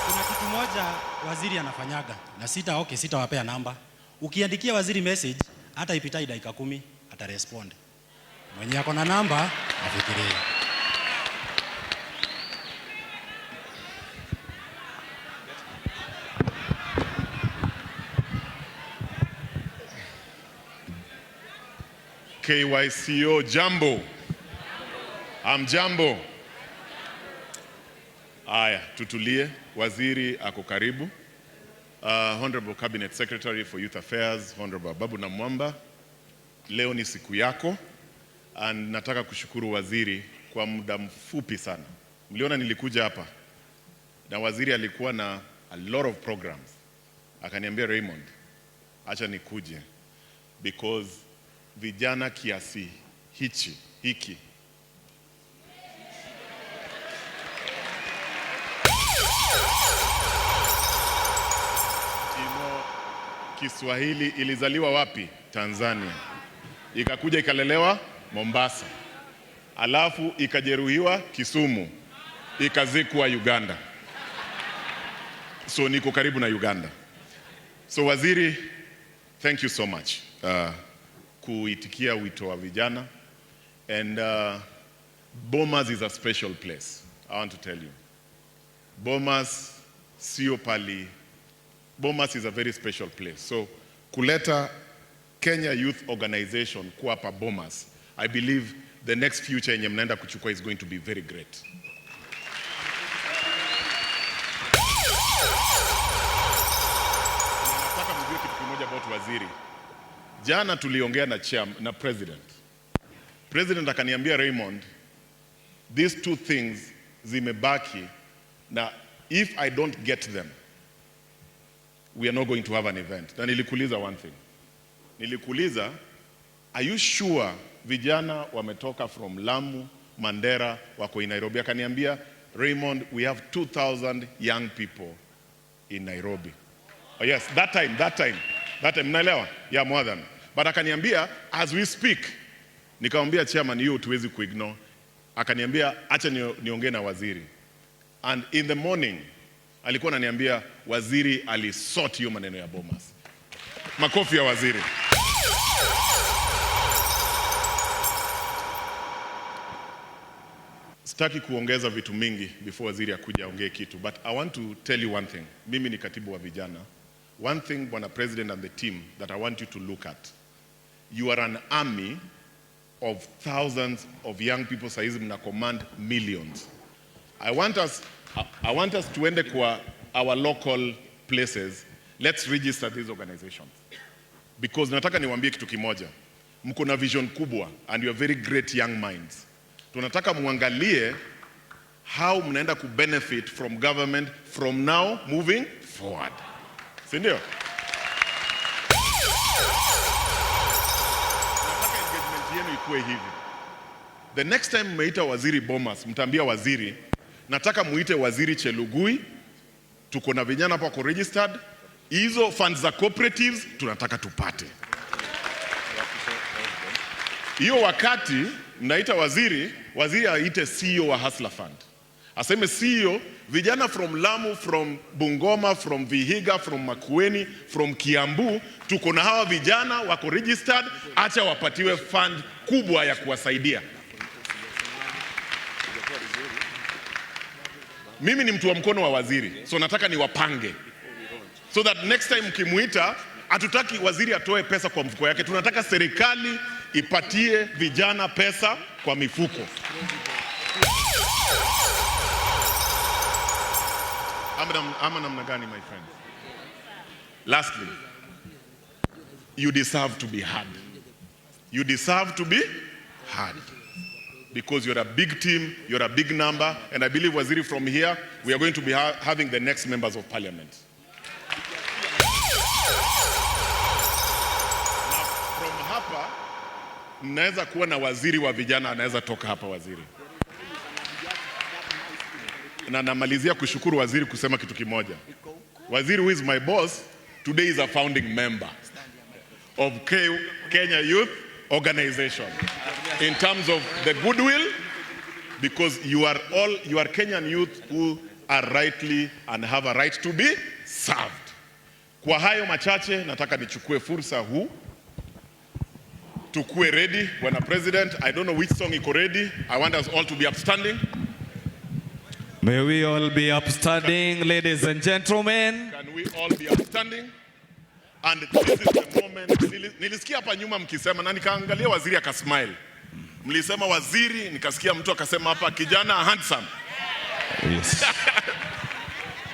Kuna kitu moja waziri anafanyaga na sitawapea namba. Ukiandikia waziri message hata ipitai dakika 10 atarespond. Mwenye ako na namba afikirie. KYCO jambo. Jambo. Aya, tutulie. Waziri ako karibu. Honorable Cabinet Secretary for Youth Affairs, Honorable ABABU NAMWAMBA. Leo ni siku yako. And nataka kushukuru waziri kwa muda mfupi sana. Mliona nilikuja hapa na waziri alikuwa na a lot of programs. Akaniambia Raymond, acha nikuje because vijana kiasi hiki Kiswahili ilizaliwa wapi? Tanzania. Ikakuja ikalelewa Mombasa, alafu ikajeruhiwa Kisumu, ikazikwa Uganda. So niko karibu na Uganda. So waziri, thank you so much kuitikia wito wa vijana. And Bomas is a special place. I want to tell you. Bomas sio pali. Bomas is a very special place. So kuleta Kenya Youth Organization kuwa hapa Bomas, I believe the next future yenye mnaenda kuchukua is going to be very great. Nataka mjue kitu kimoja about waziri. Jana tuliongea na president. President akaniambia, Raymond, these two things zimebaki, na if I don't get them, we are not going to have an event. Na nilikuuliza one thing. Nilikuuliza, are you sure vijana wametoka from Lamu, Mandera, wako in Nairobi? Akaniambia, Raymond, we have 2,000 young people in Nairobi. Oh yes, that time, mnaelewa? Yeah, more than. But akaniambia, as we speak, nikamwambia chairman, hiyo tuwezi kuignore. Akaniambia, acha niongee na waziri. And in the morning, alikuwa ananiambia waziri alisort hiyo maneno ya Bomas. Makofi ya waziri. Sitaki kuongeza vitu mingi before waziri akuja aongee kitu, but I want to tell you one thing. Mimi ni katibu wa vijana. One thing, Bwana President and the team, that I want you to look at. You are an army of thousands of young people. Saizi mna command millions. I want us to ende kwa our local places. Let's register these organizations. Because nataka niwaambie kitu kimoja. Mko na vision kubwa and you are very great young minds. Tunataka muangalie how mnaenda ku benefit from government from now moving forward. Sindio? Nataka engagement yenu ikuwe hivi. The next time mmeita waziri Bomas, mtambia waziri, nataka muite waziri Chelugui, tuko na vijana hapa wako registered, hizo funds za cooperatives tunataka tupate. Hiyo wakati mnaita waziri aite CEO wa Hustler Fund. Aseme CEO, vijana from Lamu, from Bungoma, from Vihiga, from Makueni, from Kiambu, tuko na hawa vijana wako registered, acha wapatiwe fund kubwa ya kuwasaidia. Mimi ni mtu wa mkono wa waziri, so nataka niwapange. So that next time mkimuita, hatutaki waziri atoe pesa kwa mfuko yake, tunataka serikali ipatie vijana pesa kwa mifuko. Ama namna gani, my friend? Lastly, you deserve to be heard. You deserve to be heard. Because you're a big team, you're a big number, and I believe, waziri, from here, we are going to be having the next members of parliament. Now, from hapa, mnaweza kuwa na waziri wa vijana, anaweza toka hapa waziri. Na namalizia kushukuru waziri kusema kitu kimoja. Waziri, who is my boss, today is a founding member of Kenya Youth Organization. In terms of the goodwill, because you are Kenyan youth who are rightly and have a right to be served. Kwa hayo machache, nataka nichukue fursa huu. Tukue ready, Bwana President. I don't know which song iko ready. I want us all to be upstanding. May we all be upstanding, ladies and gentlemen. Can we all be upstanding? And this is the moment. Nilisikia hapa nyuma mkisema, na nikaangalia waziri akasmile. Mlisema waziri, nikasikia mtu akasema hapa kijana handsome. Yes.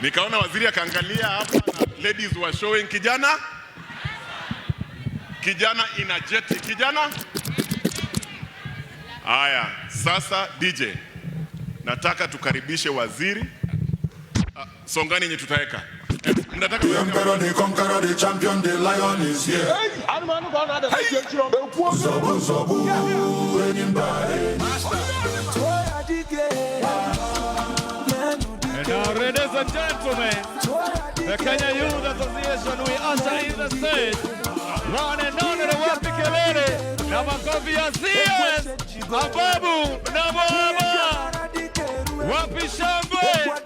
Nikaona waziri akaangalia hapa na ladies were showing kijana energetic, kijana. Aya, sasa DJ, nataka tukaribishe waziri. Songani yenye tutaweka. Nataka the emperor, the conqueror, the champion, the lion is here. Zobu, zobu, And now, ladies and gentlemen, the Kenya Youth Association, we usher in the stage. One and only the Wapi Kelele, na makofi ya CS ABABU NAMWAMBA. Wapi shangwe?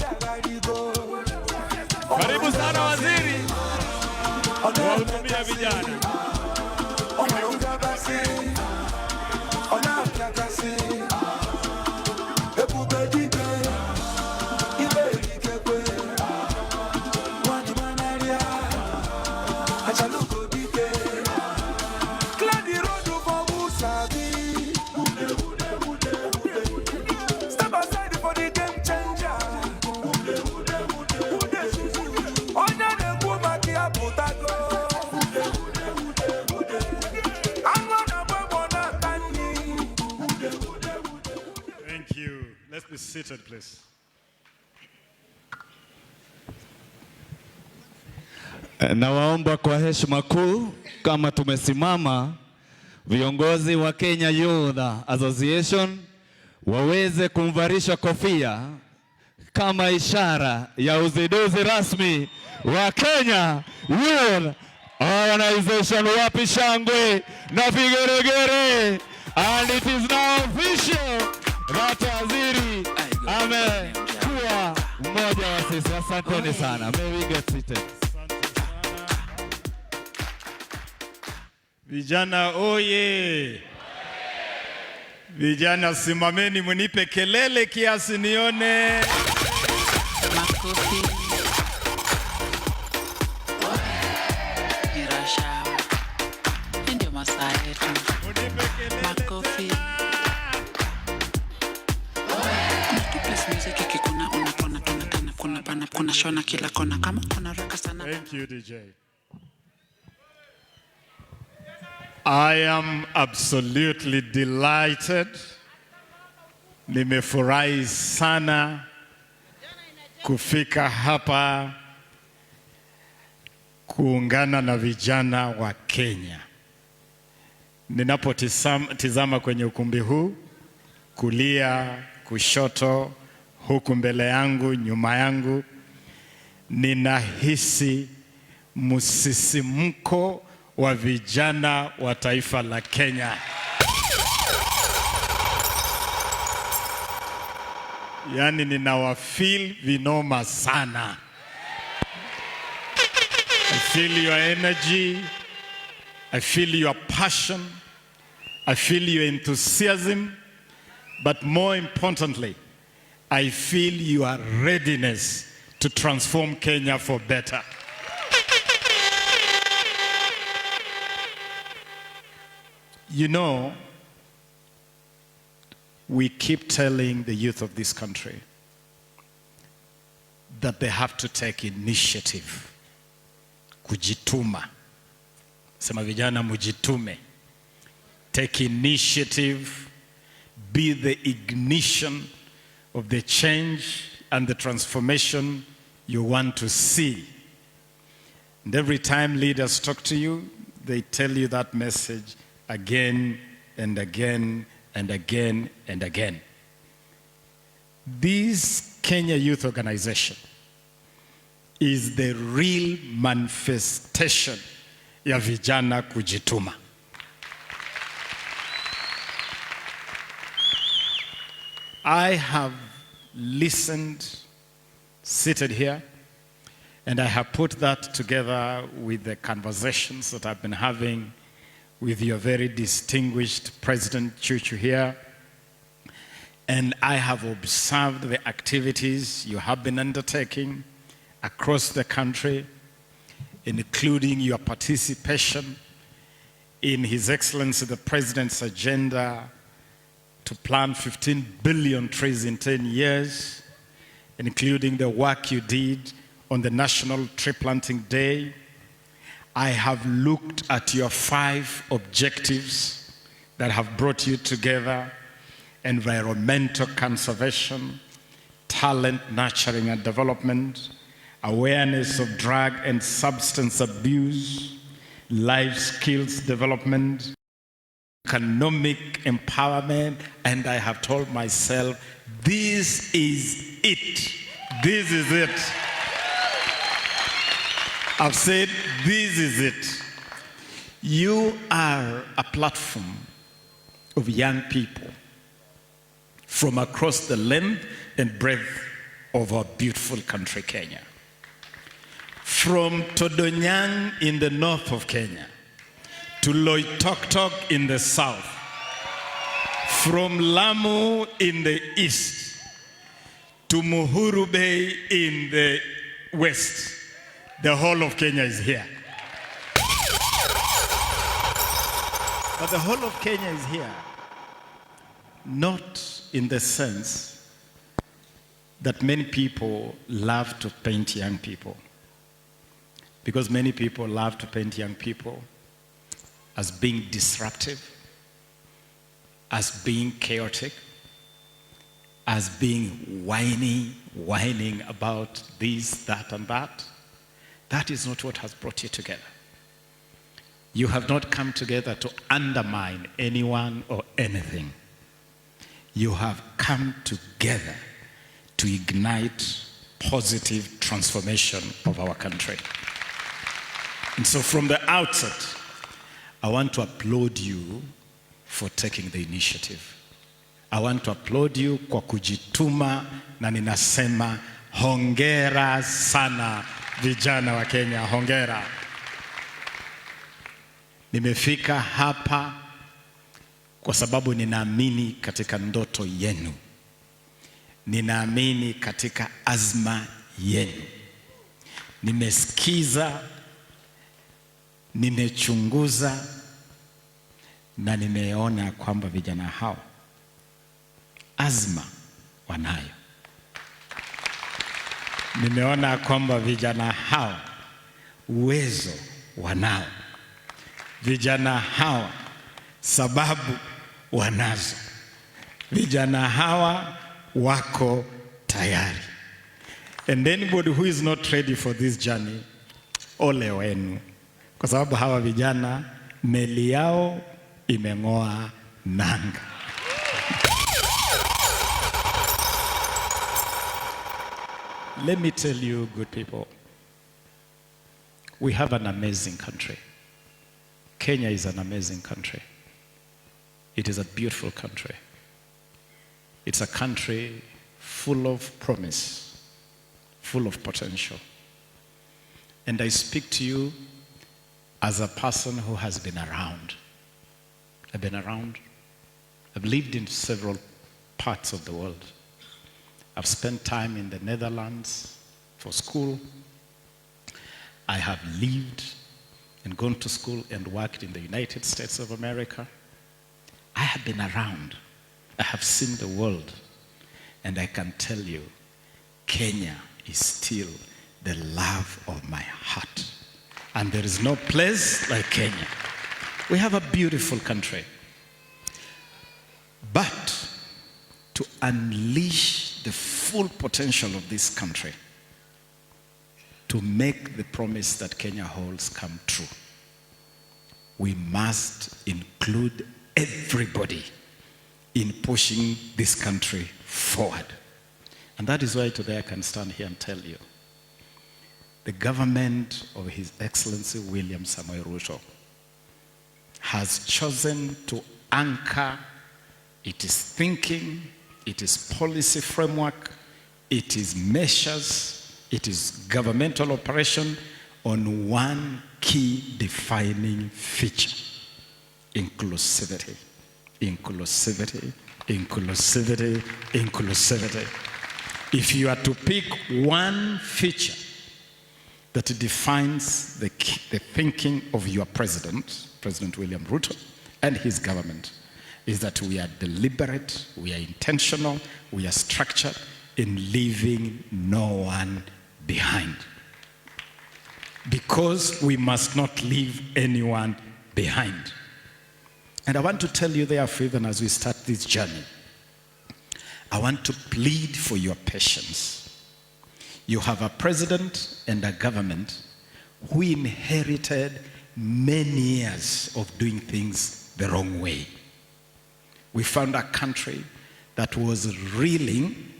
Karibu sana waziri. Wahudumia vijana. Thank you. Let's be seated, please. Nawaomba kwa heshima kuu, kama tumesimama, viongozi wa Kenya Youth Association waweze kumvarisha kofia kama ishara ya uzinduzi rasmi wa Kenya Youth Organization. Wapi shangwe na vigeregere. And it is now official that waziri amekuwa mmoja wa sisi. Asanteni sana. May we get seated. Vijana oye! Vijana simameni, munipe kelele kiasi nione. Makofi. Nirasha. Ndio masaa yetu. Makofi. Music ikikuna unapona tena kuna bana kuna shona kila kona kama kuna raka sana. Thank you, DJ. I am absolutely delighted. Nimefurahi sana kufika hapa kuungana na vijana wa Kenya. Ninapotizama kwenye ukumbi huu, kulia, kushoto, huku mbele yangu, nyuma yangu, ninahisi msisimko wa vijana wa taifa la Kenya. Yani ninawafeel vinoma sana. I feel your energy. I feel your passion. I feel your enthusiasm. But more importantly, I feel your readiness to transform Kenya for better. You know, we keep telling the youth of this country that they have to take initiative. Kujituma. Sema vijana mujitume. Take initiative. Be the ignition of the change and the transformation you want to see. And every time leaders talk to you, they tell you that message again and again and again and again. This Kenya Youth Organization is the real manifestation ya vijana kujituma. I have listened, seated here, and I have put that together with the conversations that I've been having with your very distinguished President Chuchu here. And I have observed the activities you have been undertaking across the country, including your participation in His Excellency the President's agenda to plant 15 billion trees in 10 years, including the work you did on the National Tree Planting Day. I have looked at your 5 objectives that have brought you together: environmental conservation, talent nurturing and development, awareness of drug and substance abuse, life skills development, economic empowerment, and I have told myself, this is it. This is it. I've said, this is it. You are a platform of young people from across the length and breadth of our beautiful country, Kenya. From Todonyang in the north of Kenya to Loitoktok in the south, from Lamu in the east to Muhuru Bay in the west, the whole of Kenya is here. But the whole of Kenya is here, not in the sense that many people love to paint young people. Because many people love to paint young people as being disruptive, as being chaotic, as being whining about this, that, and that. That is not what has brought you together. You have not come together to undermine anyone or anything. You have come together to ignite positive transformation of our country. And so from the outset, I want to applaud you for taking the initiative. I want to applaud you kwa kujituma, na ninasema hongera sana vijana wa Kenya, hongera. Nimefika hapa kwa sababu ninaamini katika ndoto yenu. Ninaamini katika azma yenu. Nimesikiza, nimechunguza na nimeona kwamba vijana hao azma wanayo. Nimeona kwamba vijana hao uwezo wanao. Vijana hawa sababu wanazo. Vijana hawa wako tayari. And anybody who is not ready for this journey, ole wenu. Kwa sababu hawa vijana meli yao imeng'oa nanga. Let me tell you, good people, we have an amazing country. Kenya is an amazing country. It is a beautiful country. It's a country full of promise, full of potential. And I speak to you as a person who has been around. I've been around. I've lived in several parts of the world. I've spent time in the Netherlands for school. I have lived and gone to school and worked in the United States of America. I have been around. I have seen the world. And I can tell you, Kenya is still the love of my heart. And there is no place like Kenya. We have a beautiful country. But to unleash the full potential of this country, to make the promise that Kenya holds come true, we must include everybody in pushing this country forward. And that is why today I can stand here and tell you, the government of His Excellency William Samoei Ruto has chosen to anchor its thinking, its policy framework, its measures, its governmental operation on one key defining feature: inclusivity. Inclusivity, inclusivity, inclusivity. If you are to pick one feature that defines the thinking of your president, President William Ruto, and his government, is that we are deliberate, we are intentional, we are structured in leaving no one behind. Because we must not leave anyone behind. And I want to tell you therefore, even as we start this journey, I want to plead for your patience. You have a president and a government who inherited many years of doing things the wrong way. We found a country that was reeling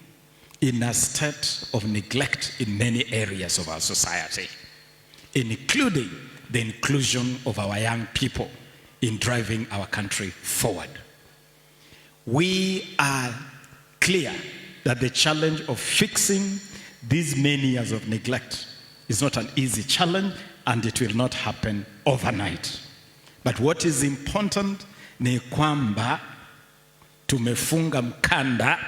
in a state of neglect in many areas of our society, including the inclusion of our young people in driving our country forward. We are clear that the challenge of fixing these many years of neglect is not an easy challenge, and it will not happen overnight. But what is important ni kwamba tumefunga mkanda,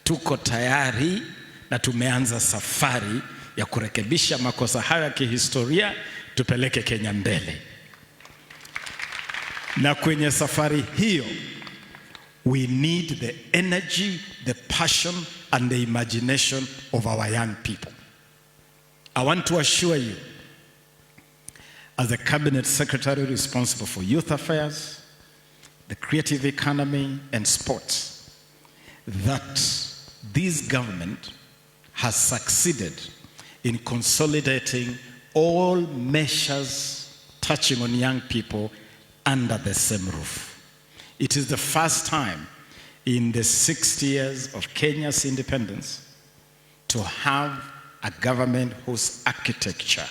tuko tayari na tumeanza safari ya kurekebisha makosa haya ya kihistoria, tupeleke Kenya mbele. Na kwenye safari hiyo, we need the energy, the passion, and the imagination of our young people. I want to assure you, as the Cabinet Secretary responsible for youth affairs, the creative economy, and sports, that this government has succeeded in consolidating all measures touching on young people under the same roof. It is the first time in the 60 years of Kenya's independence to have a government whose architecture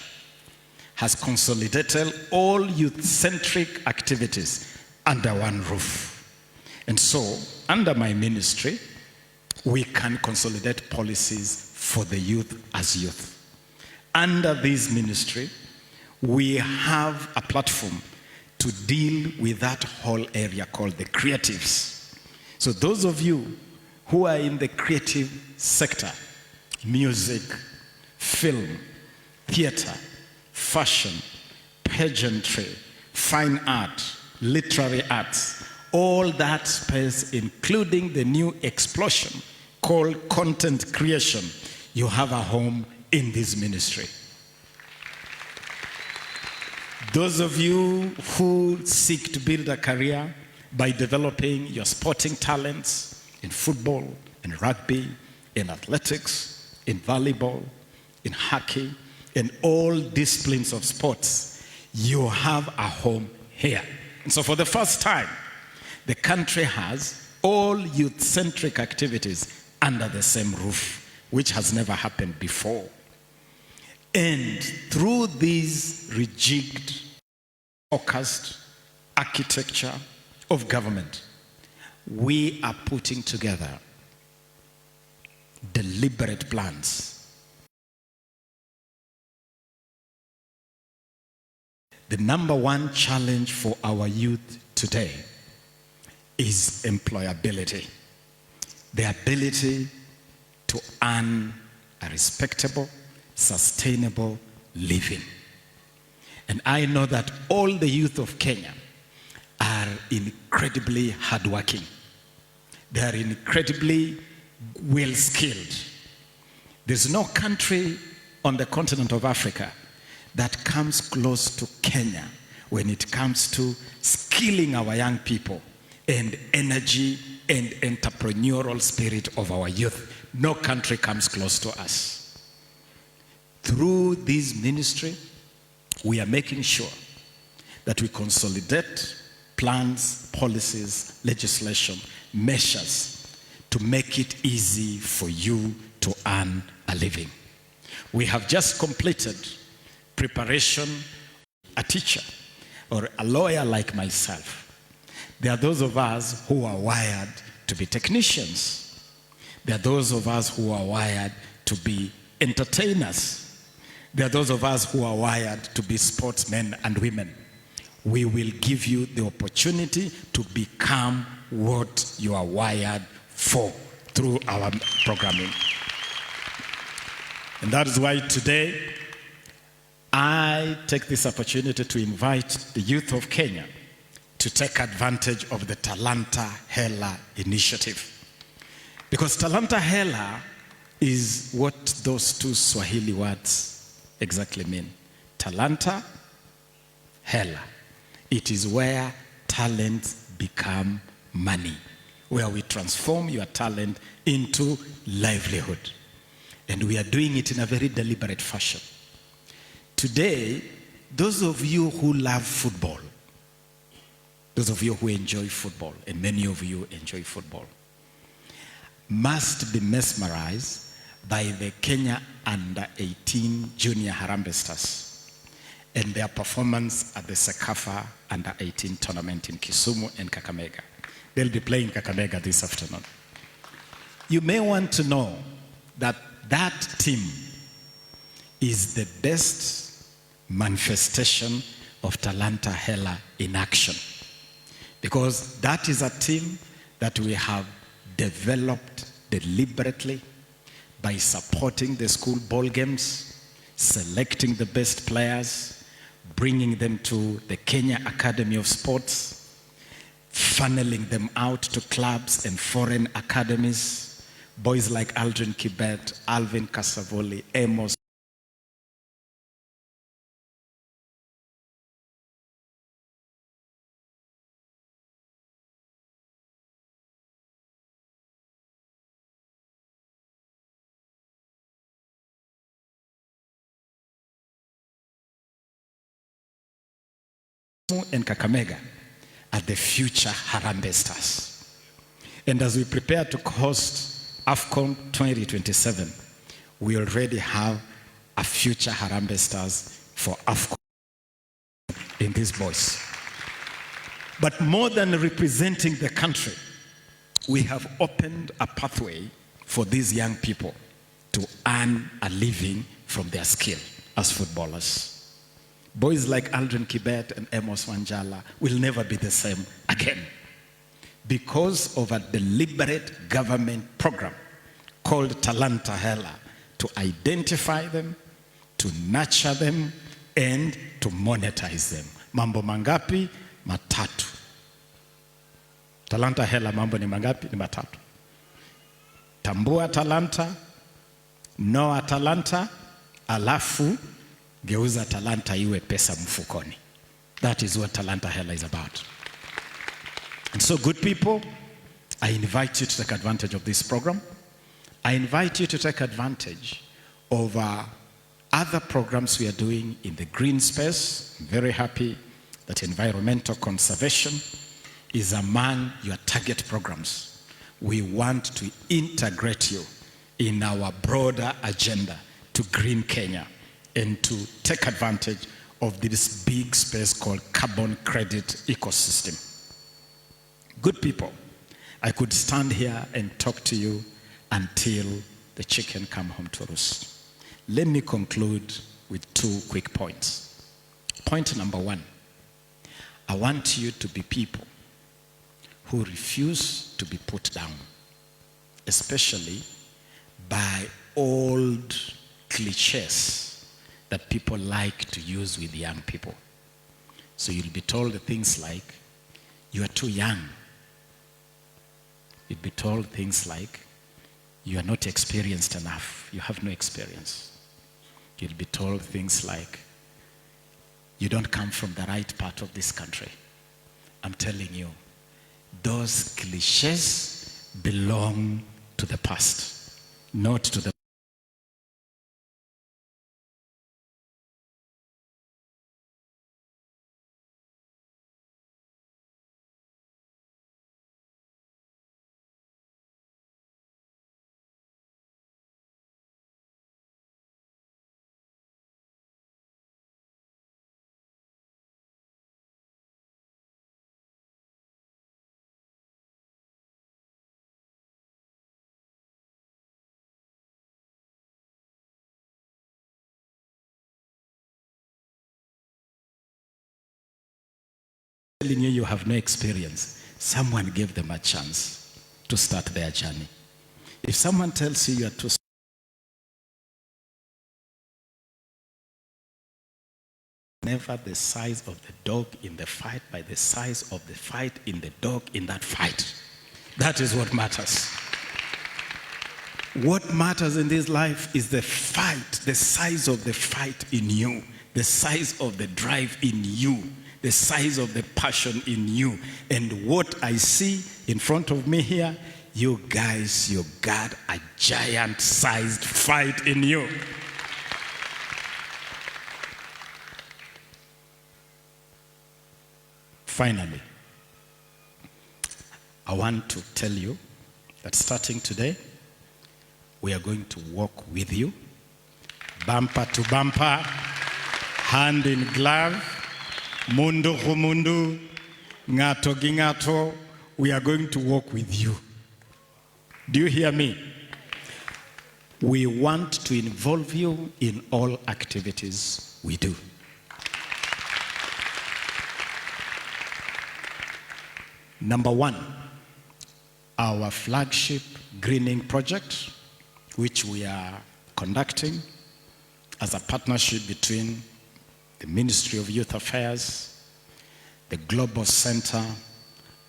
has consolidated all youth-centric activities under one roof. And so, under my ministry, we can consolidate policies for the youth as youth. Under this ministry, we have a platform to deal with that whole area called the creatives. So those of you who are in the creative sector, music, film, theater, fashion, pageantry, fine art, literary arts, all that space, including the new explosion called content creation, you have a home in this ministry. Those of you who seek to build a career by developing your sporting talents in football, in rugby, in athletics, in volleyball, in hockey, in all disciplines of sports, you have a home here. And so for the first time, the country has all youth-centric activities under the same roof, which has never happened before. And through this rejigged, focused architecture of government, we are putting together deliberate plans. The number one challenge for our youth today is employability. The ability to earn a respectable, sustainable living. And I know that all the youth of Kenya are incredibly hardworking. They are incredibly well-skilled. There's no country on the continent of Africa that comes close to Kenya when it comes to skilling our young people and energy and entrepreneurial spirit of our youth. No country comes close to us. Through this ministry, we are making sure that we consolidate plans, policies, legislation, measures to make it easy for you to earn a living. We have just completed preparation. A teacher or a lawyer like myself, there are those of us who are wired to be technicians. There are those of us who are wired to be entertainers. There are those of us who are wired to be sportsmen and women. We will give you the opportunity to become what you are wired for through our programming. And that is why today I take this opportunity to invite the youth of Kenya to take advantage of the Talanta Hela initiative. Because Talanta Hela is what those two Swahili words exactly mean. Talanta Hela. It is where talents become money, where we transform your talent into livelihood. And we are doing it in a very deliberate fashion. Today, those of you who love football, those of you who enjoy football, and many of you enjoy football, must be mesmerized by the Kenya Under-18 Junior Harambee Stars and their performance at the Sekafa Under-18 tournament in Kisumu and Kakamega. They'll be playing Kakamega this afternoon. You may want to know that that team is the best manifestation of Talanta Hela in action. Because that is a team that we have developed deliberately by supporting the school ball games, selecting the best players, bringing them to the Kenya Academy of Sports, funneling them out to clubs and foreign academies. Boys like Aldrin Kibet, Alvin Kasavoli, Amos. And Kakamega are the future Harambee Stars. And as we prepare to host AFCON 2027, we already have a future Harambee Stars for AFCON in these boys. But more than representing the country, we have opened a pathway for these young people to earn a living from their skill as footballers. Boys like Aldrin Kibet and Amos Wanjala will never be the same again because of a deliberate government program called Talanta Hela to identify them, to nurture them, and to monetize them. Mambo mangapi? Matatu. Talanta Hela mambo ni mangapi? Ni matatu. Tambua talanta, noa talanta, alafu geuza talanta iwe pesa mfukoni. That is what Talanta Hela is about. And so, good people, I invite you to take advantage of this program. I invite you to take advantage of other programs we are doing in the green space. I'm very happy that environmental conservation is among your target programs. We want to integrate you in our broader agenda to green Kenya and to take advantage of this big space called carbon credit ecosystem. Good people, I could stand here and talk to you until the chicken come home to roost. Let me conclude with 2 quick points. Point number 1, I want you to be people who refuse to be put down, especially by old cliches that people like to use with young people. So you'll be told things like, you are too young. You'll be told things like, you are not experienced enough. You have no experience. You'll be told things like, you don't come from the right part of this country. I'm telling you, those cliches belong to the past, not to the telling you have no experience. Someone gave them a chance to start their journey. If someone tells you you are too never the size of the dog in the fight by the size of the fight in the dog in that fight. That is what matters. What matters in this life is the fight, the size of the fight in you, the size of the drive in you, the size of the passion in you. And what I see in front of me here, you guys, you got a giant-sized fight in you. Finally, I want to tell you that starting today, we are going to walk with you, bumper to bumper, hand in glove, mundu ku mundu, ngato gi ngato, we are going to work with you. Do you hear me? We want to involve you in all activities we do. Number one, our flagship greening project, which we are conducting as a partnership between the Ministry of Youth Affairs, the Global Center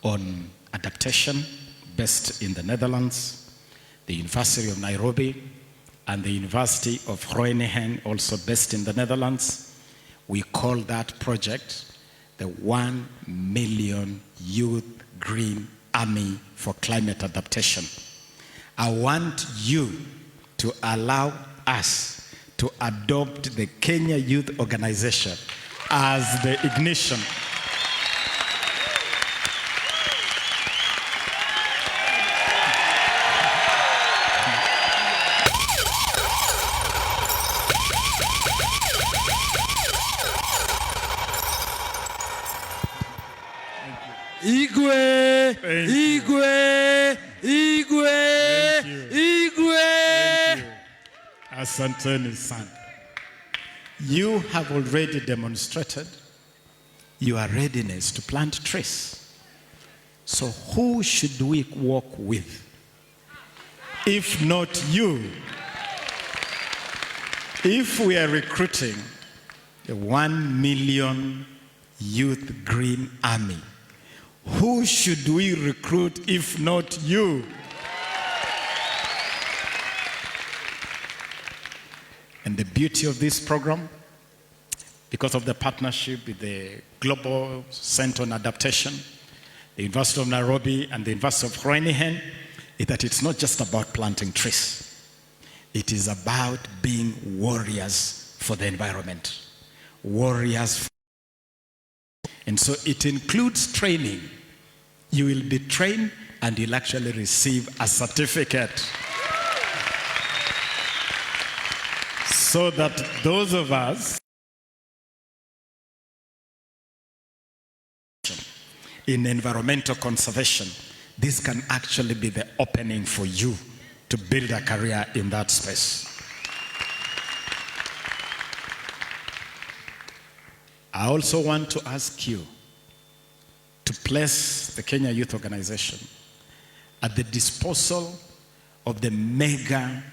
on Adaptation, based in the Netherlands, the University of Nairobi, and the University of Groningen, also based in the Netherlands. We call that project the 1 Million Youth Green Army for Climate Adaptation. I want you to allow us to adopt the Kenya Youth Organization as the ignition. Igwe, Igwe, Igwe, Igwe. Asanteni sana. You have already demonstrated your readiness to plant trees. So who should we work with? If not you. If we are recruiting the 1 million youth green army, who should we recruit if not you? And the beauty of this program, because of the partnership with the Global Center on Adaptation, the University of Nairobi and the University of Groningen, is that it's not just about planting trees. It is about being warriors for the environment. Warriors. And so it includes training. You will be trained and you'll actually receive a certificate. So that those of us in environmental conservation, this can actually be the opening for you to build a career in that space. I also want to ask you to place the Kenya Youth Organization at the disposal of the mega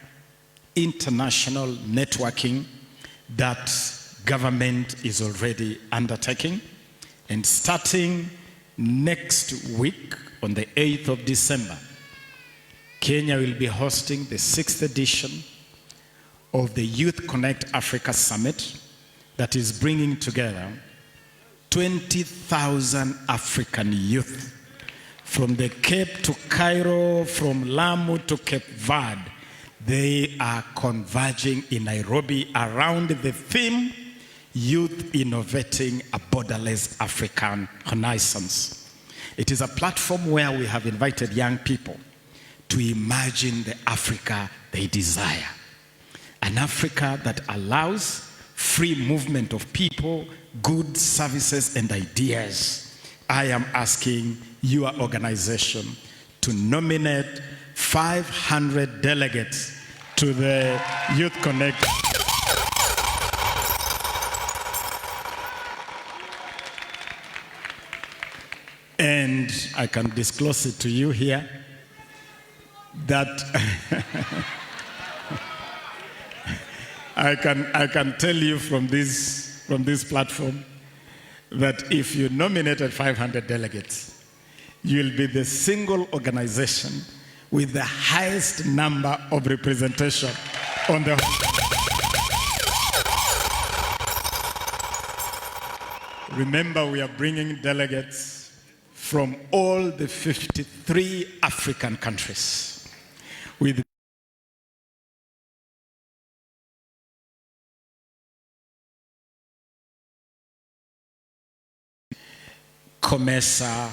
international networking that government is already undertaking. And starting next week, on the 8th of December, Kenya will be hosting the 6th edition of the Youth Connect Africa Summit that is bringing together 20,000 African youth from the Cape to Cairo, from Lamu to Cape Verde. They are converging in Nairobi around the theme, Youth Innovating a Borderless African Renaissance. It is a platform where we have invited young people to imagine the Africa they desire. An Africa that allows free movement of people, goods, services, and ideas. I am asking your organization to nominate 500 delegates to the Youth Connect. And I can disclose it to you here that I can tell you from this platform that if you nominated 500 delegates, you'll be the single organization with the highest number of representation on the Remember, we are bringing delegates from all the 53 African countries with COMESA,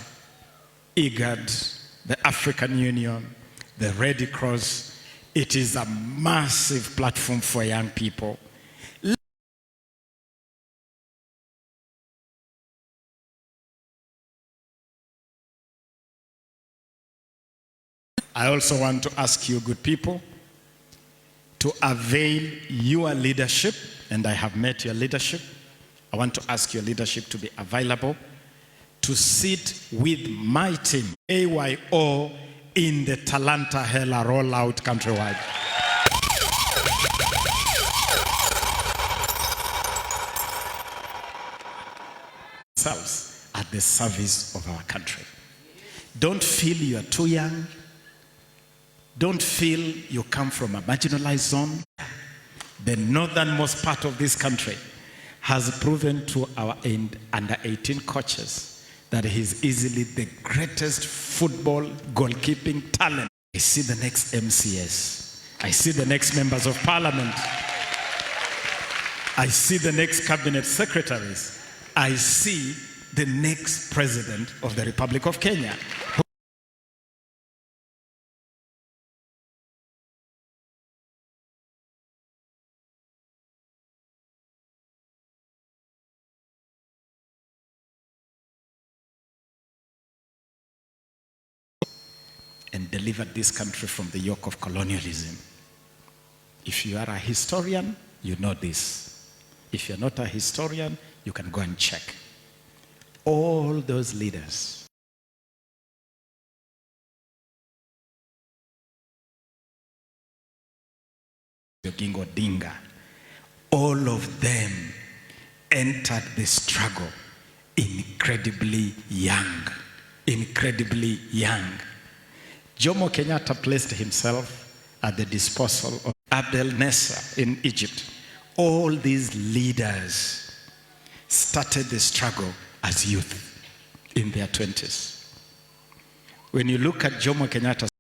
IGAD, the African Union, the Red Cross. It is a massive platform for young people. I also want to ask you, good people, to avail your leadership, and I have met your leadership. I want to ask your leadership to be available to sit with my team, AYO, in the Talanta Hela rollout countrywide. Themselves at the service of our country. Don't feel you are too young. Don't feel you come from a marginalized zone. The northernmost part of this country has proven to our under 18 coaches that he's easily the greatest football goalkeeping talent. I see the next MCS. I see the next members of parliament. I see the next cabinet secretaries. I see the next president of the Republic of Kenya. And delivered this country from the yoke of colonialism. If you are a historian, you know this. If you're not a historian, you can go and check. All those leaders Oginga Odinga, all of them entered the struggle incredibly young. Incredibly young. Jomo Kenyatta placed himself at the disposal of Abdel Nasser in Egypt. All these leaders started the struggle as youth in their 20s. When you look at Jomo Kenyatta